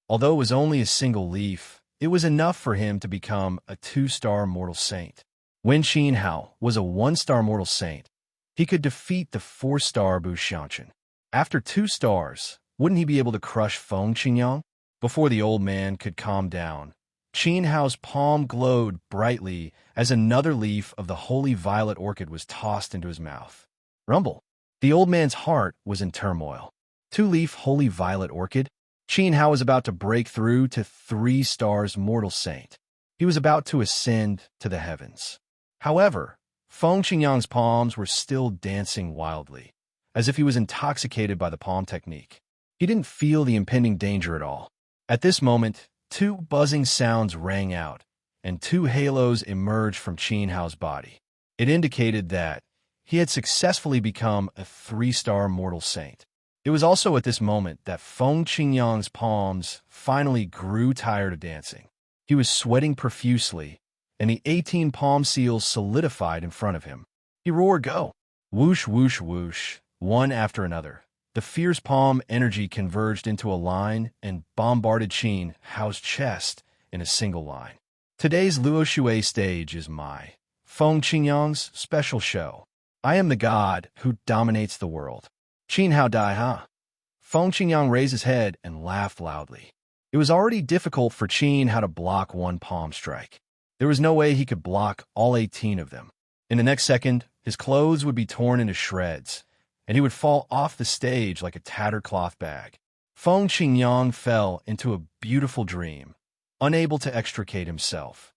Although it was only a single leaf, it was enough for him to become a 2-star mortal saint. When Qin Hao was a 1-star mortal saint, he could defeat the 4-star Bu Xiangchen. After 2 stars, wouldn't he be able to crush Feng Qingyang? Before the old man could calm down, Qin Hao's palm glowed brightly as another leaf of the holy violet orchid was tossed into his mouth. Rumble. The old man's heart was in turmoil. 2-leaf holy violet orchid? Qin Hao was about to break through to 3 stars mortal saint. He was about to ascend to the heavens. However, Feng Qingyang's palms were still dancing wildly, as if he was intoxicated by the palm technique. He didn't feel the impending danger at all. At this moment, 2 buzzing sounds rang out, and 2 halos emerged from Qin Hao's body. It indicated that he had successfully become a 3-star mortal saint. It was also at this moment that Feng Qingyang's palms finally grew tired of dancing. He was sweating profusely, and the 18 palm seals solidified in front of him. He roared, "Go!" Whoosh, whoosh, whoosh, one after another. The fierce palm energy converged into a line and bombarded Qin Hao's chest in a single line. Today's Luo Shui stage is my Feng Qingyang's special show. I am the god who dominates the world. Qin Hao Dai Ha. Feng Qingyang raised his head and laughed loudly. It was already difficult for Qin Hao to block 1 palm strike. There was no way he could block all 18 of them. In the next second, his clothes would be torn into shreds, and he would fall off the stage like a tattered cloth bag. Feng Qingyang fell into a beautiful dream, unable to extricate himself.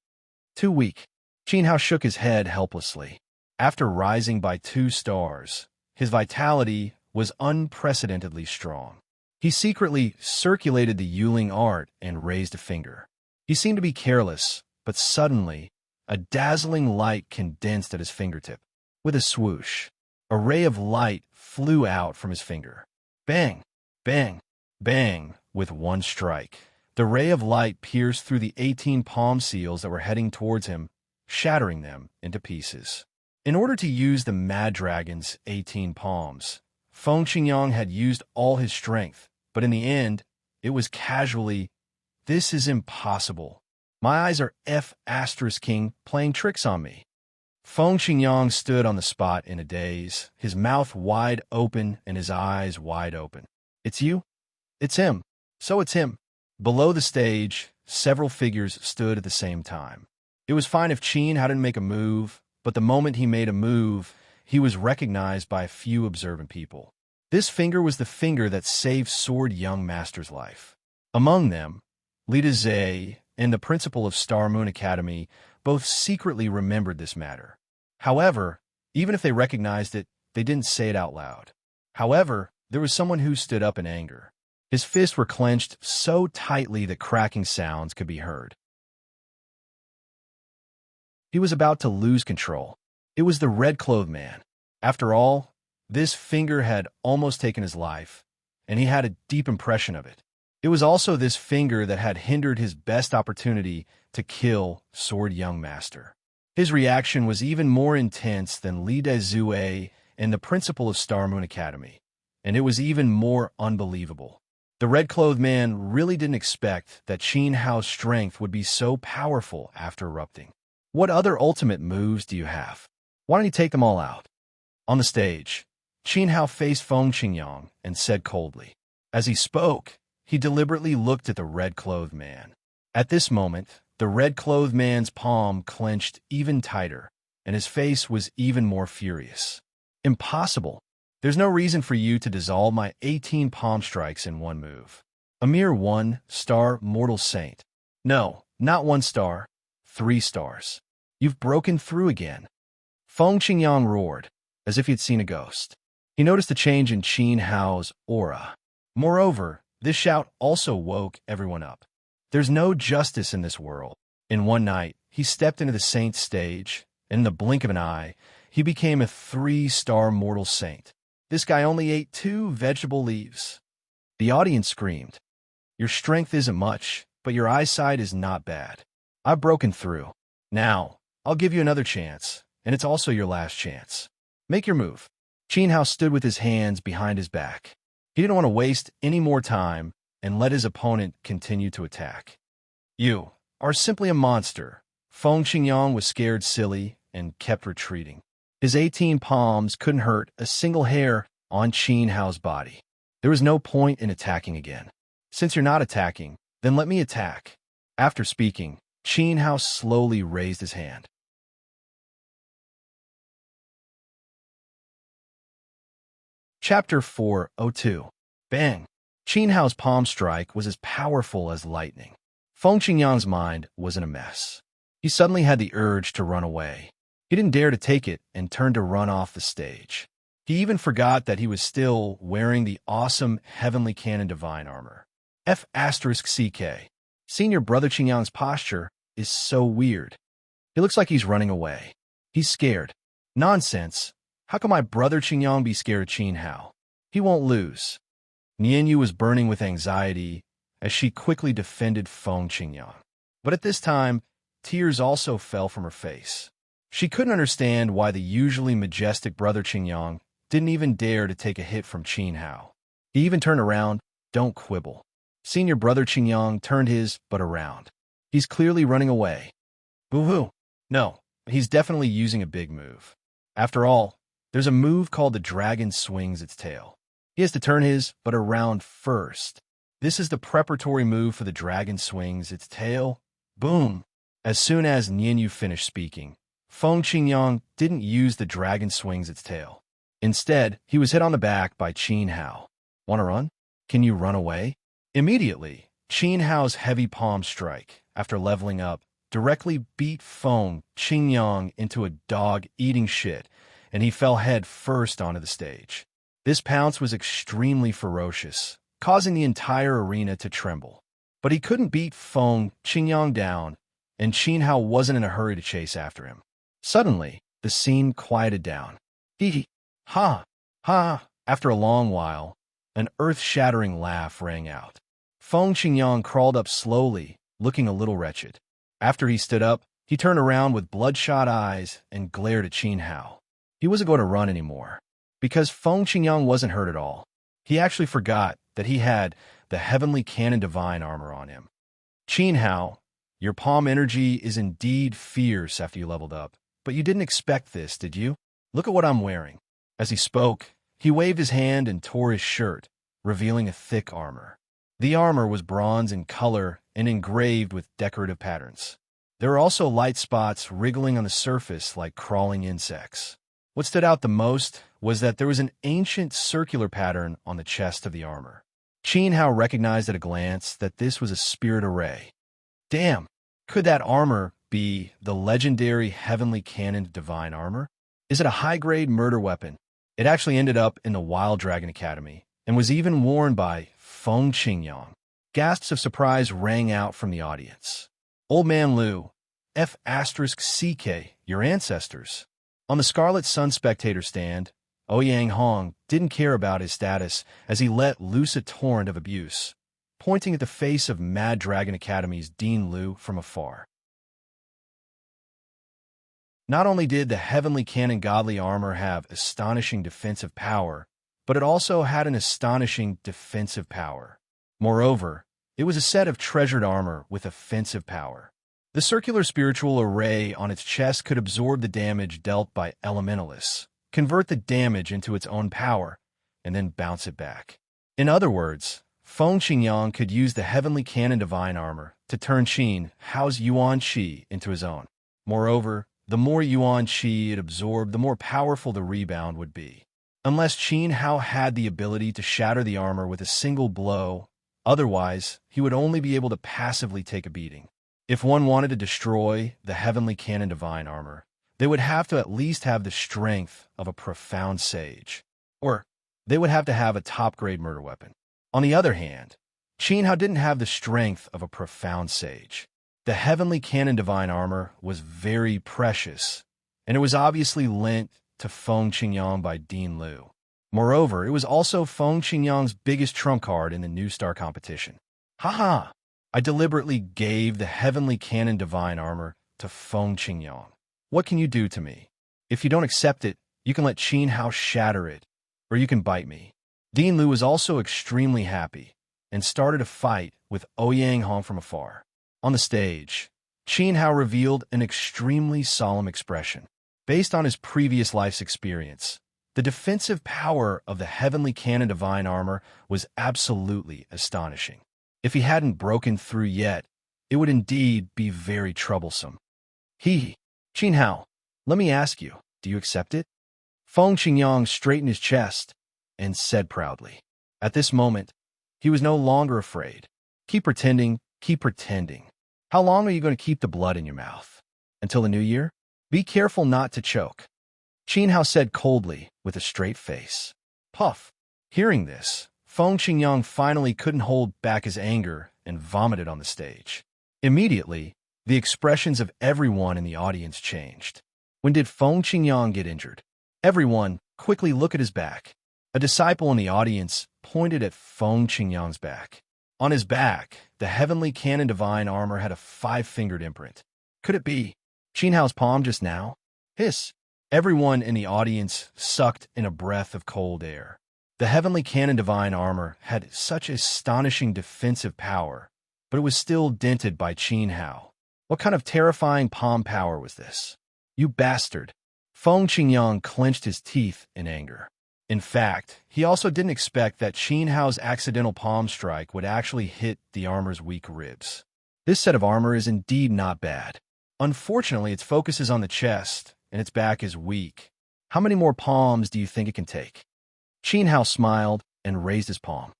Too weak. Qin Hao shook his head helplessly. After rising by 2 stars, his vitality was unprecedentedly strong. He secretly circulated the Yuling art and raised a finger. He seemed to be careless, but suddenly, a dazzling light condensed at his fingertip. With a swoosh, a ray of light flew out from his finger. Bang! Bang! Bang! With 1 strike, the ray of light pierced through the 18 palm seals that were heading towards him, shattering them into pieces. In order to use the Mad Dragon's 18 palms, Feng Qingyang had used all his strength, but in the end, it was casually, "This is impossible. My eyes are F*King playing tricks on me." Feng Qingyang stood on the spot in a daze, his mouth wide open and his eyes wide open. "It's you? It's him. So it's him." Below the stage, several figures stood at the same time. It was fine if Qin hadn't make a move, but the moment he made a move, he was recognized by a few observant people. This finger was the finger that saved Sword Young Master's life. Among them, Lida Zhe and the principal of Star Moon Academy both secretly remembered this matter. However, even if they recognized it, they didn't say it out loud. However, there was someone who stood up in anger. His fists were clenched so tightly that cracking sounds could be heard. He was about to lose control. It was the red-clothed man. After all, this finger had almost taken his life, and he had a deep impression of it. It was also this finger that had hindered his best opportunity to kill Sword Young Master. His reaction was even more intense than Li Dezue and the principal of Star Moon Academy, and it was even more unbelievable. The red-clothed man really didn't expect that Qin Hao's strength would be so powerful after erupting. "What other ultimate moves do you have? Why don't you take them all out?" On the stage, Qin Hao faced Feng Qingyang and said coldly. As he spoke, he deliberately looked at the red-clothed man. At this moment, the red-clothed man's palm clenched even tighter, and his face was even more furious. "Impossible. There's no reason for you to dissolve my 18 palm strikes in 1 move. A mere 1-star mortal saint. No, not 1 star, 3 stars. You've broken through again." Feng Qingyang roared, as if he had seen a ghost. He noticed a change in Qin Hao's aura. Moreover, this shout also woke everyone up. There's no justice in this world. In 1 night, he stepped into the saint's stage, and in the blink of an eye, he became a 3-star mortal saint. This guy only ate 2 vegetable leaves. The audience screamed, "Your strength isn't much, but your eyesight is not bad. I've broken through. Now, I'll give you another chance, and it's also your last chance. Make your move. Qin Hao stood with his hands behind his back. He didn't want to waste any more time and let his opponent continue to attack. You are simply a monster. Feng Qingyang was scared silly and kept retreating. His 18 palms couldn't hurt a single hair on Qin Hao's body. There was no point in attacking again. Since you're not attacking, then let me attack. After speaking, Qin Hao slowly raised his hand. Chapter 402. Bang! Qin Hao's palm strike was as powerful as lightning. Feng Qingyang's mind was in a mess. He suddenly had the urge to run away. He didn't dare to take it and turned to run off the stage. He even forgot that he was still wearing the awesome Heavenly Canon Divine Armor. F***CK. Senior Brother Qingyang's posture is so weird. He looks like he's running away. He's scared. Nonsense. How can my brother Qingyang be scared of Qin Hao? He won't lose. Nianyu was burning with anxiety as she quickly defended Feng Qingyang. But at this time, tears also fell from her face. She couldn't understand why the usually majestic brother Qingyang didn't even dare to take a hit from Qin Hao. He even turned around. Don't quibble. Senior brother Qingyang turned his butt around. He's clearly running away. Boo-hoo. No, he's definitely using a big move. After all, there's a move called the dragon swings its tail. He has to turn his butt around first. This is the preparatory move for the dragon swings its tail. Boom! As soon as Nianyu finished speaking, Feng Qingyang didn't use the dragon swings its tail. Instead, he was hit on the back by Qin Hao. Wanna run? Can you run away? Immediately, Qin Hao's heavy palm strike, after leveling up, directly beat Feng Qingyang into a dog eating shit, and he fell head first onto the stage. This pounce was extremely ferocious, causing the entire arena to tremble. But he couldn't beat Feng Qingyang down, and Qin Hao wasn't in a hurry to chase after him. Suddenly, the scene quieted down. Hee ha, ha. After a long while, an earth-shattering laugh rang out. Feng Qingyang crawled up slowly, looking a little wretched. After he stood up, he turned around with bloodshot eyes and glared at Qin Hao. He wasn't going to run anymore. Because Feng Qingyang wasn't hurt at all. He actually forgot that he had the Heavenly Canon Divine Armor on him. Qin Hao, your palm energy is indeed fierce after you leveled up, but you didn't expect this, did you? Look at what I'm wearing. As he spoke, he waved his hand and tore his shirt, revealing a thick armor. The armor was bronze in color and engraved with decorative patterns. There were also light spots wriggling on the surface like crawling insects. What stood out the most was that there was an ancient circular pattern on the chest of the armor. Qin Hao recognized at a glance that this was a spirit array. Damn, could that armor be the legendary Heavenly Canon Divine Armor? Is it a high-grade murder weapon? It actually ended up in the Wild Dragon Academy and was even worn by Feng Qingyang. Gasps of surprise rang out from the audience. Old Man Liu, F***CK, your ancestors. On the Scarlet Sun spectator stand, Ouyang Hong didn't care about his status as he let loose a torrent of abuse, pointing at the face of Mad Dragon Academy's Dean Liu from afar. Not only did the Heavenly Canon Godly Armor have astonishing defensive power, but it also had an astonishing defensive power. Moreover, it was a set of treasured armor with offensive power. The circular spiritual array on its chest could absorb the damage dealt by elementalists, convert the damage into its own power, and then bounce it back. In other words, Feng Qingyang could use the Heavenly Canon Divine Armor to turn Qin Hao's Yuan Qi into his own. Moreover, the more Yuan Qi it absorbed, the more powerful the rebound would be. Unless Qin Hao had the ability to shatter the armor with a single blow, otherwise, he would only be able to passively take a beating. If one wanted to destroy the Heavenly Canon Divine Armor, they would have to at least have the strength of a profound sage. Or, they would have to have a top-grade murder weapon. On the other hand, Qin Hao didn't have the strength of a profound sage. The Heavenly Canon Divine Armor was very precious, and it was obviously lent to Feng Qingyang by Dean Liu. Moreover, it was also Feng Qingyang's biggest trump card in the New Star competition. Haha! I deliberately gave the Heavenly Canon Divine Armor to Feng Qingyang. What can you do to me? If you don't accept it, you can let Qin Hao shatter it, or you can bite me. Dean Lu was also extremely happy and started a fight with Ouyang Hong from afar. On the stage, Qin Hao revealed an extremely solemn expression. Based on his previous life's experience, the defensive power of the heavenly canon divine armor was absolutely astonishing. If he hadn't broken through yet, it would indeed be very troublesome. Qin Hao, let me ask you, do you accept it? Feng Qingyang straightened his chest and said proudly. At this moment, he was no longer afraid. Keep pretending, keep pretending. How long are you going to keep the blood in your mouth? Until the new year? Be careful not to choke. Qin Hao said coldly, with a straight face. Puff. Hearing this, Feng Qingyang finally couldn't hold back his anger and vomited on the stage. Immediately, the expressions of everyone in the audience changed. When did Feng Qingyang get injured? Everyone quickly looked at his back. A disciple in the audience pointed at Feng Qingyang's back. On his back, the heavenly canon divine armor had a 5-fingered imprint. Could it be Qin Hao's palm just now? Hiss! Everyone in the audience sucked in a breath of cold air. The heavenly canon divine armor had such astonishing defensive power, but it was still dented by Qin Hao. What kind of terrifying palm power was this? You bastard! Feng Qingyang clenched his teeth in anger. In fact, he also didn't expect that Qin Hao's accidental palm strike would actually hit the armor's weak ribs. This set of armor is indeed not bad. Unfortunately, its focus is on the chest, and its back is weak. How many more palms do you think it can take? Qin Hao smiled and raised his palm.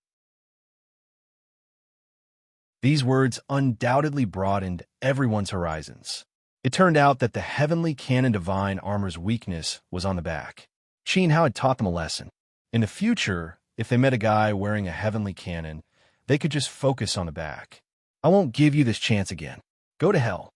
These words undoubtedly broadened everyone's horizons. It turned out that the heavenly canon divine armor's weakness was on the back. Qin Hao had taught them a lesson. In the future, if they met a guy wearing a heavenly cannon, they could just focus on the back. I won't give you this chance again. Go to hell.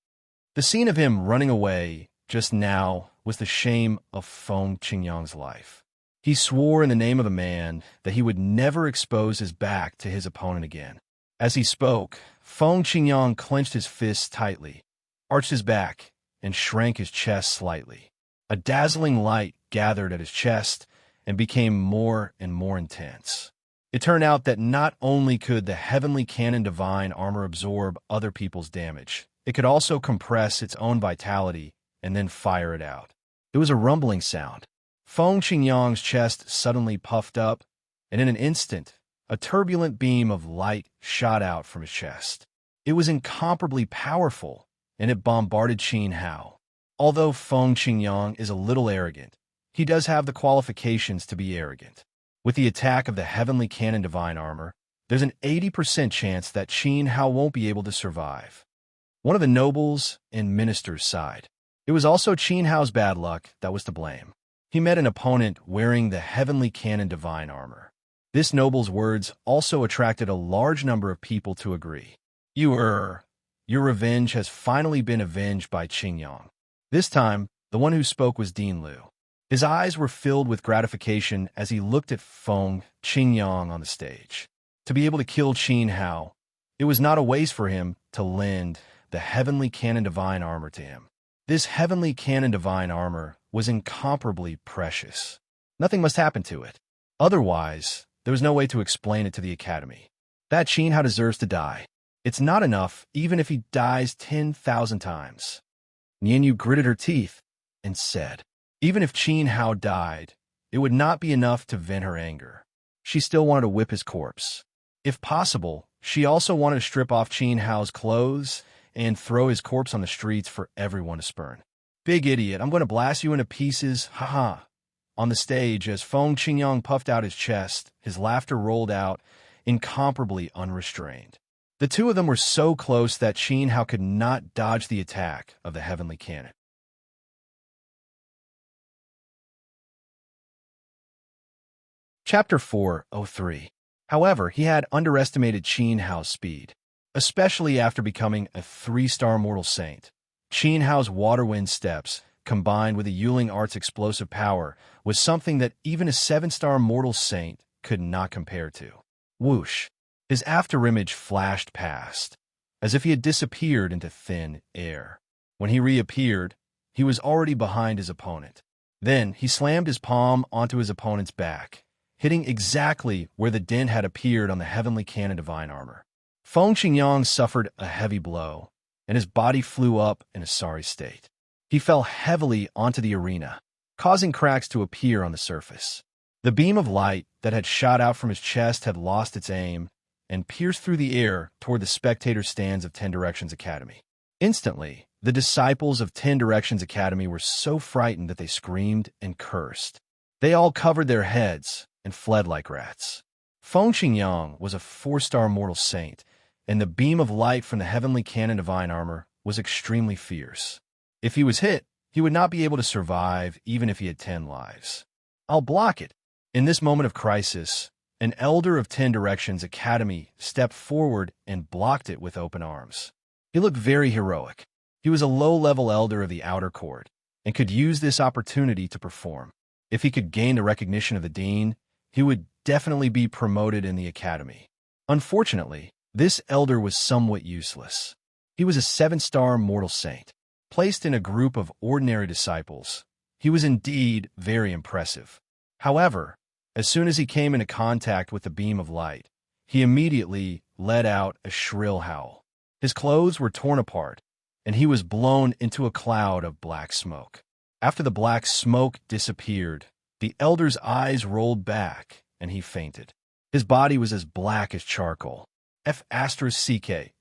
The scene of him running away just now was the shame of Feng Qingyang's life. He swore in the name of a man that he would never expose his back to his opponent again. As he spoke, Feng Qingyang clenched his fists tightly, arched his back, and shrank his chest slightly. A dazzling light gathered at his chest and became more and more intense. It turned out that not only could the heavenly canon divine armor absorb other people's damage, it could also compress its own vitality and then fire it out. It was a rumbling sound. Feng Qingyang's chest suddenly puffed up, and in an instant, a turbulent beam of light shot out from his chest. It was incomparably powerful, and it bombarded Qin Hao. Although Feng Qingyang is a little arrogant, he does have the qualifications to be arrogant. With the attack of the heavenly canon divine armor, there's an 80% chance that Qin Hao won't be able to survive. One of the nobles and ministers sighed. It was also Qin Hao's bad luck that was to blame. He met an opponent wearing the heavenly canon divine armor. This noble's words also attracted a large number of people to agree. Your revenge has finally been avenged by Qingyang. This time, the one who spoke was Dean Lu. His eyes were filled with gratification as he looked at Feng Qingyang on the stage. To be able to kill Qin Hao, it was not a waste for him to lend the heavenly canon divine armor to him. This heavenly canon divine armor was incomparably precious. Nothing must happen to it. Otherwise, there was no way to explain it to the Academy. That Qin Hao deserves to die. It's not enough even if he dies 10,000 times. Nian Yu gritted her teeth and said, even if Qin Hao died, it would not be enough to vent her anger. She still wanted to whip his corpse. If possible, she also wanted to strip off Qin Hao's clothes and throw his corpse on the streets for everyone to spurn. Big idiot, I'm going to blast you into pieces, haha. On the stage, as Feng Qingyang puffed out his chest, his laughter rolled out, incomparably unrestrained. The two of them were so close that Qin Hao could not dodge the attack of the heavenly cannon. Chapter 4:03. However, he had underestimated Qin Hao's speed, especially after becoming a 3-star mortal saint. Qin Hao's waterwind steps, combined with the Yuling Art's explosive power, was something that even a 7-star mortal saint could not compare to. Whoosh! His afterimage flashed past, as if he had disappeared into thin air. When he reappeared, he was already behind his opponent. Then he slammed his palm onto his opponent's back, hitting exactly where the dent had appeared on the heavenly canon divine armor. Feng Qingyang suffered a heavy blow, and his body flew up in a sorry state. He fell heavily onto the arena, causing cracks to appear on the surface. The beam of light that had shot out from his chest had lost its aim and pierced through the air toward the spectator stands of 10 Directions Academy. Instantly, the disciples of 10 Directions Academy were so frightened that they screamed and cursed. They all covered their heads and fled like rats. Feng Qingyang was a 4-star mortal saint, and the beam of light from the heavenly canon divine armor was extremely fierce. If he was hit, he would not be able to survive even if he had 10 lives. I'll block it. In this moment of crisis, an elder of 10 Directions Academy stepped forward and blocked it with open arms. He looked very heroic. He was a low-level elder of the outer court and could use this opportunity to perform. If he could gain the recognition of the dean, he would definitely be promoted in the academy. Unfortunately, this elder was somewhat useless. He was a 7-star mortal saint. Placed in a group of ordinary disciples, he was indeed very impressive. However, as soon as he came into contact with the beam of light, he immediately let out a shrill howl. His clothes were torn apart, and he was blown into a cloud of black smoke. After the black smoke disappeared, the elder's eyes rolled back, and he fainted. His body was as black as charcoal. F***,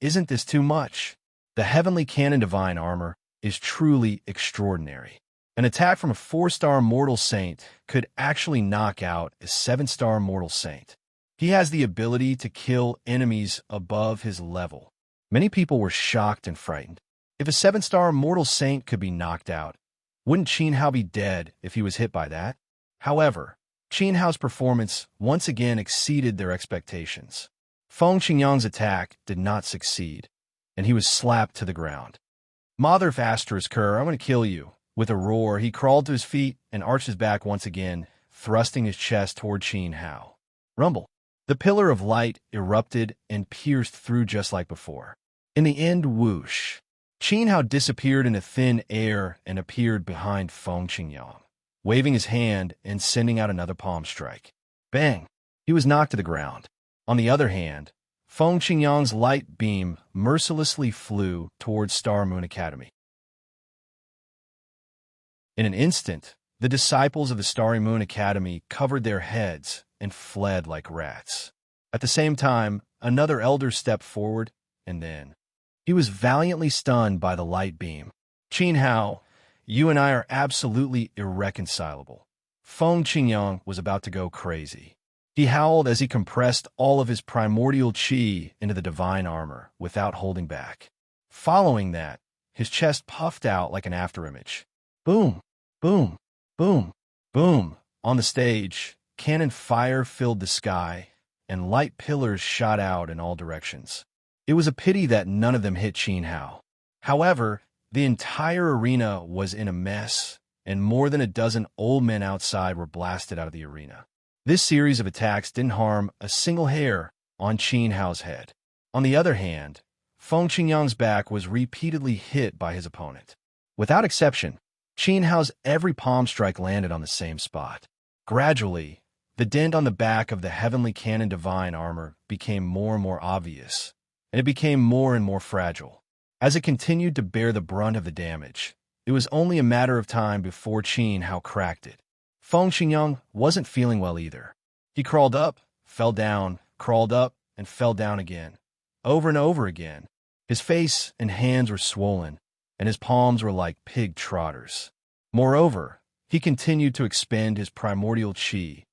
isn't this too much? The heavenly canon divine armor is truly extraordinary. An attack from a 4-star mortal saint could actually knock out a 7-star mortal saint. He has the ability to kill enemies above his level. Many people were shocked and frightened. If a 7-star mortal saint could be knocked out, wouldn't Qin Hao be dead if he was hit by that? However, Qin Hao's performance once again exceeded their expectations. Feng Qingyang's attack did not succeed, and he was slapped to the ground. Mother of Asterisker, I'm going to kill you. With a roar, he crawled to his feet and arched his back once again, thrusting his chest toward Qin Hao. Rumble. The pillar of light erupted and pierced through just like before. In the end, whoosh. Qin Hao disappeared into thin air and appeared behind Feng Qingyang, waving his hand and sending out another palm strike. Bang! He was knocked to the ground. On the other hand, Feng Qingyang's light beam mercilessly flew towards Star Moon Academy. In an instant, the disciples of the Starry Moon Academy covered their heads and fled like rats. At the same time, another elder stepped forward, and then he was valiantly stunned by the light beam. Qin Hao, you and I are absolutely irreconcilable. Feng Qingyang was about to go crazy. He howled as he compressed all of his primordial qi into the divine armor without holding back. Following that, his chest puffed out like an afterimage. Boom, boom, boom, boom. On the stage, cannon fire filled the sky, and light pillars shot out in all directions. It was a pity that none of them hit Qin Hao. However, the entire arena was in a mess, and more than a dozen old men outside were blasted out of the arena. This series of attacks didn't harm a single hair on Qin Hao's head. On the other hand, Feng Qingyang's back was repeatedly hit by his opponent. Without exception, Qin Hao's every palm strike landed on the same spot. Gradually, the dent on the back of the heavenly canon divine armor became more and more obvious, and it became more and more fragile. As it continued to bear the brunt of the damage, it was only a matter of time before Qin Hao cracked it. Feng Qingyang wasn't feeling well either. He crawled up, fell down, crawled up, and fell down again, over and over again. His face and hands were swollen, and his palms were like pig trotters. Moreover, he continued to expend his primordial qi,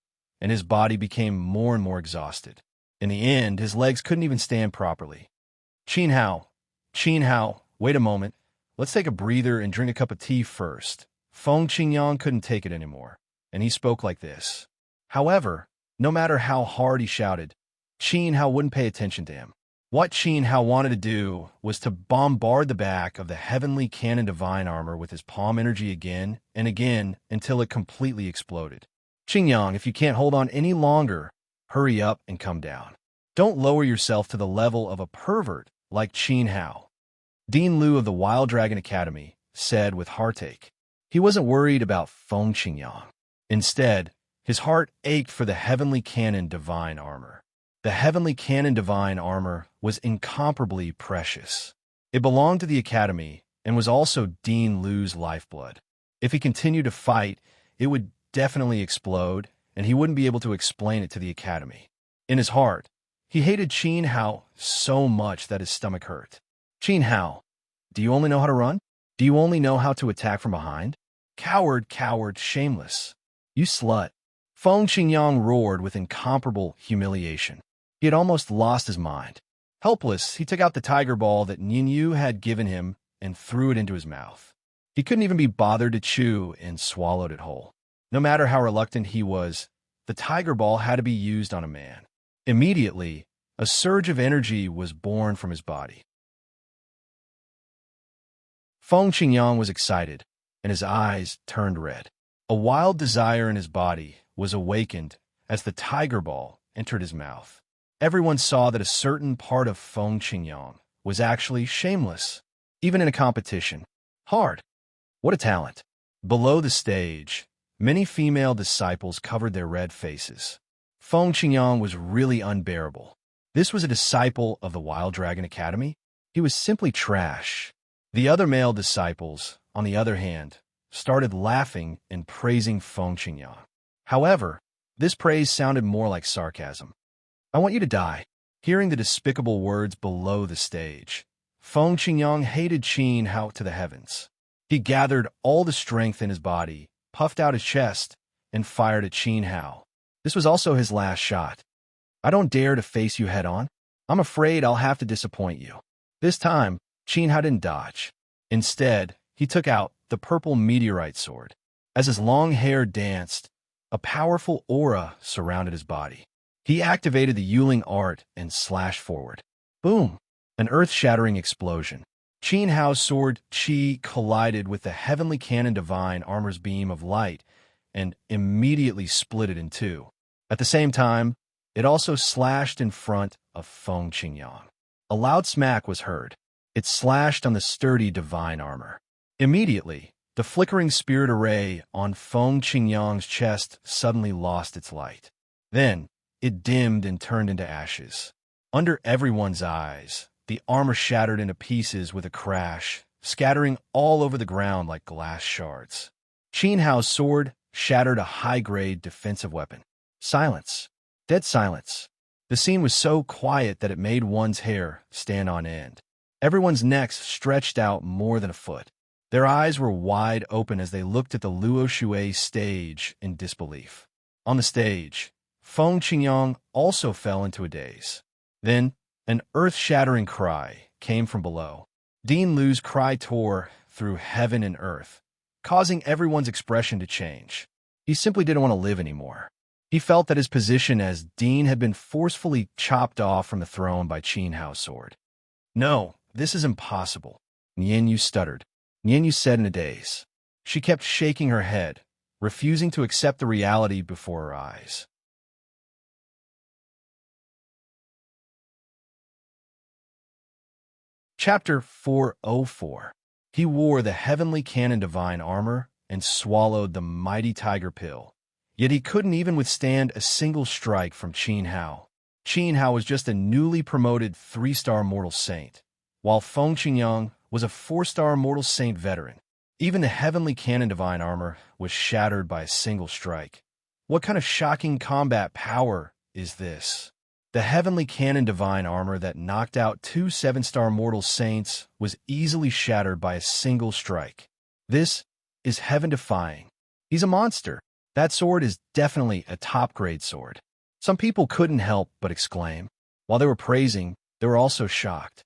and his body became more and more exhausted. In the end, his legs couldn't even stand properly. Qin Hao, wait a moment. Let's take a breather and drink a cup of tea first. Feng Qingyang couldn't take it anymore, and he spoke like this. However, no matter how hard he shouted, Qin Hao wouldn't pay attention to him. What Qin Hao wanted to do was to bombard the back of the heavenly canon divine armor with his palm energy again and again until it completely exploded. Qingyang, if you can't hold on any longer, hurry up and come down. Don't lower yourself to the level of a pervert like Qin Hao. Dean Liu of the Wild Dragon Academy said with heartache. He wasn't worried about Feng Qingyang. Instead, his heart ached for the heavenly cannon divine armor. The heavenly cannon divine armor was incomparably precious. It belonged to the Academy and was also Dean Lu's lifeblood. If he continued to fight, it would definitely explode, and he wouldn't be able to explain it to the Academy. In his heart, he hated Qin Hao so much that his stomach hurt. Qin Hao, do you only know how to run? Do you only know how to attack from behind? Coward, coward, shameless. You slut. Feng Qingyang roared with incomparable humiliation. He had almost lost his mind. Helpless, he took out the tiger ball that Ninyu had given him and threw it into his mouth. He couldn't even be bothered to chew and swallowed it whole. No matter how reluctant he was, the tiger ball had to be used on a man. Immediately, a surge of energy was born from his body. Feng Qingyang was excited, and his eyes turned red. A wild desire in his body was awakened as the tiger ball entered his mouth. Everyone saw that a certain part of Feng Qingyang was actually shameless, even in a competition. Hard. What a talent. Below the stage, many female disciples covered their red faces. Feng Qingyang was really unbearable. This was a disciple of the Wild Dragon Academy? He was simply trash. The other male disciples, on the other hand, started laughing and praising Feng Qingyang. However, this praise sounded more like sarcasm. I want you to die. Hearing the despicable words below the stage, Feng Qingyang hated Qin Hao to the heavens. He gathered all the strength in his body, puffed out his chest, and fired at Qin Hao. This was also his last shot. I don't dare to face you head-on. I'm afraid I'll have to disappoint you. This time, Qin Hao didn't dodge. Instead, he took out the purple meteorite sword. As his long hair danced, a powerful aura surrounded his body. He activated the Yuling art and slashed forward. Boom! An earth-shattering explosion. Qin Hao's sword Qi collided with the heavenly cannon divine armor's beam of light and immediately split it in two. At the same time, it also slashed in front of Feng Qingyang. A loud smack was heard. It slashed on the sturdy divine armor. Immediately, the flickering spirit array on Feng Qingyang's chest suddenly lost its light. Then, it dimmed and turned into ashes. Under everyone's eyes, the armor shattered into pieces with a crash, scattering all over the ground like glass shards. Qin Hao's sword shattered a high-grade defensive weapon. Silence. Dead silence. The scene was so quiet that it made one's hair stand on end. Everyone's necks stretched out more than a foot. Their eyes were wide open as they looked at the Luo Shui stage in disbelief. On the stage, Feng Qingyang also fell into a daze. Then, an earth-shattering cry came from below. Dean Lu's cry tore through heaven and earth, causing everyone's expression to change. He simply didn't want to live anymore. He felt that his position as Dean had been forcefully chopped off from the throne by Qin Hao's sword. No, this is impossible. Nianyu stuttered. Nianyu said in a daze. She kept shaking her head, refusing to accept the reality before her eyes. Chapter 404. He wore the heavenly cannon divine armor and swallowed the mighty tiger pill. Yet he couldn't even withstand a single strike from Qin Hao. Qin Hao was just a newly promoted 3-star mortal saint, while Feng Qingyang was a 4-star mortal saint veteran. Even the heavenly cannon divine armor was shattered by a single strike. What kind of shocking combat power is this? The heavenly cannon divine armor that knocked out 2 7-star mortal saints was easily shattered by a single strike. This is heaven-defying. He's a monster. That sword is definitely a top-grade sword. Some people couldn't help but exclaim. While they were praising, they were also shocked.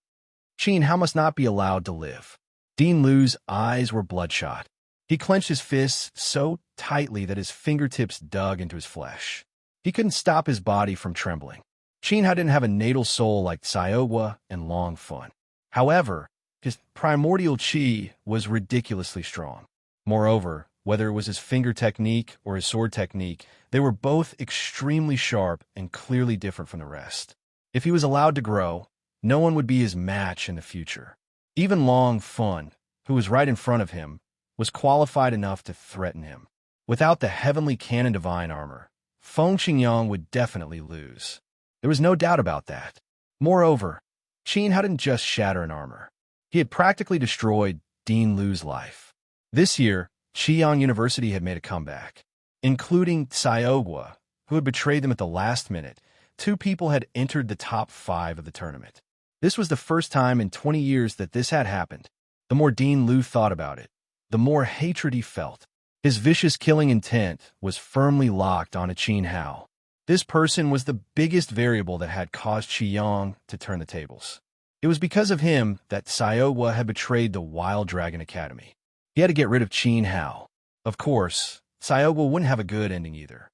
Qin Hao must not be allowed to live. Dean Lu's eyes were bloodshot. He clenched his fists so tightly that his fingertips dug into his flesh. He couldn't stop his body from trembling. Qin Hao didn't have a natal soul like Xiaogua and Long Fun. However, his primordial qi was ridiculously strong. Moreover, whether it was his finger technique or his sword technique, they were both extremely sharp and clearly different from the rest. If he was allowed to grow, no one would be his match in the future. Even Long Fun, who was right in front of him, was qualified enough to threaten him. Without the heavenly canon divine armor, Feng Qingyang would definitely lose. There was no doubt about that. Moreover, Qin Hao didn't just shatter an armor. He had practically destroyed Dean Lu's life. This year, Qiyang University had made a comeback. Including Xiaogua, who had betrayed them at the last minute, 2 people had entered the top 5 of the tournament. This was the first time in 20 years that this had happened. The more Dean Lu thought about it, the more hatred he felt. His vicious killing intent was firmly locked on Qin Hao. This person was the biggest variable that had caused Qiyang to turn the tables. It was because of him that Xiaogua had betrayed the Wild Dragon Academy. He had to get rid of Qin Hao. Of course, Xiaogua wouldn't have a good ending either.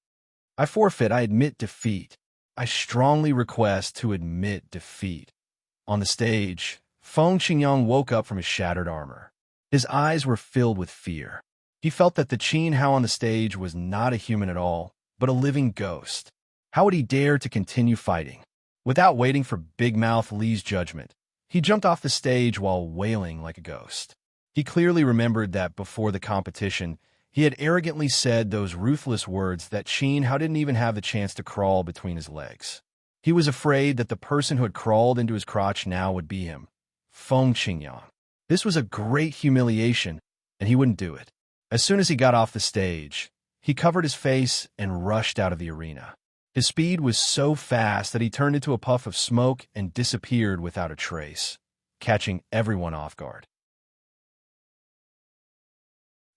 I forfeit, I admit defeat. I strongly request to admit defeat. On the stage, Feng Qingyang woke up from his shattered armor. His eyes were filled with fear. He felt that the Qin Hao on the stage was not a human at all, but a living ghost. How would he dare to continue fighting? Without waiting for Big Mouth Li's judgment, he jumped off the stage while wailing like a ghost. He clearly remembered that before the competition, he had arrogantly said those ruthless words that Qin Hao didn't even have the chance to crawl between his legs. He was afraid that the person who had crawled into his crotch now would be him, Feng Qingyang. This was a great humiliation, and he wouldn't do it. As soon as he got off the stage, he covered his face and rushed out of the arena. His speed was so fast that he turned into a puff of smoke and disappeared without a trace, catching everyone off guard.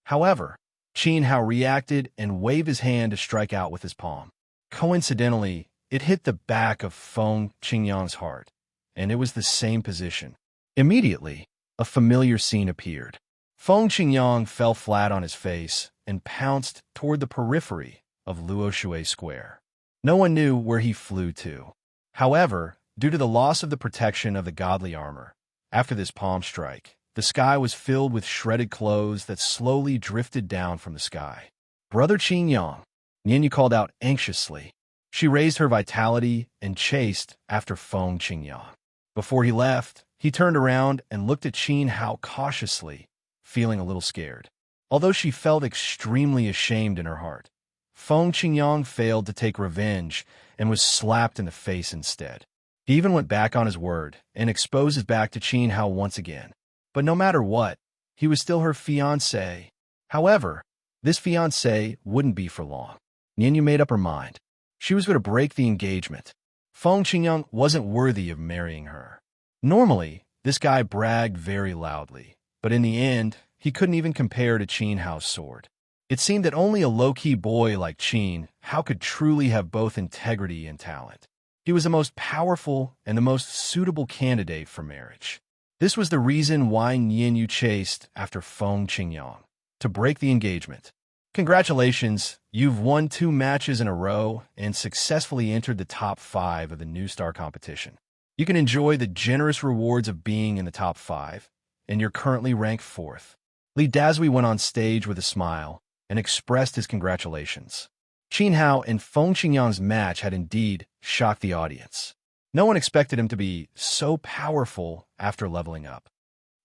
However, Qin Hao reacted and waved his hand to strike out with his palm. Coincidentally, it hit the back of Feng Qingyang's heart, and it was the same position. Immediately, a familiar scene appeared. Feng Qingyang fell flat on his face and pounced toward the periphery of Luoshui Square. No one knew where he flew to. However, due to the loss of the protection of the godly armor, after this palm strike, the sky was filled with shredded clothes that slowly drifted down from the sky. Brother Qingyang, Nianyu called out anxiously. She raised her vitality and chased after Feng Qingyang. Before he left, he turned around and looked at Qin Hao cautiously, feeling a little scared. Although she felt extremely ashamed in her heart, Feng Qingyang failed to take revenge and was slapped in the face instead. He even went back on his word and exposed his back to Qin Hao once again. But no matter what, he was still her fiancé. However, this fiancé wouldn't be for long. Nianyu made up her mind. She was going to break the engagement. Feng Qingyang wasn't worthy of marrying her. Normally, this guy bragged very loudly, but in the end, he couldn't even compare to Qin Hao's sword. It seemed that only a low-key boy like Qin Hao could truly have both integrity and talent. He was the most powerful and the most suitable candidate for marriage. This was the reason why Nianyu chased after Feng Qingyang, to break the engagement. Congratulations, you've won 2 matches in a row and successfully entered the top 5 of the New Star competition. You can enjoy the generous rewards of being in the top 5, and you're currently ranked 4th. Li Dazui went on stage with a smile and expressed his congratulations. Qin Hao and Feng Qingyang's match had indeed shocked the audience. No one expected him to be so powerful after leveling up.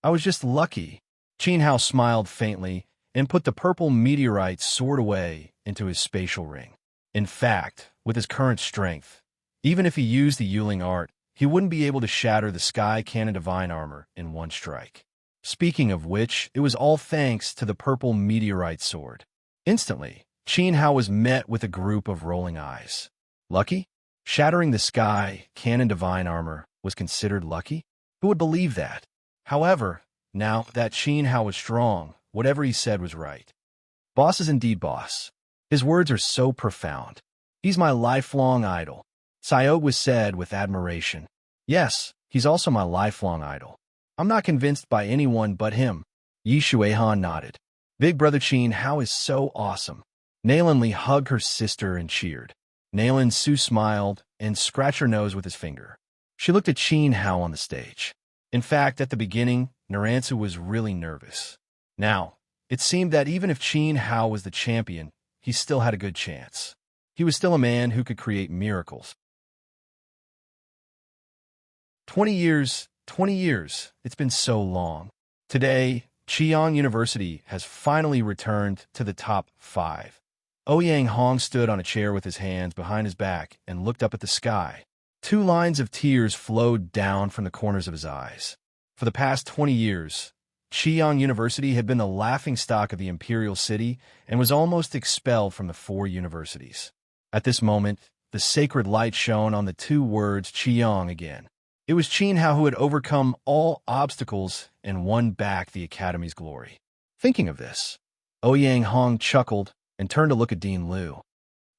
I was just lucky. Qin Hao smiled faintly and put the purple meteorite sword away into his spatial ring. In fact, with his current strength, even if he used the Yuling art, he wouldn't be able to shatter the Sky Cannon Divine Armor in one strike. Speaking of which, it was all thanks to the purple meteorite sword. Instantly, Qin Hao was met with a group of rolling eyes. Lucky? Shattering the Sky Cannon Divine Armor was considered lucky? Who would believe that? However, now that Qin Hao was strong, whatever he said was right. Boss is indeed boss. His words are so profound. He's my lifelong idol. Xiaogua said with admiration. Yes, he's also my lifelong idol. I'm not convinced by anyone but him. Yi Shuihan nodded. Big brother Qin Hao is so awesome. Nailin Li hugged her sister and cheered. Nailin Su smiled and scratched her nose with his finger. She looked at Qin Hao on the stage. In fact, at the beginning, Naransu was really nervous. Now, it seemed that even if Qin Hao was the champion, he still had a good chance. He was still a man who could create miracles. 20 years, it's been so long. Today, Chiang University has finally returned to the top 5. Ouyang Hong stood on a chair with his hands behind his back and looked up at the sky. 2 lines of tears flowed down from the corners of his eyes. For the past 20 years, Chiang University had been the laughingstock of the imperial city and was almost expelled from the 4 universities. At this moment, the sacred light shone on the 2 words Chiang again. It was Qin Hao who had overcome all obstacles and won back the Academy's glory. Thinking of this, Ouyang Hong chuckled and turned to look at Dean Liu.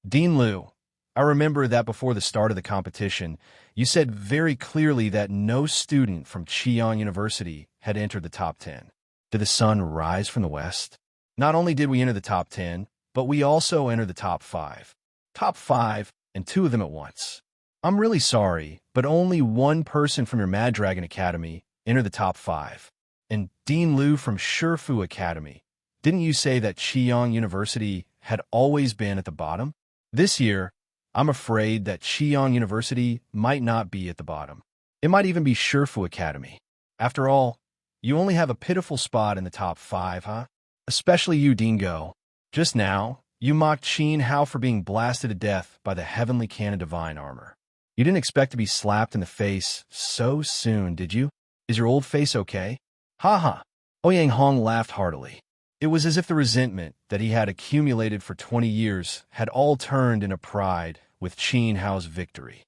Dean Liu, I remember that before the start of the competition, you said very clearly that no student from Chiang University had entered the top 10. Did the sun rise from the west? Not only did we enter the top 10, but we also entered the top 5. Top 5, and 2 of them at once. I'm really sorry, but only 1 person from your Mad Dragon Academy entered the top 5. And Dean Liu from Shifu Academy. Didn't you say that Chiang University had always been at the bottom? This year, I'm afraid that Chiang University might not be at the bottom. It might even be Shifu Academy. After all, you only have a pitiful spot in the top 5, huh? Especially you, Dingo. Just now, you mocked Qin Hao for being blasted to death by the heavenly cannon divine armor. You didn't expect to be slapped in the face so soon, did you? Is your old face okay? Ha ha. Ouyang Hong laughed heartily. It was as if the resentment that he had accumulated for 20 years had all turned into pride with Qin Hao's victory.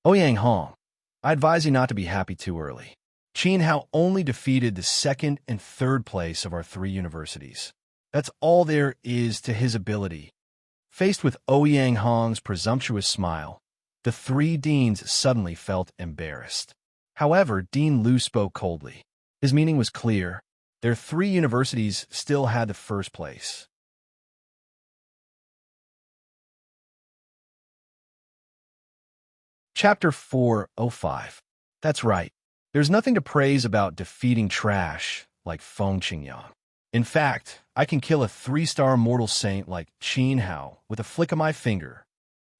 Ouyang Hong, I advise you not to be happy too early. Qin Hao only defeated the 2nd and 3rd place of our 3 universities. That's all there is to his ability. Faced with Ouyang Hong's presumptuous smile, the 3 deans suddenly felt embarrassed. However, Dean Liu spoke coldly. His meaning was clear. Their 3 universities still had the 1st place. Chapter 405. That's right. There's nothing to praise about defeating trash like Feng Qingyang. In fact, I can kill a 3-star mortal saint like Qin Hao with a flick of my finger.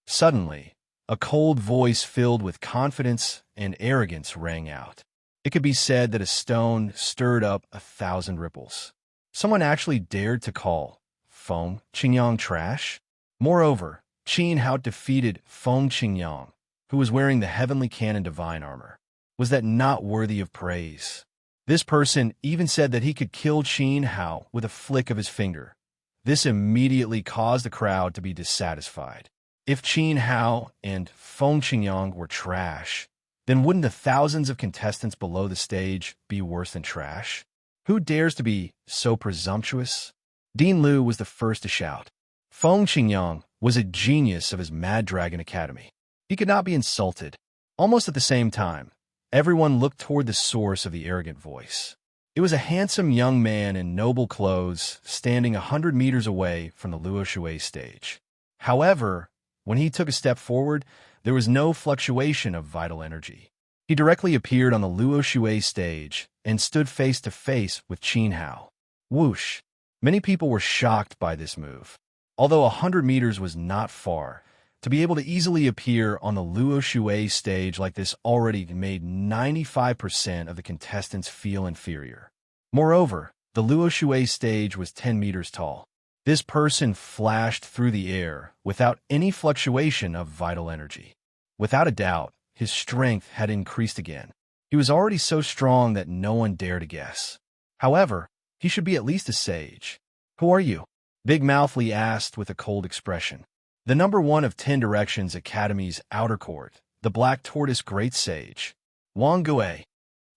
Suddenly, a cold voice filled with confidence and arrogance rang out. It could be said that a stone stirred up 1,000 ripples. Someone actually dared to call Feng Qingyang trash? Moreover, Qin Hao defeated Feng Qingyang, who was wearing the heavenly cannon divine armor. Was that not worthy of praise? This person even said that he could kill Qin Hao with a flick of his finger. This immediately caused the crowd to be dissatisfied. If Qin Hao and Feng Qingyang were trash, then wouldn't the thousands of contestants below the stage be worse than trash? Who dares to be so presumptuous? Dean Liu was the first to shout. Feng Qingyang was a genius of his Mad Dragon Academy. He could not be insulted. Almost at the same time, everyone looked toward the source of the arrogant voice. It was a handsome young man in noble clothes standing 100 meters away from the Luo Shui stage. However, when he took a step forward, there was no fluctuation of vital energy. He directly appeared on the Luo Shui stage and stood face to face with Qin Hao. Whoosh! Many people were shocked by this move. Although 100 meters was not far, to be able to easily appear on the Luo Shui stage like this already made 95% of the contestants feel inferior. Moreover, the Luo Shui stage was 10 meters tall. This person flashed through the air without any fluctuation of vital energy. Without a doubt, his strength had increased again. He was already so strong that no one dared to guess. However, he should be at least a sage. Who are you? Big Mouth Li asked with a cold expression. The number 1 of 10 Directions Academy's outer court, the Black Tortoise Great Sage, Wang Gui.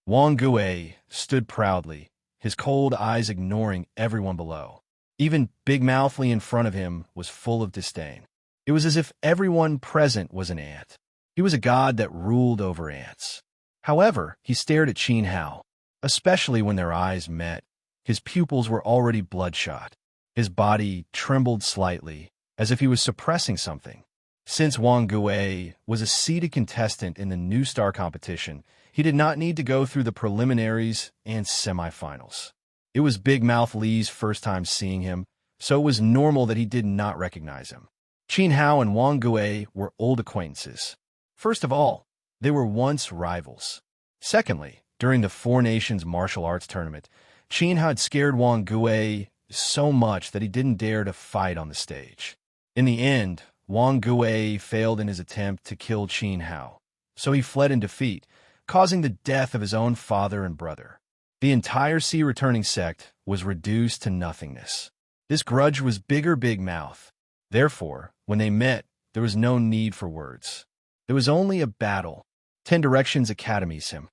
Wang Gui stood proudly, his cold eyes ignoring everyone below. Even Big Mouth Li in front of him was full of disdain. It was as if everyone present was an ant. He was a god that ruled over ants. However, he stared at Qin Hao, especially when their eyes met. His pupils were already bloodshot. His body trembled slightly, as if he was suppressing something. Since Wang Gui was a seeded contestant in the New Star competition, he did not need to go through the preliminaries and semifinals. It was Big Mouth Li's first time seeing him, so it was normal that he did not recognize him. Qin Hao and Wang Gui were old acquaintances. First of all, they were once rivals. Secondly, during the 4 Nations martial arts tournament, Qin had scared Wang Gui so much that he didn't dare to fight on the stage. In the end, Wang Gui failed in his attempt to kill Qin Hao, so he fled in defeat, causing the death of his own father and brother. The entire Sea Returning sect was reduced to nothingness. This grudge was Big Mouth. Therefore, when they met, there was no need for words. There was only a battle. 10 Directions Academy's him.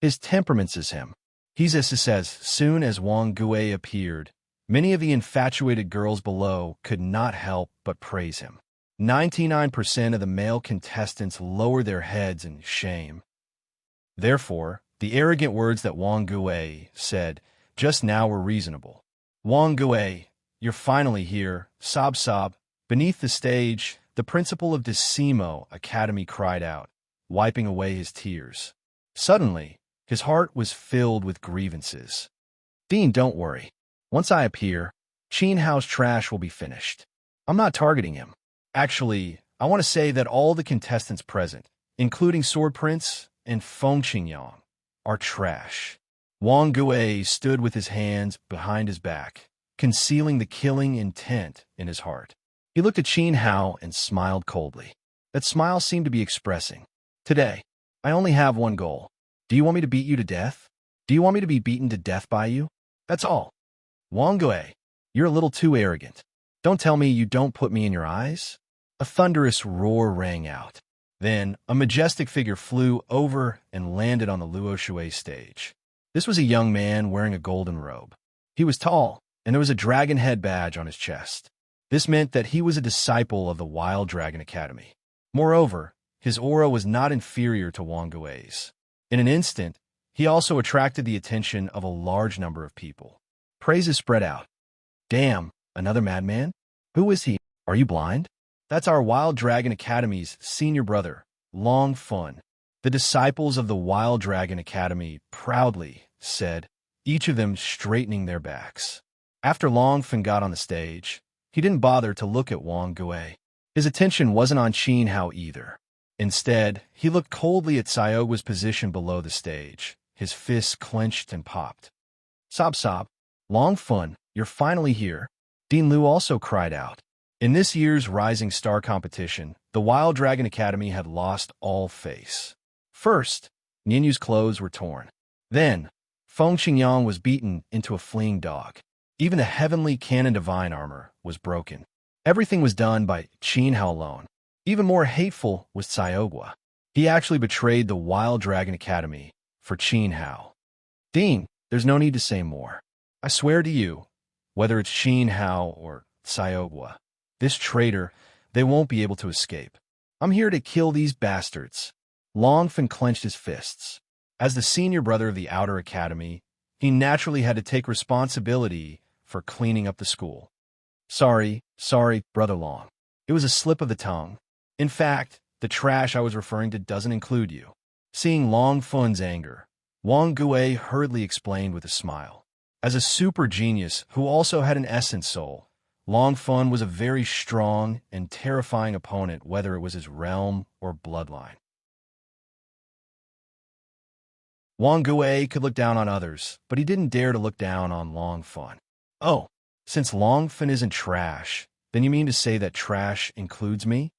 His temperaments is him. He's as soon as Wang Gui appeared, many of the infatuated girls below could not help but praise him. 99% of the male contestants lowered their heads in shame. Therefore, the arrogant words that Wang Gui said just now were reasonable. Wang Gui, you're finally here, sob sob. Beneath the stage, the principal of Decimo Academy cried out, wiping away his tears. Suddenly, his heart was filled with grievances. Dean, don't worry. Once I appear, Qin Hao's trash will be finished. I'm not targeting him. Actually, I want to say that all the contestants present, including Sword Prince and Feng Qingyang, are trash. Wang Gui stood with his hands behind his back, concealing the killing intent in his heart. He looked at Qin Hao and smiled coldly. That smile seemed to be expressing, today, I only have one goal. Do you want me to beat you to death? Do you want me to be beaten to death by you? That's all. Wang Gui, you're a little too arrogant. Don't tell me you don't put me in your eyes. A thunderous roar rang out. Then, a majestic figure flew over and landed on the Luo Shui stage. This was a young man wearing a golden robe. He was tall, and there was a dragon head badge on his chest. This meant that he was a disciple of the Wild Dragon Academy. Moreover, his aura was not inferior to Wang Gui's. In an instant, he also attracted the attention of a large number of people. Praises spread out. Damn, another madman? Who is he? Are you blind? That's our Wild Dragon Academy's senior brother, Long Fun. The disciples of the Wild Dragon Academy proudly said, each of them straightening their backs. After Long Fun got on the stage, he didn't bother to look at Wang Gui. His attention wasn't on Qin Hao either. Instead, he looked coldly at Xiaogua's position below the stage, his fists clenched and popped. Sob sob, Long Fun, you're finally here. Dean Liu also cried out. In this year's Rising Star competition, the Wild Dragon Academy had lost all face. First, Ninyu's clothes were torn. Then, Feng Qingyang was beaten into a fleeing dog. Even the heavenly canon divine armor was broken. Everything was done by Qin Hao alone. Even more hateful was Xiaogua. He actually betrayed the Wild Dragon Academy for Qin Hao. Dean, there's no need to say more. I swear to you, whether it's Qin Hao or Xiaogua, this traitor, they won't be able to escape. I'm here to kill these bastards. Long Fun clenched his fists. As the senior brother of the Outer Academy, he naturally had to take responsibility for cleaning up the school. Sorry, Brother Long. It was a slip of the tongue. In fact, the trash I was referring to doesn't include you. Seeing Long Fun's anger, Wang Gui hurriedly explained with a smile. As a super genius who also had an essence soul, Long Fun was a very strong and terrifying opponent, whether it was his realm or bloodline. Wang Gui could look down on others, but he didn't dare to look down on Long Fun. Oh, since Long Fun isn't trash, then you mean to say that trash includes me?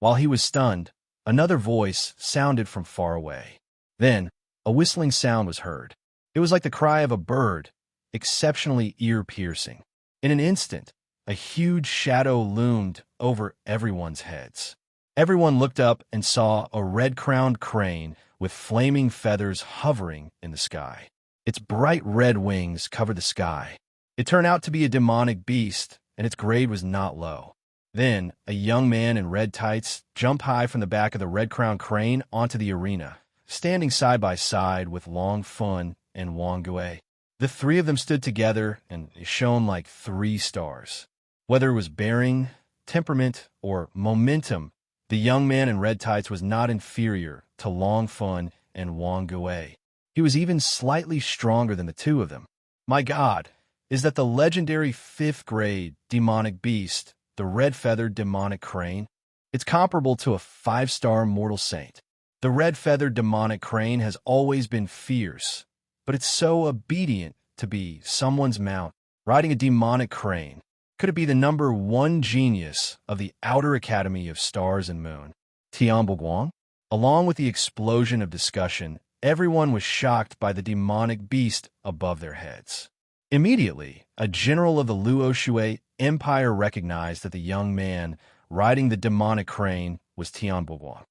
While he was stunned, another voice sounded from far away. Then, a whistling sound was heard. It was like the cry of a bird, exceptionally ear-piercing. In an instant, a huge shadow loomed over everyone's heads. Everyone looked up and saw a red-crowned crane with flaming feathers hovering in the sky. Its bright red wings covered the sky. It turned out to be a demonic beast, and its grade was not low. Then, a young man in red tights jumped high from the back of the red-crowned crane onto the arena, standing side by side with Long Fun and Wang Gui. The three of them stood together and shone like 3 stars. Whether it was bearing, temperament, or momentum, the young man in red tights was not inferior to Long Fun and Wang Gui. He was even slightly stronger than the two of them. My God, is that the legendary 5th grade demonic beast, the red-feathered demonic crane? It's comparable to a 5-star mortal saint. The red-feathered demonic crane has always been fierce, but it's so obedient to be someone's mount. Riding a demonic crane, could it be the #1 genius of the Outer Academy of Stars and Moon, Tian Boguang? Along with the explosion of discussion, everyone was shocked by the demonic beast above their heads. Immediately, a general of the Luo Shui Empire recognized that the young man riding the demonic crane was Tian Boguang.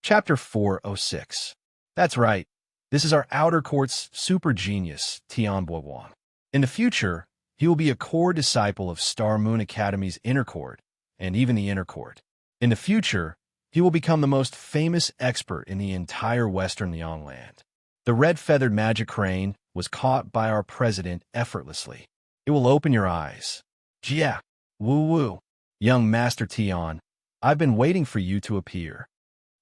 Chapter 406. That's right. This is our outer court's super genius, Tian Boguang. In the future, he will be a core disciple of Star Moon Academy's inner court, and even the inner court. In the future, he will become the most famous expert in the entire Western Liangland. The red-feathered magic crane was caught by our president effortlessly. It will open your eyes. Jia, woo-woo, young Master Tian, I've been waiting for you to appear.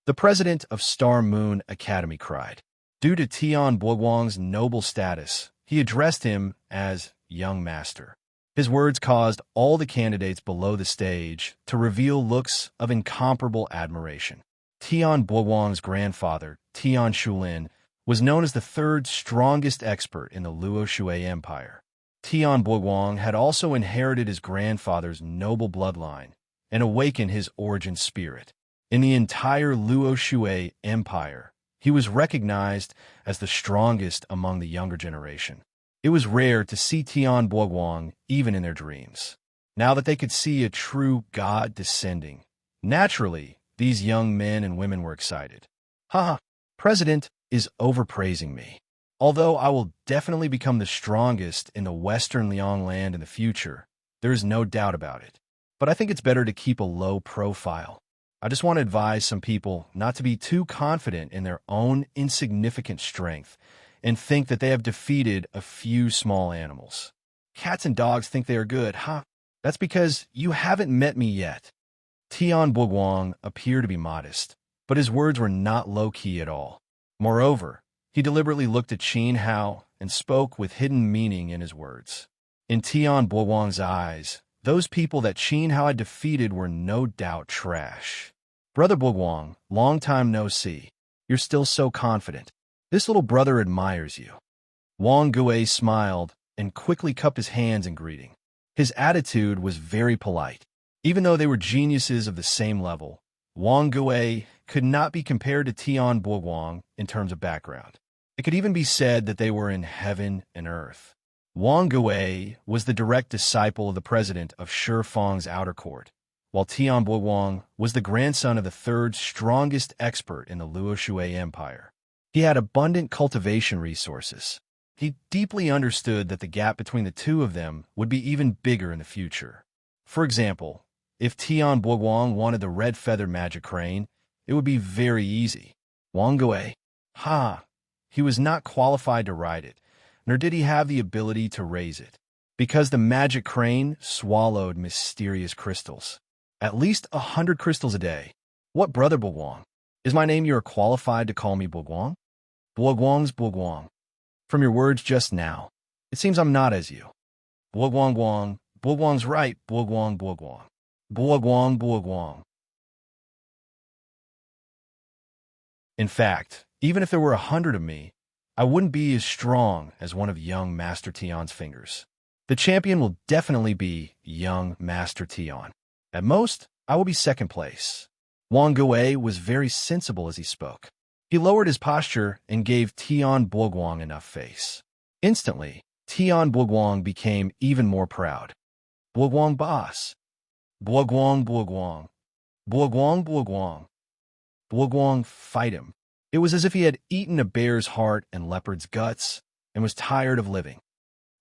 The president of Star Moon Academy cried. Due to Tian Boguang's noble status, he addressed him as young master. His words caused all the candidates below the stage to reveal looks of incomparable admiration. Tian Boguang's grandfather, Tian Shulin, was known as the third strongest expert in the Luo Shui Empire. Tian Boguang had also inherited his grandfather's noble bloodline and awakened his origin spirit. In the entire Luo Shui Empire, he was recognized as the strongest among the younger generation. It was rare to see Tian Boguang even in their dreams. Now that they could see a true god descending, naturally, these young men and women were excited. Haha, President is overpraising me. Although I will definitely become the strongest in the Western Liangland in the future, there is no doubt about it. But I think it's better to keep a low profile. I just want to advise some people not to be too confident in their own insignificant strength and think that they have defeated a few small animals. Cats and dogs think they are good, huh? That's because you haven't met me yet. Tian Boguang appeared to be modest, but his words were not low-key at all. Moreover, he deliberately looked at Qin Hao and spoke with hidden meaning in his words. In Tian Boguang's eyes, those people that Qin Hao had defeated were no doubt trash. Brother Boguang, long time no see. You're still so confident. This little brother admires you. Wang Gui smiled and quickly cupped his hands in greeting. His attitude was very polite. Even though they were geniuses of the same level, Wang Gui could not be compared to Tian Boguang in terms of background. It could even be said that they were in heaven and earth. Wang Gui was the direct disciple of the president of Shi Fang's outer court, while Tian Boguang was the grandson of the third strongest expert in the Luo Shui Empire. He had abundant cultivation resources. He deeply understood that the gap between the two of them would be even bigger in the future. For example, if Tian Boguang wanted the red feather magic crane, it would be very easy. Wang Gui, he was not qualified to ride it, nor did he have the ability to raise it, because the magic crane swallowed mysterious crystals. At least 100 crystals a day. What, Brother Boguang? Is my name you are qualified to call me Boguang? Boguang's Boguang. From your words just now, it seems I'm not as you. Boguang Guang, Boguang's right, Boguang Boguang. Boguang Boguang. In fact, even if there were 100 of me, I wouldn't be as strong as one of young Master Tian's fingers. The champion will definitely be young Master Tian. At most, I will be second place. Wang Gui was very sensible as he spoke. He lowered his posture and gave Tian Boguang enough face. Instantly, Tian Boguang became even more proud. Boguang boss. Boguang Boguang. Boguang Boguang. Boguang fight him. It was as if he had eaten a bear's heart and leopard's guts and was tired of living.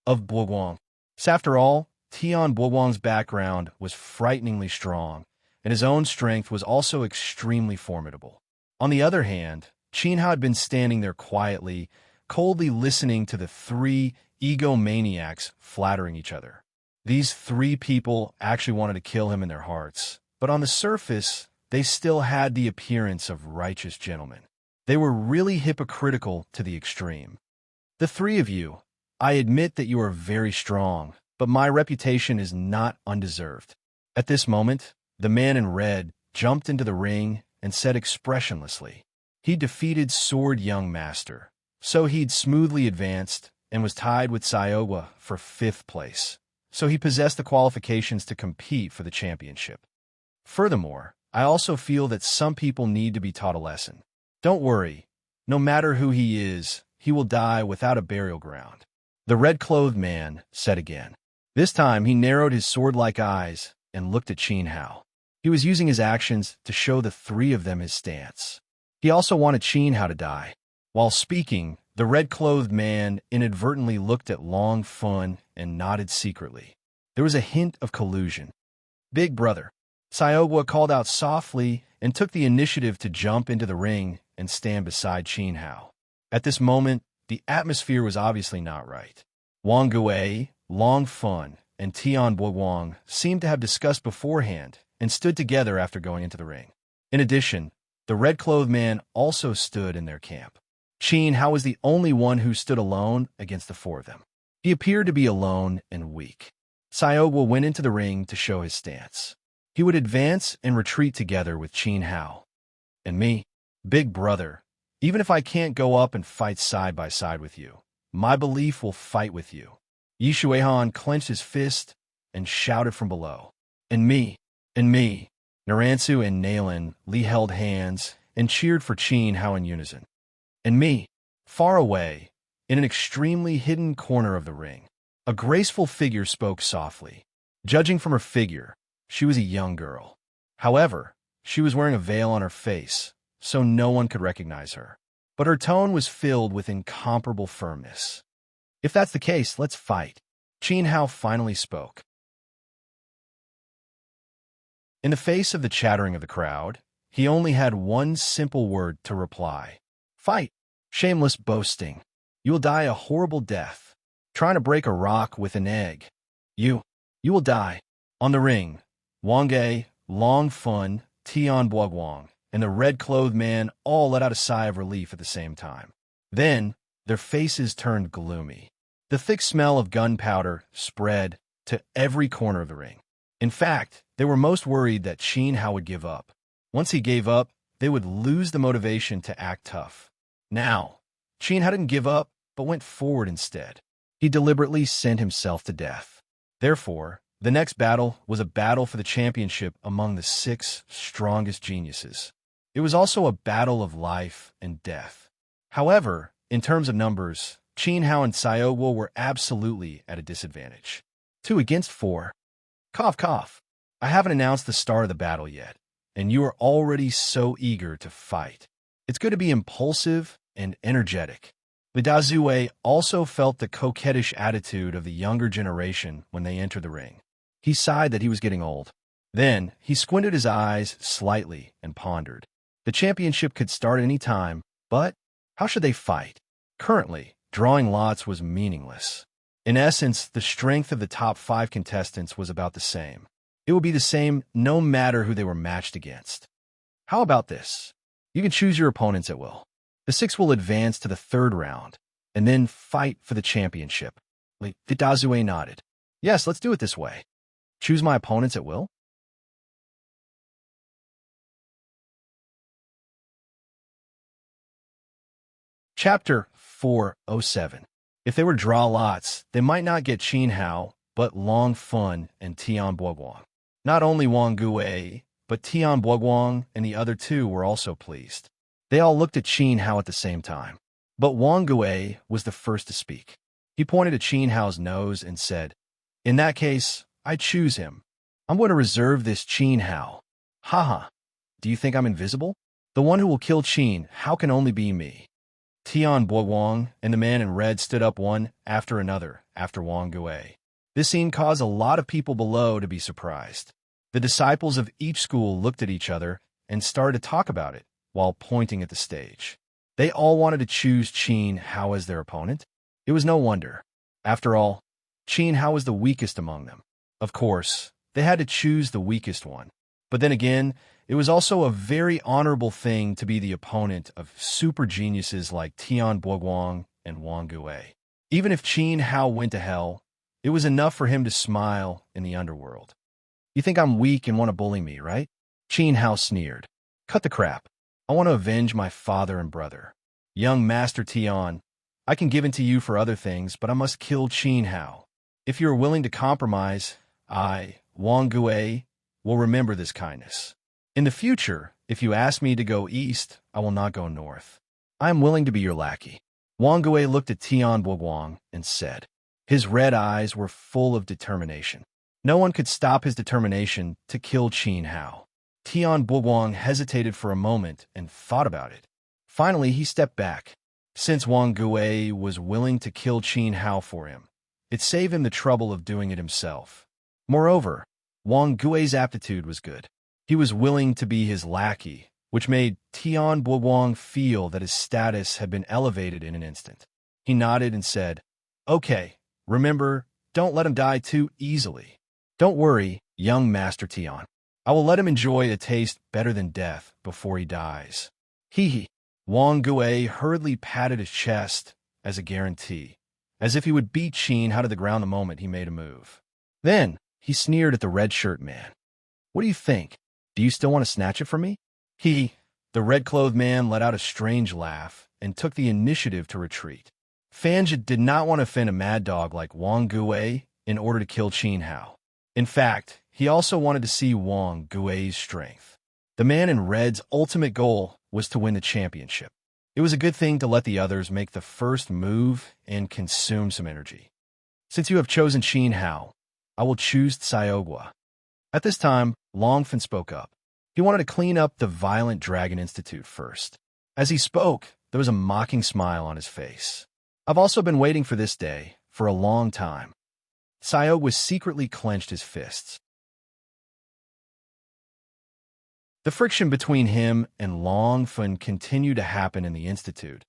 Of Boguang. So after all, Tian Boguang's background was frighteningly strong, and his own strength was also extremely formidable. On the other hand, Qin Hao had been standing there quietly, coldly listening to the three egomaniacs flattering each other. These three people actually wanted to kill him in their hearts, but on the surface, they still had the appearance of righteous gentlemen. They were really hypocritical to the extreme. The three of you, I admit that you are very strong, but my reputation is not undeserved. At this moment, the man in red jumped into the ring and said expressionlessly, he defeated Sword Young Master, so he'd smoothly advanced and was tied with Sayowa for 5th place, so he possessed the qualifications to compete for the championship. Furthermore, I also feel that some people need to be taught a lesson. Don't worry, no matter who he is, he will die without a burial ground. The red-clothed man said again. This time he narrowed his sword-like eyes and looked at Qin Hao. He was using his actions to show the 3 of them his stance. He also wanted Qin Hao to die. While speaking, the red-clothed man inadvertently looked at Long Fun and nodded secretly. There was a hint of collusion. Big brother. Sayowa called out softly and took the initiative to jump into the ring and stand beside Qin Hao. At this moment, the atmosphere was obviously not right. Wang Gui, Long Fun, and Tian Boguang seemed to have discussed beforehand and stood together after going into the ring. In addition, the red-clothed man also stood in their camp. Qin Hao was the only one who stood alone against the 4 of them. He appeared to be alone and weak. Sayowa went into the ring to show his stance. He would advance and retreat together with Qin Hao. And me, big brother, even if I can't go up and fight side by side with you, my belief will fight with you. Yi Shuihan clenched his fist and shouted from below. And me, and me. Naransu and Nalan Li held hands and cheered for Qin Hao in unison. And me, far away, in an extremely hidden corner of the ring, a graceful figure spoke softly. Judging from her figure, she was a young girl. However, she was wearing a veil on her face, so no one could recognize her. But her tone was filled with incomparable firmness. If that's the case, let's fight. Qin Hao finally spoke. In the face of the chattering of the crowd, he only had one simple word to reply. Fight! Shameless boasting. You will die a horrible death. Trying to break a rock with an egg. You will die. On the ring, Wang Ge, Long Fun, Tian Boguang, and the red-clothed man all let out a sigh of relief at the same time. Then, their faces turned gloomy. The thick smell of gunpowder spread to every corner of the ring. In fact, they were most worried that Qin Hao would give up. Once he gave up, they would lose the motivation to act tough. Now, Qin Hao didn't give up, but went forward instead. He deliberately sent himself to death. Therefore, the next battle was a battle for the championship among the 6 strongest geniuses. It was also a battle of life and death. However, in terms of numbers, Qin Hao and Sayowa were absolutely at a disadvantage. 2 against 4. Cough, cough. I haven't announced the start of the battle yet, and you are already so eager to fight. It's good to be impulsive and energetic. The Dazue also felt the coquettish attitude of the younger generation when they entered the ring. He sighed that he was getting old. Then, he squinted his eyes slightly and pondered. The championship could start any time, but how should they fight? Currently, drawing lots was meaningless. In essence, the strength of the top 5 contestants was about the same. It would be the same no matter who they were matched against. How about this? You can choose your opponents at will. The 6 will advance to the 3rd round, and then fight for the championship. The Dazue nodded. Yes, let's do it this way. Choose my opponents at will? Chapter 407. If they were draw lots, they might not get Qin Hao, but Long Fun and Tian Boguang. Not only Wang Gui, but Tian Boguang and the other 2 were also pleased. They all looked at Qin Hao at the same time. But Wang Gui was the first to speak. He pointed at Qin Hao's nose and said, In that case, I choose him. I'm going to reserve this Qin Hao. Haha. Do you think I'm invisible? The one who will kill Qin Hao can only be me. Tian Boguang and the man in red stood up one after another after Wang Gui. This scene caused a lot of people below to be surprised. The disciples of each school looked at each other and started to talk about it while pointing at the stage. They all wanted to choose Qin Hao as their opponent. It was no wonder. After all, Qin Hao was the weakest among them. Of course, they had to choose the weakest one. But then again, it was also a very honorable thing to be the opponent of super geniuses like Tian Boguang and Wang Gui. Even if Qin Hao went to hell, it was enough for him to smile in the underworld. You think I'm weak and want to bully me, right? Qin Hao sneered. Cut the crap. I want to avenge my father and brother. Young Master Tian, I can give in to you for other things, but I must kill Qin Hao. If you are willing to compromise, I, Wang Gui, will remember this kindness. In the future, if you ask me to go east, I will not go north. I am willing to be your lackey. Wang Gui looked at Tian Buoguang and said. His red eyes were full of determination. No one could stop his determination to kill Qin Hao. Tian Buoguang hesitated for a moment and thought about it. Finally, he stepped back. Since Wang Gui was willing to kill Qin Hao for him, it saved him the trouble of doing it himself. Moreover, Wang Gui's aptitude was good. He was willing to be his lackey, which made Tian Buoguang feel that his status had been elevated in an instant. He nodded and said, Okay, remember, don't let him die too easily. Don't worry, young Master Tian. I will let him enjoy a taste better than death before he dies. Hee. Wang Gui hurriedly patted his chest as a guarantee, as if he would beat Qin Hao to the ground the moment he made a move. Then, he sneered at the red-shirt man. What do you think? Do you still want to snatch it from me? The red-clothed man let out a strange laugh and took the initiative to retreat. Fanja did not want to offend a mad dog like Wang Gui in order to kill Qin Hao. In fact, he also wanted to see Wang Gui's strength. The man in red's ultimate goal was to win the championship. It was a good thing to let the others make the first move and consume some energy. Since you have chosen Qin Hao, I will choose Xiaogua. At this time, Longfen spoke up. He wanted to clean up the Violent Dragon Institute first. As he spoke, there was a mocking smile on his face. I've also been waiting for this day for a long time. Xiaogua secretly clenched his fists. The friction between him and Longfen continued to happen in the Institute,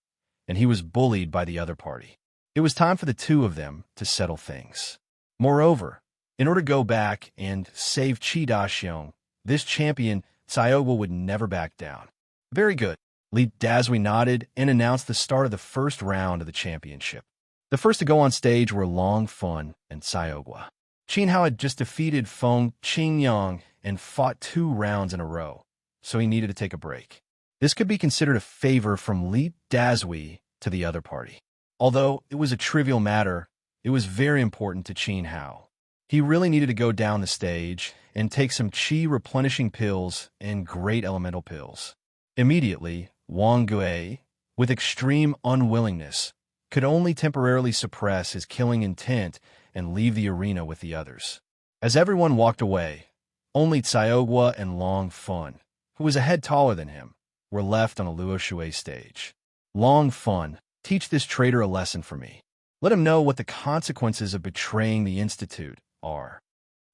and he was bullied by the other party. It was time for the two of them to settle things. Moreover, in order to go back and save Qi Daxiong, this champion, Xiaogua, would never back down. Very good. Li Dazui nodded and announced the start of the first round of the championship. The first to go on stage were Longfen and Xiaogua. Qin Hao had just defeated Feng Qingyang and fought 2 rounds in a row, so he needed to take a break. This could be considered a favor from Li Dazui to the other party. Although it was a trivial matter, it was very important to Qin Hao. He really needed to go down the stage and take some qi replenishing pills and great elemental pills. Immediately, Wang Gui, with extreme unwillingness, could only temporarily suppress his killing intent and leave the arena with the others. As everyone walked away, only Xiaogua and Longfen, who was a head taller than him, were left on a Luo Shui stage. Longfen, teach this traitor a lesson for me. Let him know what the consequences of betraying the Institute are.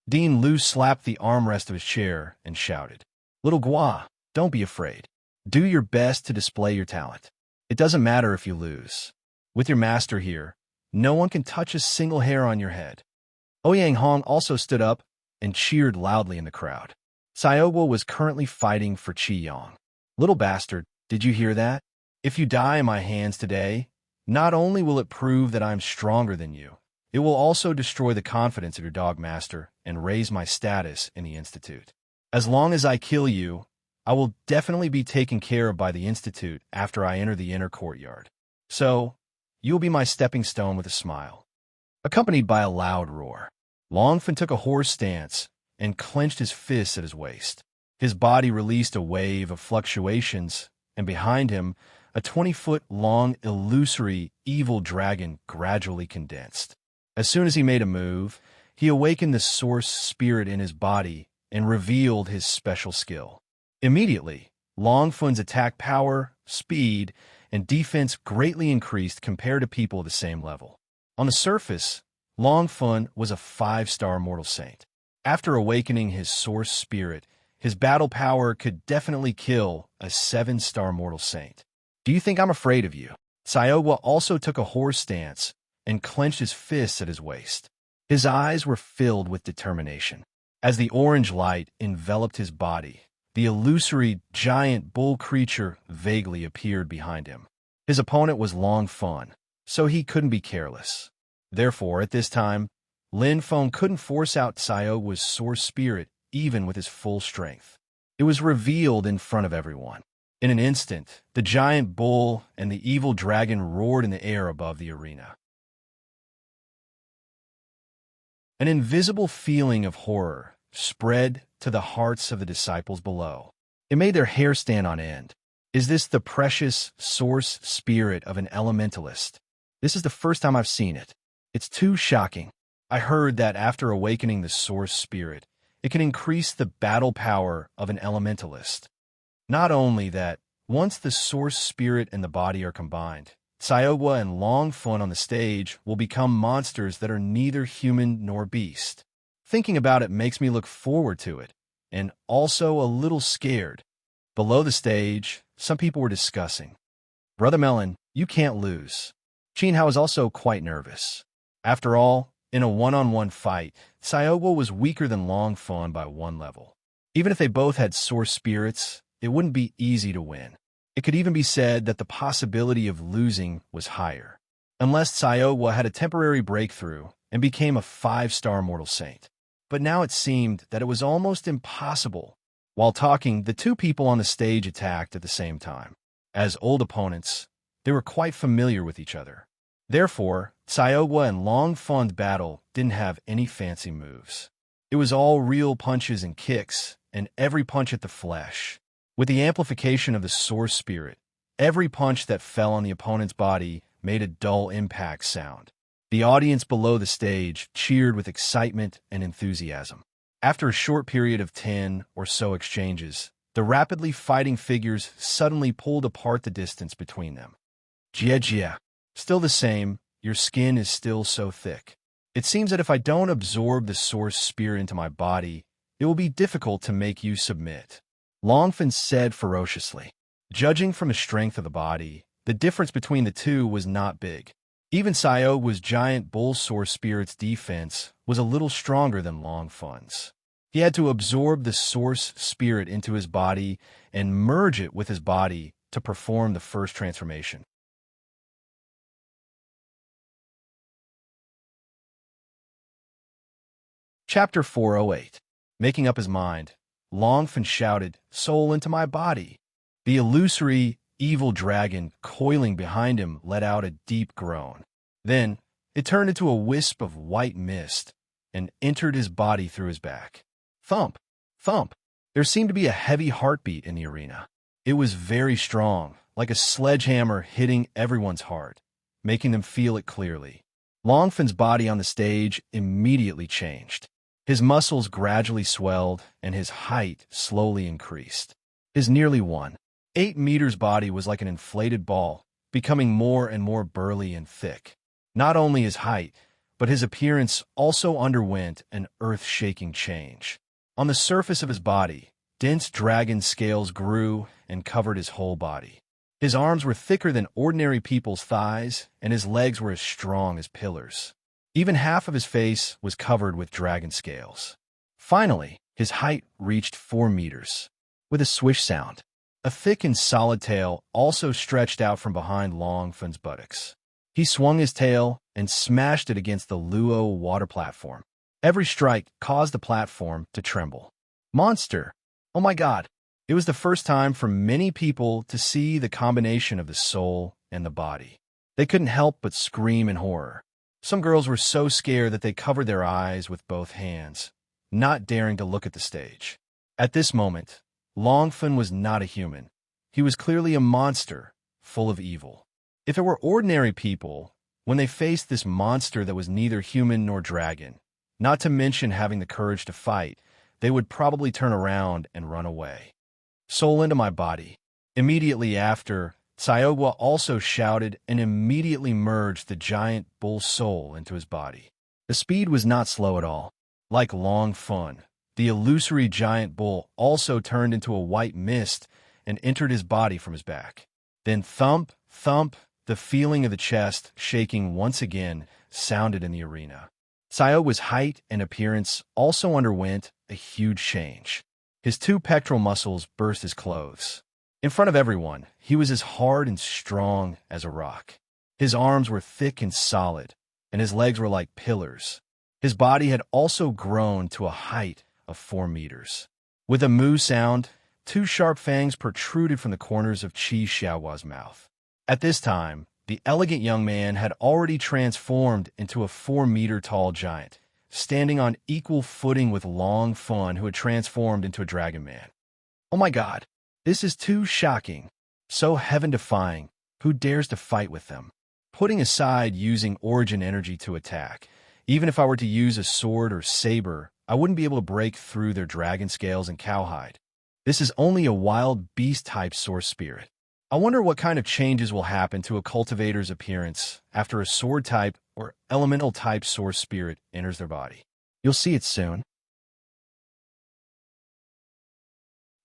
Dean Lu slapped the armrest of his chair and shouted, Little Gua, don't be afraid. Do your best to display your talent. It doesn't matter if you lose. With your master here, no one can touch a single hair on your head. Ouyang Hong also stood up and cheered loudly in the crowd. Xiaogua was currently fighting for Qi Yang. Little bastard, did you hear that? If you die in my hands today, not only will it prove that I'm stronger than you, it will also destroy the confidence of your dog master and raise my status in the Institute. As long as I kill you, I will definitely be taken care of by the Institute after I enter the inner courtyard. So, you will be my stepping stone with a smile. Accompanied by a loud roar, Longfen took a horse stance and clenched his fists at his waist. His body released a wave of fluctuations, and behind him, a 20-foot-long illusory evil dragon gradually condensed. As soon as he made a move, he awakened the source spirit in his body and revealed his special skill. Immediately, Longfen's attack power, speed, and defense greatly increased compared to people of the same level. On the surface, Longfen was a 5-star mortal saint. After awakening his source spirit, his battle power could definitely kill a 7-star mortal saint. Do you think I'm afraid of you? Xiaogua also took a horse stance and clenched his fists at his waist. His eyes were filled with determination. As the orange light enveloped his body, the illusory giant bull creature vaguely appeared behind him. His opponent was Longfen, so he couldn't be careless. Therefore, at this time, Lin Feng couldn't force out Xiaogua's source spirit even with his full strength. It was revealed in front of everyone. In an instant, the giant bull and the evil dragon roared in the air above the arena. An invisible feeling of horror spread to the hearts of the disciples below. It made their hair stand on end. Is this the precious source spirit of an elementalist? This is the first time I've seen it. It's too shocking. I heard that after awakening the source spirit, it can increase the battle power of an elementalist. Not only that, once the source spirit and the body are combined, Tsaogwa and Longfun on the stage will become monsters that are neither human nor beast. Thinking about it makes me look forward to it, and also a little scared. Below the stage, some people were discussing. Brother Melon, you can't lose. Chinhao is also quite nervous. After all, in a one-on-one fight, Tsaogwa was weaker than Longfun by one level. Even if they both had source spirits, it wouldn't be easy to win. It could even be said that the possibility of losing was higher, unless Tsaogwa had a temporary breakthrough and became a 5-star mortal saint. But now it seemed that it was almost impossible. While talking, the two people on the stage attacked at the same time. As old opponents, they were quite familiar with each other. Therefore, Tsaogwa and Longfun's battle didn't have any fancy moves. It was all real punches and kicks, and every punch at the flesh. With the amplification of the source spirit, every punch that fell on the opponent's body made a dull impact sound. The audience below the stage cheered with excitement and enthusiasm. After a short period of 10 or so exchanges, the rapidly fighting figures suddenly pulled apart the distance between them. Jia, still the same, your skin is still so thick. It seems that if I don't absorb the source spirit into my body, it will be difficult to make you submit. Longfun said ferociously. Judging from the strength of the body, the difference between the two was not big. Even Tsaogwa's giant bull source spirit's defense was a little stronger than Longfun's. He had to absorb the source spirit into his body and merge it with his body to perform the first transformation. Chapter 408. Making up his mind, Longfun shouted, "Soul into my body." The illusory, evil dragon coiling behind him let out a deep groan. Then, it turned into a wisp of white mist and entered his body through his back. Thump! Thump! There seemed to be a heavy heartbeat in the arena. It was very strong, like a sledgehammer hitting everyone's heart, making them feel it clearly. Longfun's body on the stage immediately changed. His muscles gradually swelled, and his height slowly increased. His nearly 1.8 meters body was like an inflated ball, becoming more and more burly and thick. Not only his height, but his appearance also underwent an earth-shaking change. On the surface of his body, dense dragon scales grew and covered his whole body. His arms were thicker than ordinary people's thighs, and his legs were as strong as pillars. Even half of his face was covered with dragon scales. Finally, his height reached 4 meters. With a swish sound, a thick and solid tail also stretched out from behind Longfun's buttocks. He swung his tail and smashed it against the Luo water platform. Every strike caused the platform to tremble. Monster! Oh my God! It was the first time for many people to see the combination of the soul and the body. They couldn't help but scream in horror. Some girls were so scared that they covered their eyes with both hands, not daring to look at the stage. At this moment, Longfun was not a human. He was clearly a monster, full of evil. If it were ordinary people, when they faced this monster that was neither human nor dragon, not to mention having the courage to fight, they would probably turn around and run away. Soul into my body. Immediately after, Tsaogwa also shouted and immediately merged the giant bull soul into his body. The speed was not slow at all. Like Longfun, the illusory giant bull also turned into a white mist and entered his body from his back. Then thump, thump, the feeling of the chest shaking once again sounded in the arena. Tsaogwa's height and appearance also underwent a huge change. His 2 pectoral muscles burst his clothes. In front of everyone, he was as hard and strong as a rock. His arms were thick and solid, and his legs were like pillars. His body had also grown to a height of 4 meters. With a moo sound, 2 sharp fangs protruded from the corners of Qi Xiaohua's mouth. At this time, the elegant young man had already transformed into a 4-meter-tall giant, standing on equal footing with Long Fun, who had transformed into a dragon man. Oh my god, this is too shocking. So heaven-defying. Who dares to fight with them? Putting aside using origin energy to attack, even if I were to use a sword or saber, I wouldn't be able to break through their dragon scales and cowhide. This is only a wild beast-type source spirit. I wonder what kind of changes will happen to a cultivator's appearance after a sword-type or elemental-type source spirit enters their body. You'll see it soon.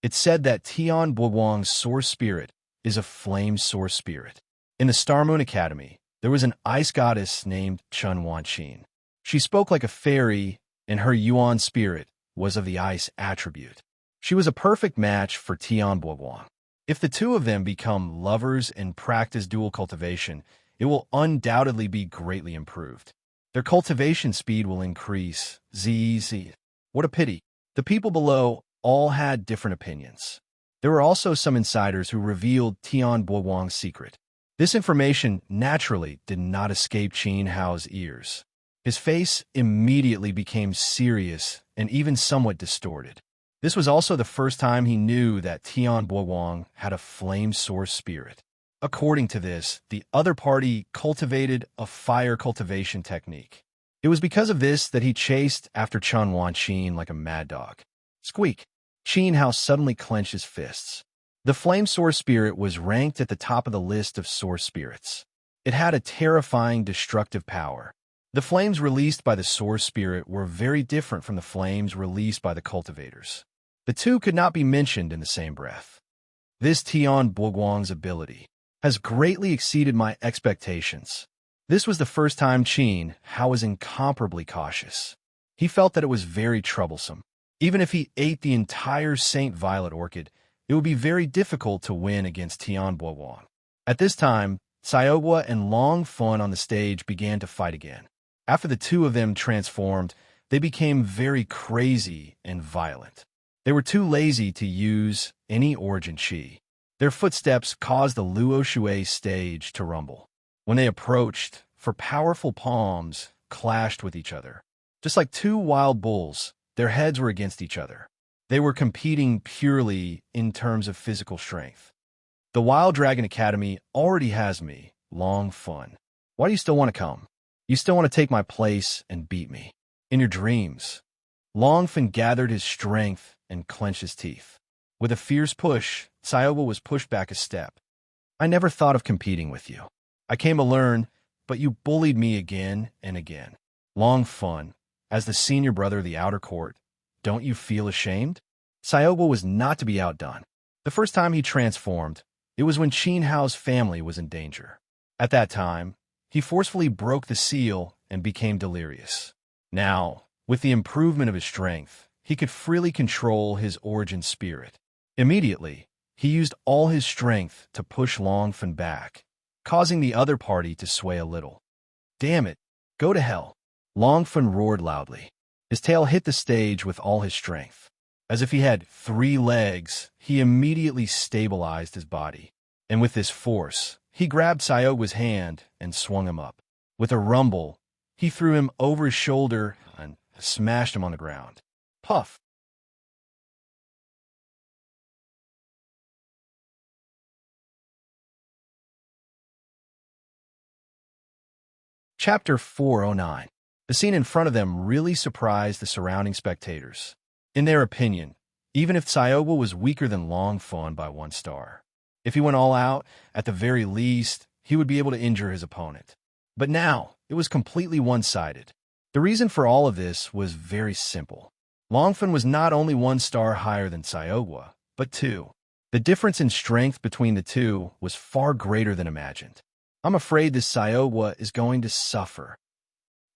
It's said that Tian Buowang's source spirit is a flame source spirit. In the Star Moon Academy, there was an ice goddess named Chun Wanqin. She spoke like a fairy, and her Yuan spirit was of the ice attribute. She was a perfect match for Tian Buowang. If the two of them become lovers and practice dual cultivation, it will undoubtedly be greatly improved. Their cultivation speed will increase. ZZ. What a pity. The people below all had different opinions. There were also some insiders who revealed Tian Buowang's secret. This information naturally did not escape Qin Hao's ears. His face immediately became serious and even somewhat distorted. This was also the first time he knew that Tian Buowang had a flame source spirit. According to this, the other party cultivated a fire cultivation technique. It was because of this that he chased after Chun Wanqin like a mad dog. Squeak! Qin Hao suddenly clenched his fists. The flame source spirit was ranked at the top of the list of source spirits. It had a terrifying destructive power. The flames released by the source spirit were very different from the flames released by the cultivators. The two could not be mentioned in the same breath. This Tian Buowang's ability has greatly exceeded my expectations. This was the first time Qin Hao was incomparably cautious. He felt that it was very troublesome. Even if he ate the entire Saint Violet orchid, it would be very difficult to win against Tian Buowang. At this time, Xiaohua and Long Fun on the stage began to fight again. After the two of them transformed, they became very crazy and violent. They were too lazy to use any origin chi. Their footsteps caused the Luo Shui stage to rumble. When they approached, for powerful palms clashed with each other. Just like two wild bulls, their heads were against each other. They were competing purely in terms of physical strength. The Wild Dragon Academy already has me, Long Fun. Why do you still want to come? You still want to take my place and beat me? In your dreams. Long Fun gathered his strength and clenched his teeth. With a fierce push, Xiaohua was pushed back a step. I never thought of competing with you. I came to learn, but you bullied me again and again. Long Fun, as the senior brother of the outer court, don't you feel ashamed? Xiaohua was not to be outdone. The first time he transformed, it was when Qin Hao's family was in danger. At that time, he forcefully broke the seal and became delirious. Now, with the improvement of his strength, he could freely control his origin spirit. Immediately, he used all his strength to push Long Fun back, causing the other party to sway a little. Damn it, go to hell. Long Fun roared loudly. His tail hit the stage with all his strength. As if he had 3 legs, he immediately stabilized his body. And with this force, he grabbed Xiaohua's hand and swung him up. With a rumble, he threw him over his shoulder and smashed him on the ground. Puff! Chapter 409. The scene in front of them really surprised the surrounding spectators. In their opinion, even if Xiaohua was weaker than Long Fun by 1 star, if he went all out, at the very least, he would be able to injure his opponent. But now, it was completely one-sided. The reason for all of this was very simple. Long Fun was not only 1 star higher than Xiaohua, but 2. The difference in strength between the two was far greater than imagined. I'm afraid this Xiaohua is going to suffer.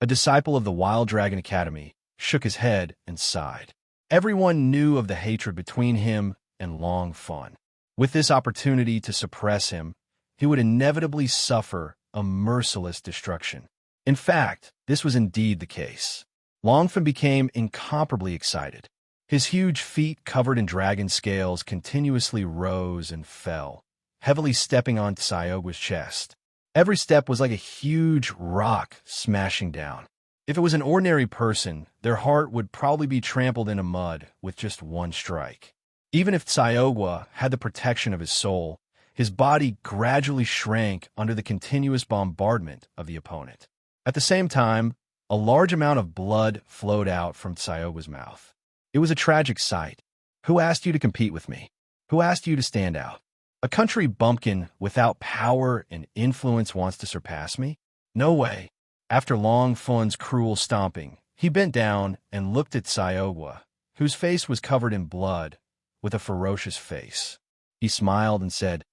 A disciple of the Wild Dragon Academy shook his head and sighed. Everyone knew of the hatred between him and Long Fun. With this opportunity to suppress him, he would inevitably suffer a merciless destruction. In fact, this was indeed the case. Long Fun became incomparably excited. His huge feet covered in dragon scales continuously rose and fell, heavily stepping on Tsayogua's chest. Every step was like a huge rock smashing down. If it was an ordinary person, their heart would probably be trampled into mud with just one strike. Even if Tsayogua had the protection of his soul, his body gradually shrank under the continuous bombardment of the opponent. At the same time, a large amount of blood flowed out from Tsayogua's mouth. It was a tragic sight. Who asked you to compete with me? Who asked you to stand out? A country bumpkin without power and influence wants to surpass me? No way. After Long Fun's cruel stomping, he bent down and looked at Tsayogua, whose face was covered in blood, with a ferocious face. He smiled and said,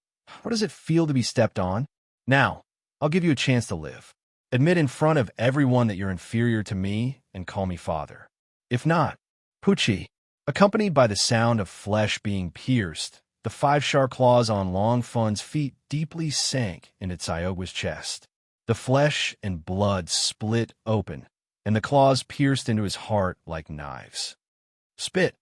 "What does it feel to be stepped on? Now, I'll give you a chance to live. Admit in front of everyone that you're inferior to me and call me father. If not, Pucci." Accompanied by the sound of flesh being pierced, the 5 sharp claws on Long Fun's feet deeply sank into Tsayogua's chest. The flesh and blood split open, and the claws pierced into his heart like knives. Spit.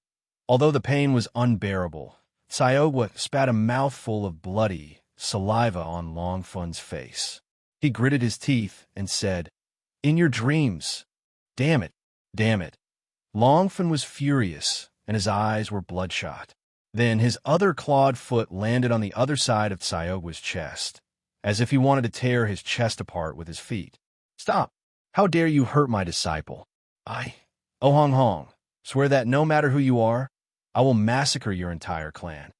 Although the pain was unbearable, Tsayogua spat a mouthful of bloody saliva on Long Fun's face. He gritted his teeth and said, "In your dreams. Damn it, damn it." Long Fun was furious, and his eyes were bloodshot. Then his other clawed foot landed on the other side of Tsayogua's chest, as if he wanted to tear his chest apart with his feet. "Stop! How dare you hurt my disciple? Oh Hong Hong, swear that no matter who you are, I will massacre your entire clan."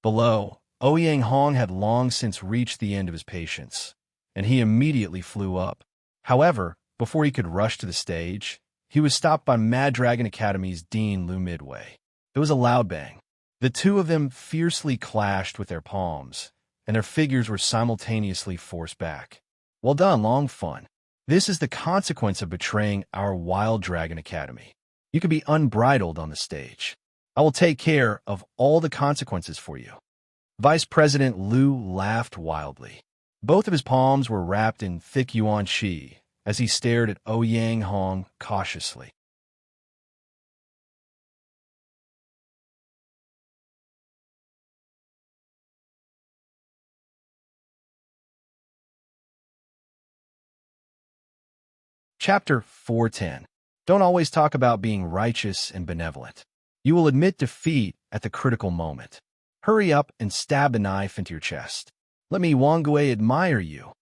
Below, Ouyang Hong had long since reached the end of his patience, and he immediately flew up. However, before he could rush to the stage, he was stopped by Mad Dragon Academy's Dean Lu Midway. It was a loud bang. The two of them fiercely clashed with their palms, and their figures were simultaneously forced back. "Well done, Long Fun. This is the consequence of betraying our Wild Dragon Academy. You can be unbridled on the stage. I will take care of all the consequences for you." Vice President Lu laughed wildly. Both of his palms were wrapped in thick yuan shi as he stared at Ouyang Hong cautiously. Chapter 410. Don't always talk about being righteous and benevolent. You will admit defeat at the critical moment. Hurry up and stab the knife into your chest. Let me Wang Gui admire you.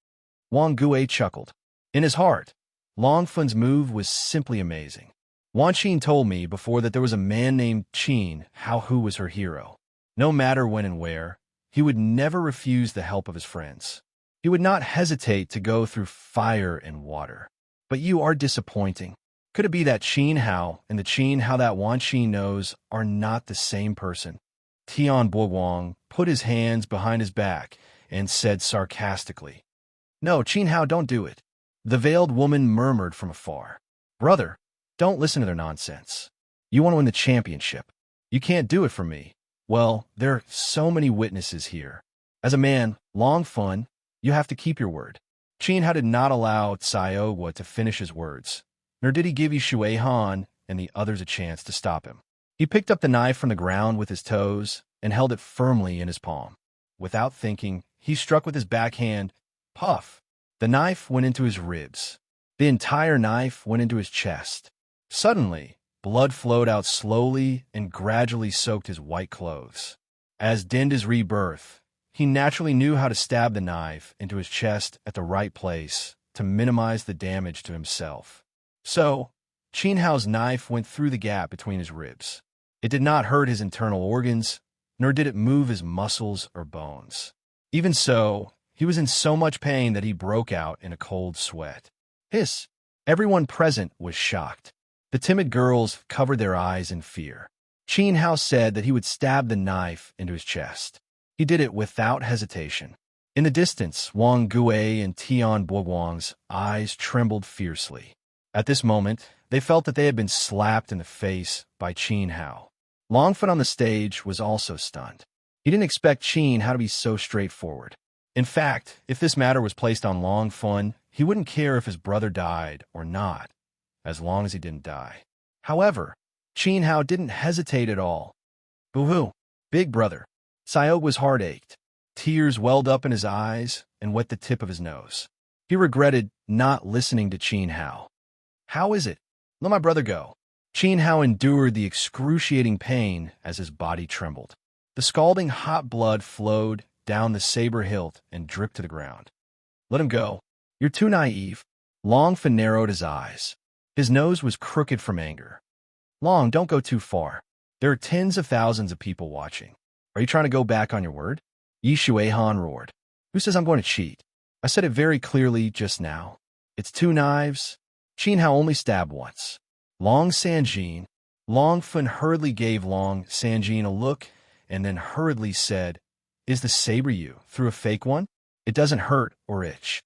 Wang Gui chuckled. In his heart, Long Fun's move was simply amazing. Wan Qin told me before that there was a man named Qin Hao who was her hero. No matter when and where, he would never refuse the help of his friends. He would not hesitate to go through fire and water. But you are disappointing. Could it be that Qin Hao and the Qin Hao that Wan Qin knows are not the same person? Tian Boguang put his hands behind his back and said sarcastically, "No, Qin Hao, don't do it." The veiled woman murmured from afar, "Brother, don't listen to their nonsense. You want to win the championship. You can't do it for me. Well, there are so many witnesses here. As a man, Long Fun, you have to keep your word." Qin Hao did not allow Tsayogua to finish his words, nor did he give Shui Han and the others a chance to stop him. He picked up the knife from the ground with his toes and held it firmly in his palm. Without thinking, he struck with his backhand. Puff! The knife went into his ribs. The entire knife went into his chest. Suddenly, blood flowed out slowly and gradually soaked his white clothes. As Denda's rebirth, he naturally knew how to stab the knife into his chest at the right place to minimize the damage to himself. So, Qin Hao's knife went through the gap between his ribs. It did not hurt his internal organs, nor did it move his muscles or bones. Even so, he was in so much pain that he broke out in a cold sweat. Hiss! Everyone present was shocked. The timid girls covered their eyes in fear. Qin Hao said that he would stab the knife into his chest. He did it without hesitation. In the distance, Wang Gui and Tian Boguang's eyes trembled fiercely. At this moment, they felt that they had been slapped in the face by Qin Hao. Long Fun on the stage was also stunned. He didn't expect Qin Hao to be so straightforward. In fact, if this matter was placed on Long Fun, he wouldn't care if his brother died or not, as long as he didn't die. However, Qin Hao didn't hesitate at all. Boo-hoo, big brother. Xiaogua's heart ached. Tears welled up in his eyes and wet the tip of his nose. He regretted not listening to Qin Hao. How is it? Let my brother go. Qin Hao endured the excruciating pain as his body trembled. The scalding hot blood flowed down the saber hilt and dripped to the ground. Let him go. You're too naive. Long Fen narrowed his eyes. His nose was crooked from anger. Long, don't go too far. There are tens of thousands of people watching. Are you trying to go back on your word? Yi Shuihan roared. Who says I'm going to cheat? I said it very clearly just now. It's 2 knives. Qin Hao only stabbed once. Long Sanjin. Long Fen hurriedly gave Long Sanjin a look and then hurriedly said, Is the saber you threw a fake one? It doesn't hurt or itch.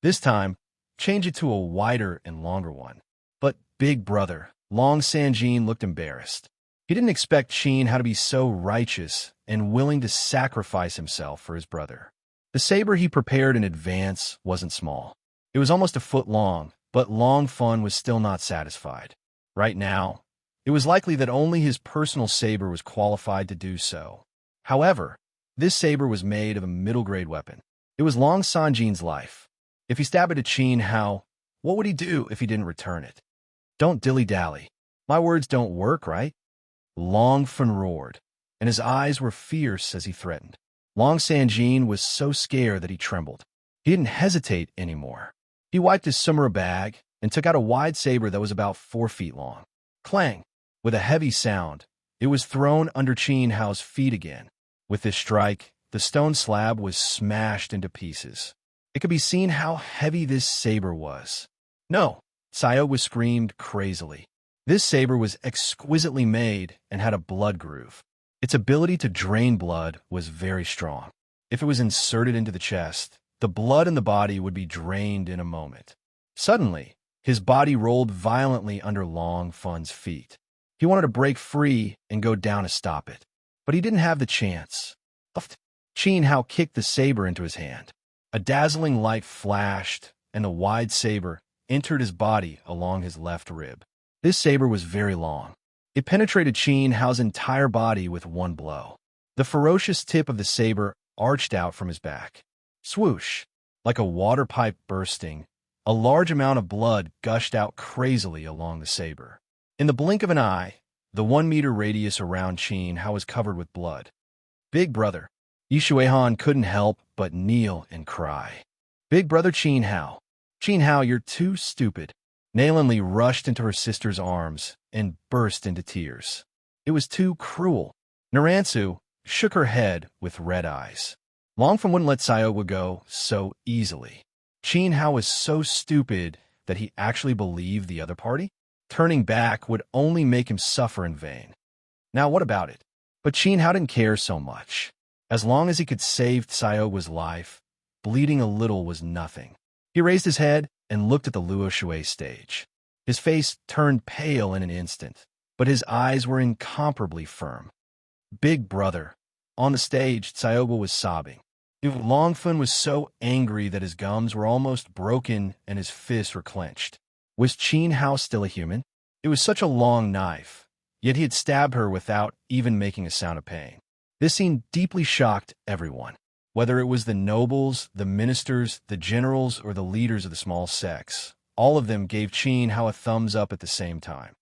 This time, change it to a wider and longer one. But, big brother, Long Sanjin looked embarrassed. He didn't expect Qin Hao to be so righteous and willing to sacrifice himself for his brother. The saber he prepared in advance wasn't small. It was almost a foot long, but Long Fen was still not satisfied. Right now, it was likely that only his personal saber was qualified to do so. However, this saber was made of a middle-grade weapon. It was Long Sanjin's life. If he stabbed it at Qin Hao, what would he do if he didn't return it? Don't dilly-dally. My words don't work, right? Long Fen roared, and his eyes were fierce as he threatened. Long Sanjin was so scared that he trembled. He didn't hesitate anymore. He wiped his summer bag and took out a wide saber that was about 4 feet long. Clang! With a heavy sound, it was thrown under Qin Hao's feet again. With this strike, the stone slab was smashed into pieces. It could be seen how heavy this saber was. No, Xiaogua screamed crazily. This saber was exquisitely made and had a blood groove. Its ability to drain blood was very strong. If it was inserted into the chest, the blood in the body would be drained in a moment. Suddenly, his body rolled violently under Long Fen's feet. He wanted to break free and go down to stop it, but he didn't have the chance. Qin Hao kicked the saber into his hand. A dazzling light flashed, and the wide saber entered his body along his left rib. This saber was very long. It penetrated Qin Hao's entire body with one blow. The ferocious tip of the saber arched out from his back. Swoosh! Like a water pipe bursting, a large amount of blood gushed out crazily along the saber. In the blink of an eye, the 1-meter radius around Qin Hao was covered with blood. Big brother. Yi Shuihan couldn't help but kneel and cry. Big brother Qin Hao. Qin Hao, you're too stupid. Naelan rushed into her sister's arms and burst into tears. It was too cruel. Naransu shook her head with red eyes. Long Fen wouldn't let Xiaogua go so easily. Qin Hao was so stupid that he actually believed the other party? Turning back would only make him suffer in vain. Now what about it? But Qin Hao didn't care so much. As long as he could save Xiaogua's life, bleeding a little was nothing. He raised his head and looked at the Luo Shui stage. His face turned pale in an instant, but his eyes were incomparably firm. Big brother. On the stage, Xiaogua was sobbing. Long Fen was so angry that his gums were almost broken and his fists were clenched. Was Qin Hao still a human? It was such a long knife, yet he had stabbed her without even making a sound of pain. This scene deeply shocked everyone. Whether it was the nobles, the ministers, the generals, or the leaders of the small sects, all of them gave Qin Hao a thumbs up at the same time.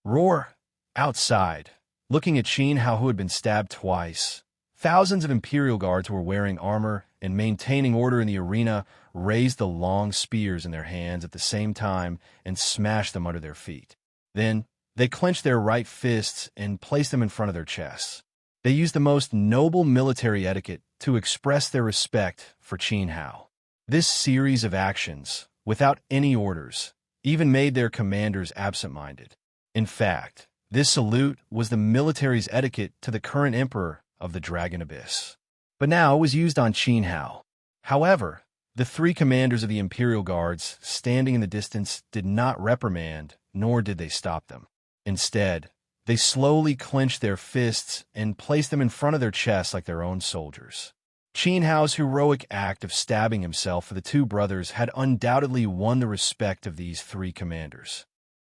Roar! Outside, looking at Qin Hao, who had been stabbed twice, thousands of Imperial guards who were wearing armor and maintaining order in the arena raised the long spears in their hands at the same time and smashed them under their feet. Then, they clenched their right fists and placed them in front of their chests. They used the most noble military etiquette to express their respect for Qin Hao. This series of actions, without any orders, even made their commanders absent-minded. In fact, this salute was the military's etiquette to the current emperor of the Dragon Abyss. But now it was used on Qin Hao. However, the 3 commanders of the Imperial Guards standing in the distance did not reprimand, nor did they stop them. Instead, they slowly clenched their fists and placed them in front of their chests like their own soldiers. Qin Hao's heroic act of stabbing himself for the two brothers had undoubtedly won the respect of these three commanders.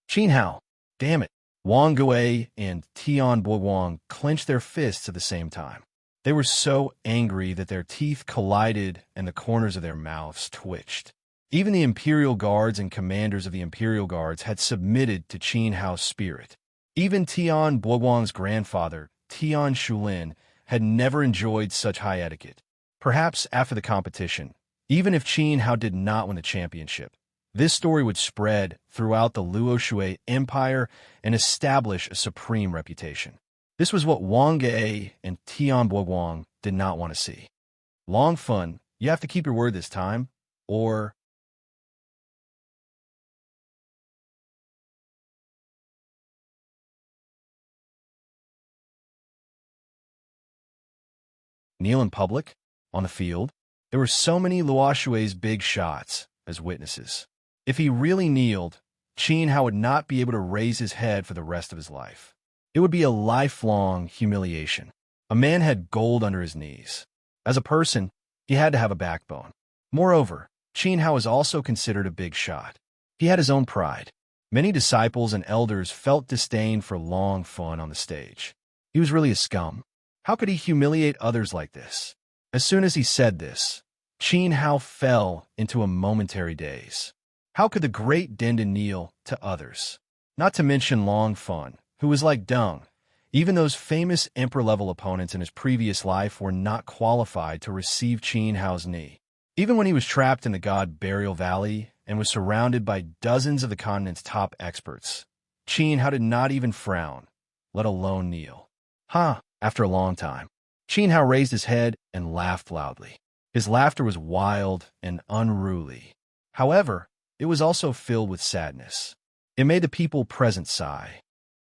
Qin Hao, damn it, Wang Gui and Tian Boiwang clenched their fists at the same time. They were so angry that their teeth collided and the corners of their mouths twitched. Even the Imperial Guards and commanders of the Imperial Guards had submitted to Qin Hao's spirit. Even Tian Boiwang's grandfather, Tian Shulin, had never enjoyed such high etiquette. Perhaps after the competition, even if Qin Hao did not win the championship, this story would spread throughout the Luo Shui Empire and establish a supreme reputation. This was what Wang Ge and Tian Boiwang did not want to see. Long Fun, you have to keep your word this time, or... Kneel in public? On the field? There were so many Luo Shui's big shots as witnesses. If he really kneeled, Qin Hao would not be able to raise his head for the rest of his life. It would be a lifelong humiliation. A man had gold under his knees. As a person, he had to have a backbone. Moreover, Qin Hao was also considered a big shot. He had his own pride. Many disciples and elders felt disdain for Long Fun on the stage. He was really a scum. How could he humiliate others like this? As soon as he said this, Qin Hao fell into a momentary daze. How could the great Denden kneel to others? Not to mention Long Fun, who was like dung. Even those famous emperor-level opponents in his previous life were not qualified to receive Qin Hao's knee. Even when he was trapped in the God Burial Valley and was surrounded by dozens of the continent's top experts, Qin Hao did not even frown, let alone kneel. After a long time, Qin Hao raised his head and laughed loudly. His laughter was wild and unruly. However, it was also filled with sadness. It made the people present sigh.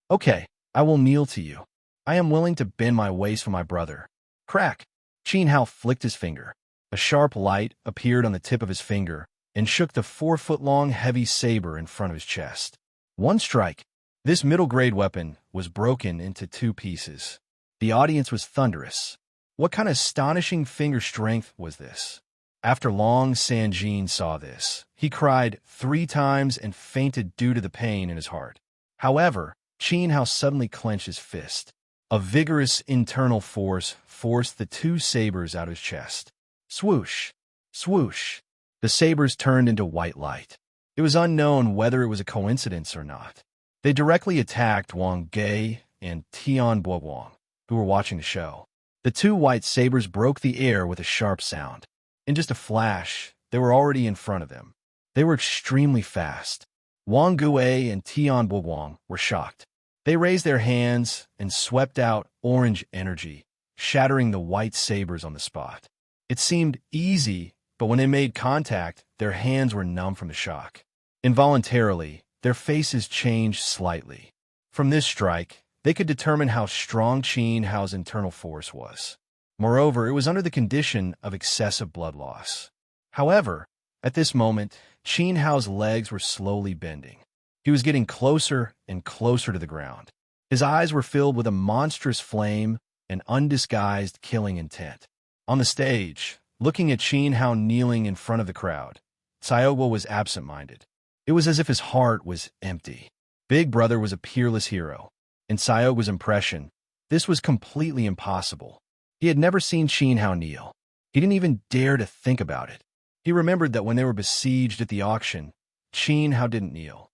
Okay, I will kneel to you. I am willing to bend my waist for my brother. Crack! Qin Hao flicked his finger. A sharp light appeared on the tip of his finger and shook the 4-foot-long heavy saber in front of his chest. One strike. This middle-grade weapon was broken into 2 pieces. The audience was thunderous. What kind of astonishing finger strength was this? After Long Sanjin saw this, he cried 3 times and fainted due to the pain in his heart. However, Qin Hao suddenly clenched his fist. A vigorous internal force forced the 2 sabers out of his chest. Swoosh! Swoosh! The sabers turned into white light. It was unknown whether it was a coincidence or not. They directly attacked Wang Ge and Tian Boiwang, who were watching the show. The 2 white sabers broke the air with a sharp sound. In just a flash, they were already in front of them. They were extremely fast. Wang Gui and Tian Boiwang were shocked. They raised their hands and swept out orange energy, shattering the white sabers on the spot. It seemed easy, but when they made contact, their hands were numb from the shock. Involuntarily, their faces changed slightly. From this strike, they could determine how strong Qin Hao's internal force was. Moreover, it was under the condition of excessive blood loss. However, at this moment, Qin Hao's legs were slowly bending. He was getting closer and closer to the ground. His eyes were filled with a monstrous flame and undisguised killing intent. On the stage, looking at Qin Hao kneeling in front of the crowd, Xiaoguo was absent-minded. It was as if his heart was empty. Big Brother was a peerless hero. In Xiaoguo's impression, this was completely impossible. He had never seen Qin Hao kneel. He didn't even dare to think about it. He remembered that when they were besieged at the auction, Qin Hao didn't kneel.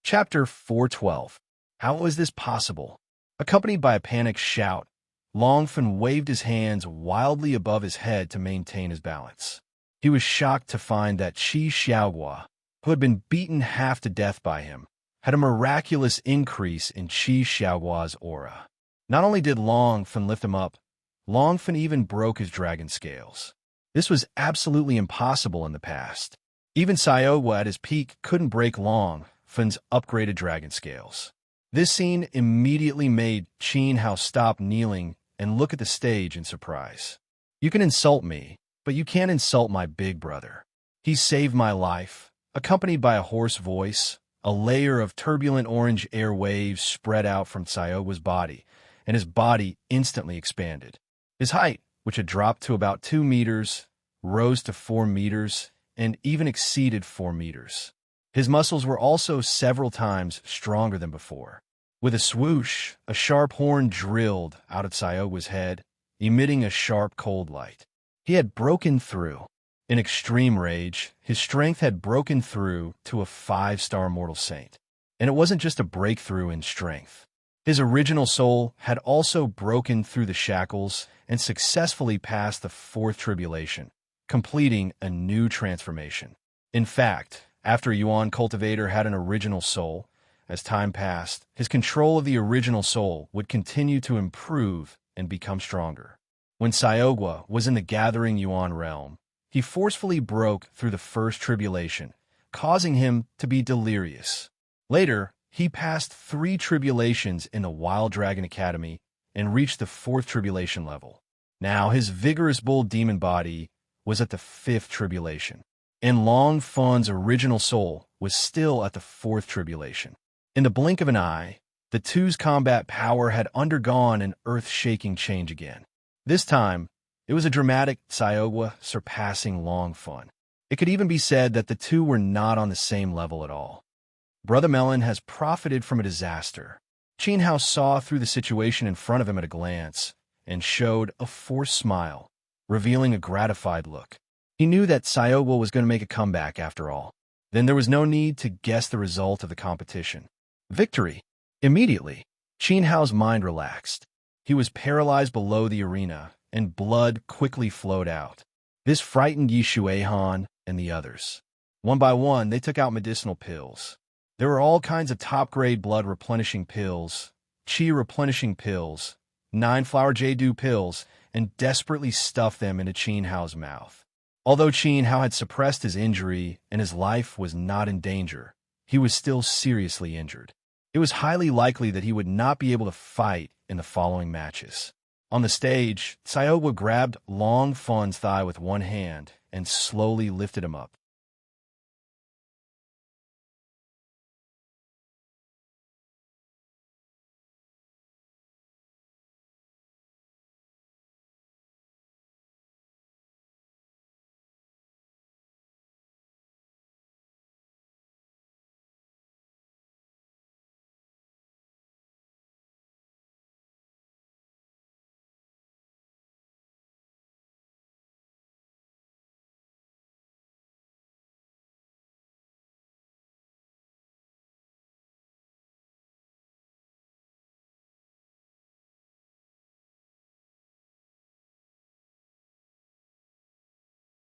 Chapter 412. How is this possible? Accompanied by a panicked shout, Longfen waved his hands wildly above his head to maintain his balance. He was shocked to find that Qi Xiaoguo, who had been beaten half to death by him, had a miraculous increase in Qi Xiaoguo's aura. Not only did Longfen lift him up, Longfen even broke his dragon scales. This was absolutely impossible in the past. Even Xiaoguo at his peak couldn't break Longfen's upgraded dragon scales. This scene immediately made Qin Hao stop kneeling and look at the stage in surprise. You can insult me, but you can't insult my big brother. He saved my life, accompanied by a hoarse voice. A layer of turbulent orange air waves spread out from Tsaogwa's body, and his body instantly expanded. His height, which had dropped to about 2 meters, rose to 4 meters, and even exceeded 4 meters. His muscles were also several times stronger than before. With a swoosh, a sharp horn drilled out of Tsaogwa's head, emitting a sharp cold light. He had broken through. In extreme rage, his strength had broken through to a 5-star mortal saint. And it wasn't just a breakthrough in strength. His original soul had also broken through the shackles and successfully passed the 4th tribulation, completing a new transformation. In fact, after a Yuan cultivator had an original soul, as time passed, his control of the original soul would continue to improve and become stronger. When Tsaogwa was in the gathering Yuan realm, he forcefully broke through the 1st tribulation, causing him to be delirious. Later, he passed 3 tribulations in the Wild Dragon Academy and reached the 4th tribulation level. Now his vigorous bull demon body was at the 5th tribulation, and Long Fun's original soul was still at the 4th tribulation. In the blink of an eye, the two's combat power had undergone an earth-shaking change again. This time, it was a dramatic Tsaogwa surpassing Long Fun. It could even be said that the two were not on the same level at all. Brother Melon has profited from a disaster. Qin Hao saw through the situation in front of him at a glance and showed a forced smile, revealing a gratified look. He knew that Tsaogwa was going to make a comeback after all. Then there was no need to guess the result of the competition. Victory! Immediately, Qin Hao's mind relaxed. He was paralyzed below the arena, and blood quickly flowed out. This frightened Yi Shuaihan and the others. One by one, they took out medicinal pills. There were all kinds of top-grade blood-replenishing pills, chi-replenishing pills, 9-flower Jade pills, and desperately stuffed them into Qin Hao's mouth. Although Qin Hao had suppressed his injury and his life was not in danger, he was still seriously injured. It was highly likely that he would not be able to fight in the following matches. On the stage, Tsaogwa grabbed Long Fun's thigh with one hand and slowly lifted him up.